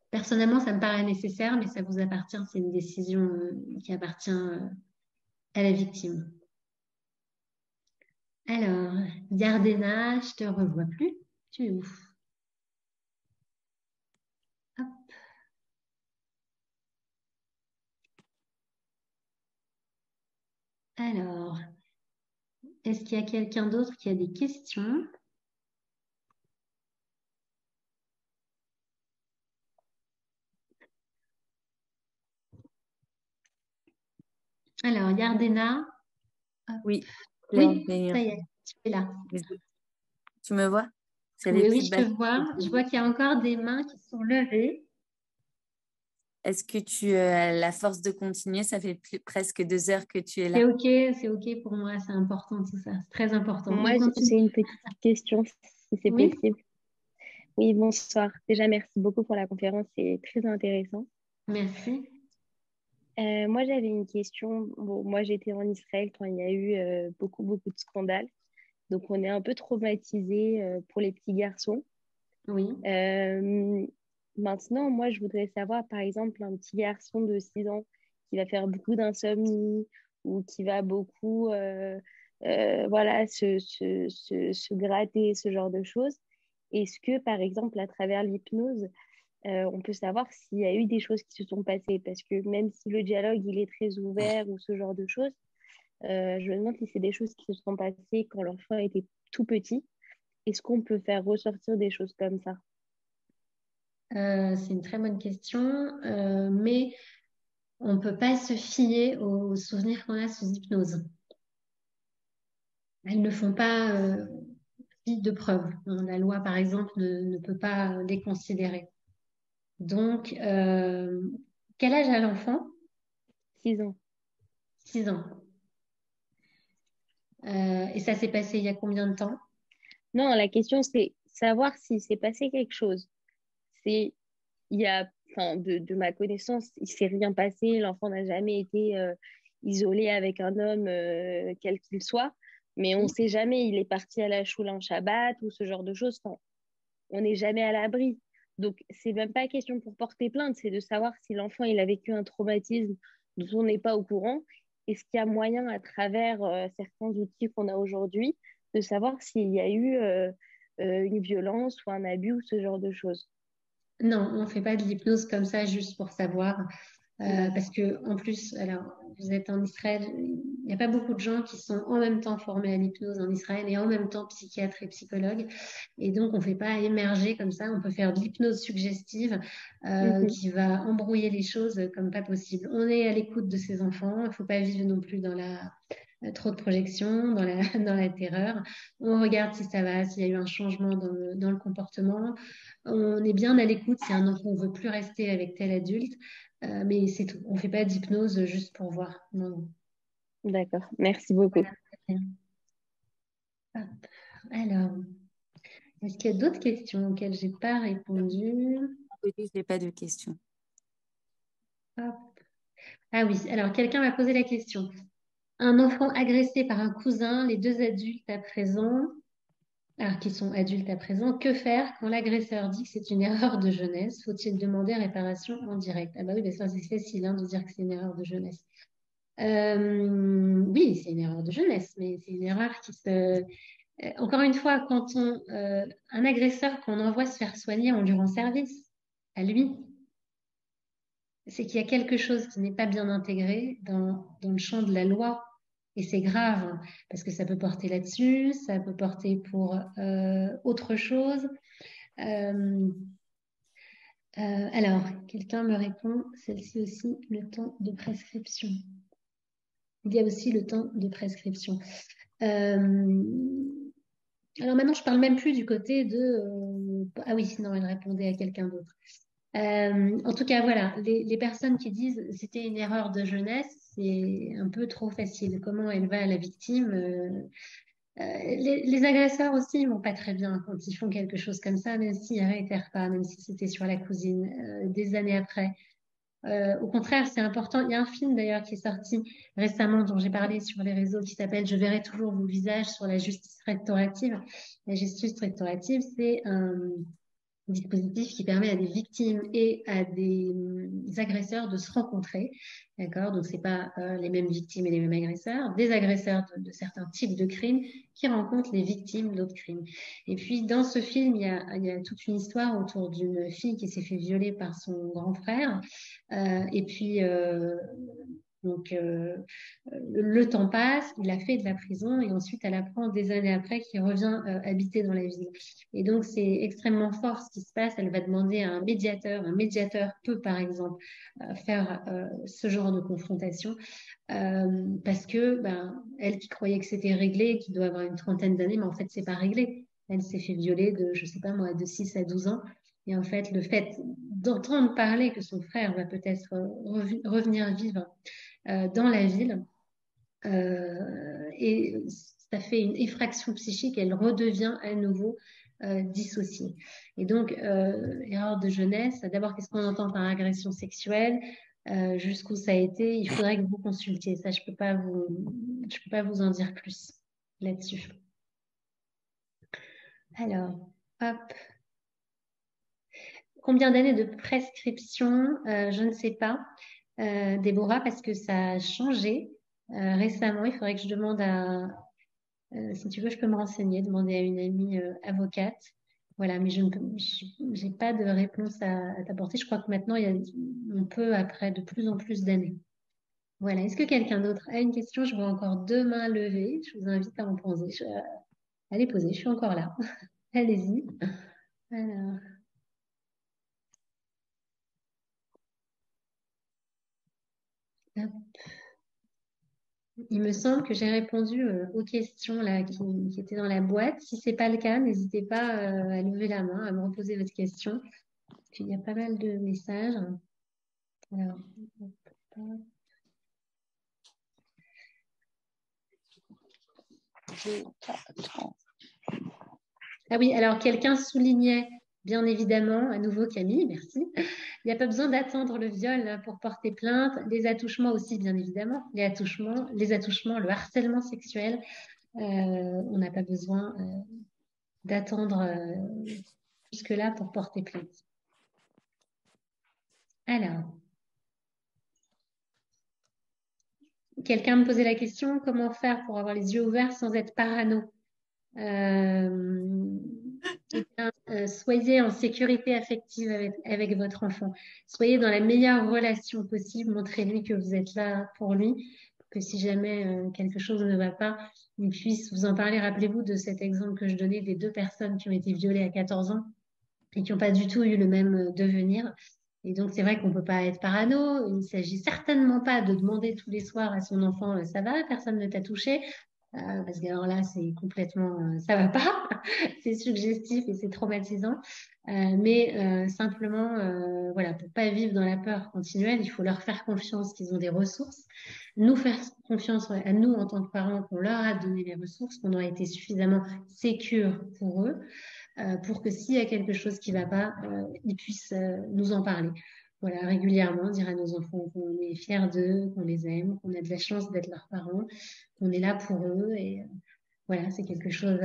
[SPEAKER 2] Personnellement, ça me paraît nécessaire, mais ça vous appartient. C'est une décision qui appartient à la victime. Alors, Yardena, je te revois plus. Tu es où? Hop. Alors, est-ce qu'il y a quelqu'un d'autre qui a des questions? Alors, Yardena.
[SPEAKER 1] Oui.
[SPEAKER 2] Oui, ça y est, tu es là.
[SPEAKER 1] Tu me vois?
[SPEAKER 2] Oui, je te vois. Je vois qu'il y a encore des mains qui sont levées.
[SPEAKER 1] Est-ce que tu as la force de continuer? Ça fait presque 2 heures que tu es là.
[SPEAKER 2] C'est OK pour moi. C'est important tout ça. C'est très important.
[SPEAKER 9] Moi, j'ai une petite question, si c'est possible. Oui, bonsoir. Déjà, merci beaucoup pour la conférence. C'est très intéressant.
[SPEAKER 2] Merci.
[SPEAKER 9] Moi, j'avais une question. Bon, moi, j'étais en Israël quand il y a eu beaucoup de scandales. Donc, on est un peu traumatisés pour les petits garçons.
[SPEAKER 2] Oui.
[SPEAKER 9] Maintenant, moi, je voudrais savoir, par exemple, un petit garçon de 6 ans qui va faire beaucoup d'insomnie ou qui va beaucoup voilà, se gratter, ce genre de choses. Est-ce que, par exemple, à travers l'hypnose, on peut savoir s'il y a eu des choses qui se sont passées? Parce que même si le dialogue, il est très ouvert ou ce genre de choses, je me demande si c'est des choses qui se sont passées quand l'enfant était tout petit. Est-ce qu'on peut faire ressortir des choses comme ça?
[SPEAKER 2] C'est une très bonne question, mais on ne peut pas se fier aux souvenirs qu'on a sous hypnose. elles ne font pas fi de preuves. La loi, par exemple, ne peut pas les considérer. Donc, quel âge a l'enfant?
[SPEAKER 9] 6 ans.
[SPEAKER 2] 6 ans. Et ça s'est passé il y a combien de temps?
[SPEAKER 9] Non, la question, c'est savoir s'il s'est passé quelque chose. C'est, il y a, enfin, de ma connaissance, il s'est rien passé. L'enfant n'a jamais été isolé avec un homme, quel qu'il soit. Mais on ne sait jamais, il est parti à la choule en Shabbat ou ce genre de choses. Enfin, on n'est jamais à l'abri. Donc, c'est même pas question pour porter plainte, c'est de savoir si l'enfant il a vécu un traumatisme dont on n'est pas au courant. Est-ce qu'il y a moyen, à travers certains outils qu'on a aujourd'hui, de savoir s'il y a eu une violence ou un abus ou ce genre de choses?
[SPEAKER 2] Non, on ne fait pas de l'hypnose comme ça juste pour savoir.
[SPEAKER 9] D'accord.
[SPEAKER 2] Parce que en plus, alors vous êtes en Israël, il n'y a pas beaucoup de gens qui sont en même temps formés à l'hypnose en Israël et en même temps psychiatres et psychologues. Et donc, on ne fait pas émerger comme ça. On peut faire de l'hypnose suggestive
[SPEAKER 9] Mhm.
[SPEAKER 2] qui va embrouiller les choses comme pas possible. On est à l'écoute de ces enfants. Il ne faut pas vivre non plus dans trop de projection, dans la terreur. On regarde si ça va, s'il y a eu un changement dans le comportement. On est bien à l'écoute si un enfant ne veut plus rester avec tel adulte. Mais c'est tout. On ne fait pas d'hypnose juste pour voir. Non, non.
[SPEAKER 9] D'accord. Merci beaucoup.
[SPEAKER 2] Voilà. Hop. Alors, est-ce qu'il y a d'autres questions auxquelles je n'ai pas répondu?
[SPEAKER 1] Oui, je n'ai pas de questions.
[SPEAKER 2] Hop. Ah oui, alors quelqu'un m'a posé la question. Un enfant agressé par un cousin, les deux adultes à présent, alors qui sont adultes à présent, que faire quand l'agresseur dit que c'est une erreur de jeunesse? Faut-il demander réparation en direct? Ah bah oui, bah ça c'est facile hein, de dire que c'est une erreur de jeunesse. Oui, c'est une erreur de jeunesse, mais c'est une erreur qui se... Encore une fois, un agresseur qu'on envoie se faire soigner, on lui rend service à lui. C'est qu'il y a quelque chose qui n'est pas bien intégré dans le champ de la loi. Et c'est grave, parce que ça peut porter là-dessus, ça peut porter pour autre chose. Euh, alors, quelqu'un me répond, celle-ci aussi, le temps de prescription. Il y a aussi le temps de prescription. Euh, alors maintenant, je parle même plus du côté de... ah oui, sinon elle répondait à quelqu'un d'autre. En tout cas, voilà, les personnes qui disent c'était une erreur de jeunesse, c'est un peu trop facile. Comment elle va à la victime les agresseurs aussi, ils vont pas très bien quand ils font quelque chose comme ça, même s'ils réitèrent pas, même si c'était sur la cousine, des années après. Au contraire, c'est important. Il y a un film d'ailleurs qui est sorti récemment dont j'ai parlé sur les réseaux qui s'appelle Je verrai toujours vos visages sur la justice restaurative. La justice restaurative, c'est un dispositif qui permet à des victimes et à des agresseurs de se rencontrer. D'accord? Donc, c'est pas les mêmes victimes et les mêmes agresseurs, des agresseurs de certains types de crimes qui rencontrent les victimes d'autres crimes. Et puis, dans ce film, il y a toute une histoire autour d'une fille qui s'est fait violer par son grand frère. Et puis, donc, le temps passe, il a fait de la prison et ensuite elle apprend des années après qu'il revient habiter dans la ville. Et donc, c'est extrêmement fort ce qui se passe. Elle va demander à un médiateur. Un médiateur peut, par exemple, faire ce genre de confrontation parce que elle qui croyait que c'était réglé, qui doit avoir une trentaine d'années, mais en fait, c'est pas réglé. Elle s'est fait violer de, je sais pas moi, de 6 à 12 ans. Et en fait, le fait d'entendre parler que son frère va peut-être revenir vivre dans la ville, et ça fait une effraction psychique, elle redevient à nouveau dissociée. Et donc, erreur de jeunesse, d'abord, qu'est-ce qu'on entend par agression sexuelle jusqu'où ça a été, il faudrait que vous consultiez. Ça, je peux pas vous en dire plus là-dessus. Alors, hop. Combien d'années de prescription je ne sais pas, Déborah, parce que ça a changé récemment. Il faudrait que je demande si tu veux, je peux me renseigner, demander à une amie avocate. Voilà, mais je n'ai pas de réponse à t'apporter. Je crois que maintenant, on peut après de plus en plus d'années. Voilà. Est-ce que quelqu'un d'autre a une question? Je vois encore deux mains levées. Je vous invite à en poser. À les poser. Je suis encore là. Allez-y. Alors. Hop. Il me semble que j'ai répondu aux questions là, qui étaient dans la boîte. Si ce n'est pas le cas, n'hésitez pas à lever la main, à me reposer votre question. Puis, il y a pas mal de messages. Alors, ah oui, alors quelqu'un soulignait, bien évidemment, à nouveau Camille, merci. Il n'y a pas besoin d'attendre le viol pour porter plainte. Les attouchements aussi, bien évidemment. Les attouchements, le harcèlement sexuel. On n'a pas besoin d'attendre jusque-là pour porter plainte. Alors, quelqu'un me posait la question, comment faire pour avoir les yeux ouverts sans être parano? Soyez en sécurité affective avec votre enfant. Soyez dans la meilleure relation possible. Montrez-lui que vous êtes là pour lui, pour que si jamais quelque chose ne va pas, il puisse vous en parler. Rappelez-vous de cet exemple que je donnais des 2 personnes qui ont été violées à 14 ans et qui n'ont pas du tout eu le même devenir. Et donc, c'est vrai qu'on ne peut pas être parano. Il ne s'agit certainement pas de demander tous les soirs à son enfant « ça va, personne ne t'a touché ?» parce que alors là, c'est complètement, ça va pas, c'est suggestif et c'est traumatisant. Mais simplement, voilà, pour pas vivre dans la peur continuelle, il faut leur faire confiance qu'ils ont des ressources, nous faire confiance à nous en tant que parents qu'on leur a donné les ressources, qu'on a été suffisamment sécures pour eux, pour que s'il y a quelque chose qui va pas, ils puissent nous en parler. Voilà, régulièrement, dire à nos enfants qu'on est fiers d'eux, qu'on les aime, qu'on a de la chance d'être leurs parents, qu'on est là pour eux. Et voilà, c'est quelque chose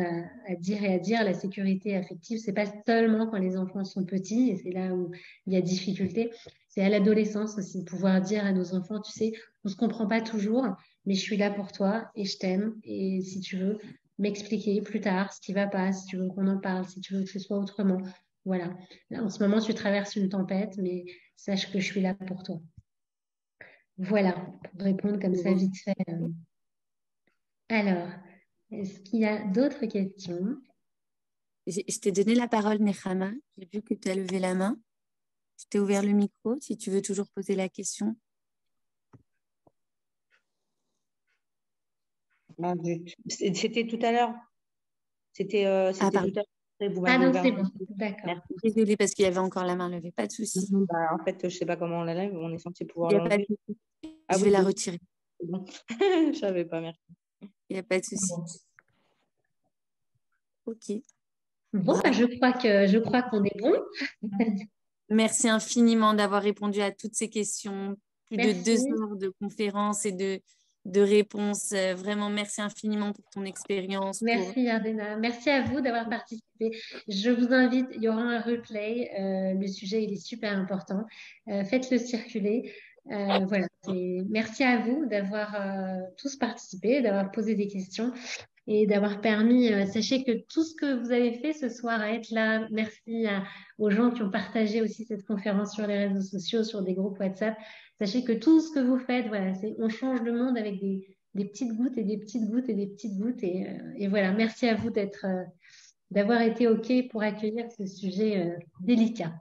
[SPEAKER 2] à dire et à dire. La sécurité affective, c'est pas seulement quand les enfants sont petits, et c'est là où il y a difficulté. C'est à l'adolescence aussi, pouvoir dire à nos enfants, tu sais, on se comprend pas toujours, mais je suis là pour toi et je t'aime. Et si tu veux m'expliquer plus tard ce qui va pas, si tu veux qu'on en parle, si tu veux que ce soit autrement. Voilà. Là, en ce moment, tu traverses une tempête, mais sache que je suis là pour toi. Voilà, pour répondre comme ça vite fait. Alors, est-ce qu'il y a d'autres questions?
[SPEAKER 1] Je t'ai donné la parole, Nechama. J'ai vu que tu as levé la main. Je t'ai ouvert le micro si tu veux toujours poser la question.
[SPEAKER 7] C'était tout à l'heure. C'était tout à l'heure.
[SPEAKER 2] Ah non, c'est bon. D'accord.
[SPEAKER 1] Désolée parce qu'il y avait encore la main levée. Pas de souci.
[SPEAKER 7] Bah, en fait, je ne sais pas comment on la lève. On est censé pouvoir
[SPEAKER 1] Il n'y a pas de
[SPEAKER 7] l'enlever.
[SPEAKER 1] souci. Je vais la retirer.
[SPEAKER 7] Bon. Je ne savais pas, merci.
[SPEAKER 1] Il n'y a pas de souci. Ok.
[SPEAKER 2] Bon, bah, je crois qu'on est bon.
[SPEAKER 1] Merci infiniment d'avoir répondu à toutes ces questions. Plus
[SPEAKER 2] Merci.
[SPEAKER 1] de 2 heures de conférences et de réponses. Vraiment, merci infiniment pour ton expérience.
[SPEAKER 2] Merci Yardena. Merci à vous d'avoir participé. Je vous invite, il y aura un replay. Le sujet, il est super important. Faites-le circuler. Voilà. Merci à vous d'avoir tous participé, d'avoir posé des questions et d'avoir permis, sachez que tout ce que vous avez fait ce soir à être là, merci aux gens qui ont partagé aussi cette conférence sur les réseaux sociaux, sur des groupes WhatsApp. Sachez que tout ce que vous faites, voilà, on change le monde avec des petites gouttes et des petites gouttes et des petites gouttes. Et voilà, merci à vous d'avoir été OK pour accueillir ce sujet délicat.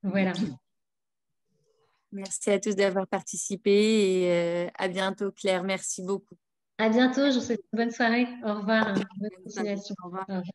[SPEAKER 2] Voilà.
[SPEAKER 1] Merci à tous d'avoir participé et à bientôt, Claire. Merci beaucoup.
[SPEAKER 2] À bientôt. Je vous souhaite une bonne soirée. Au revoir. Bonne continuation.
[SPEAKER 1] Au revoir.
[SPEAKER 2] Au revoir.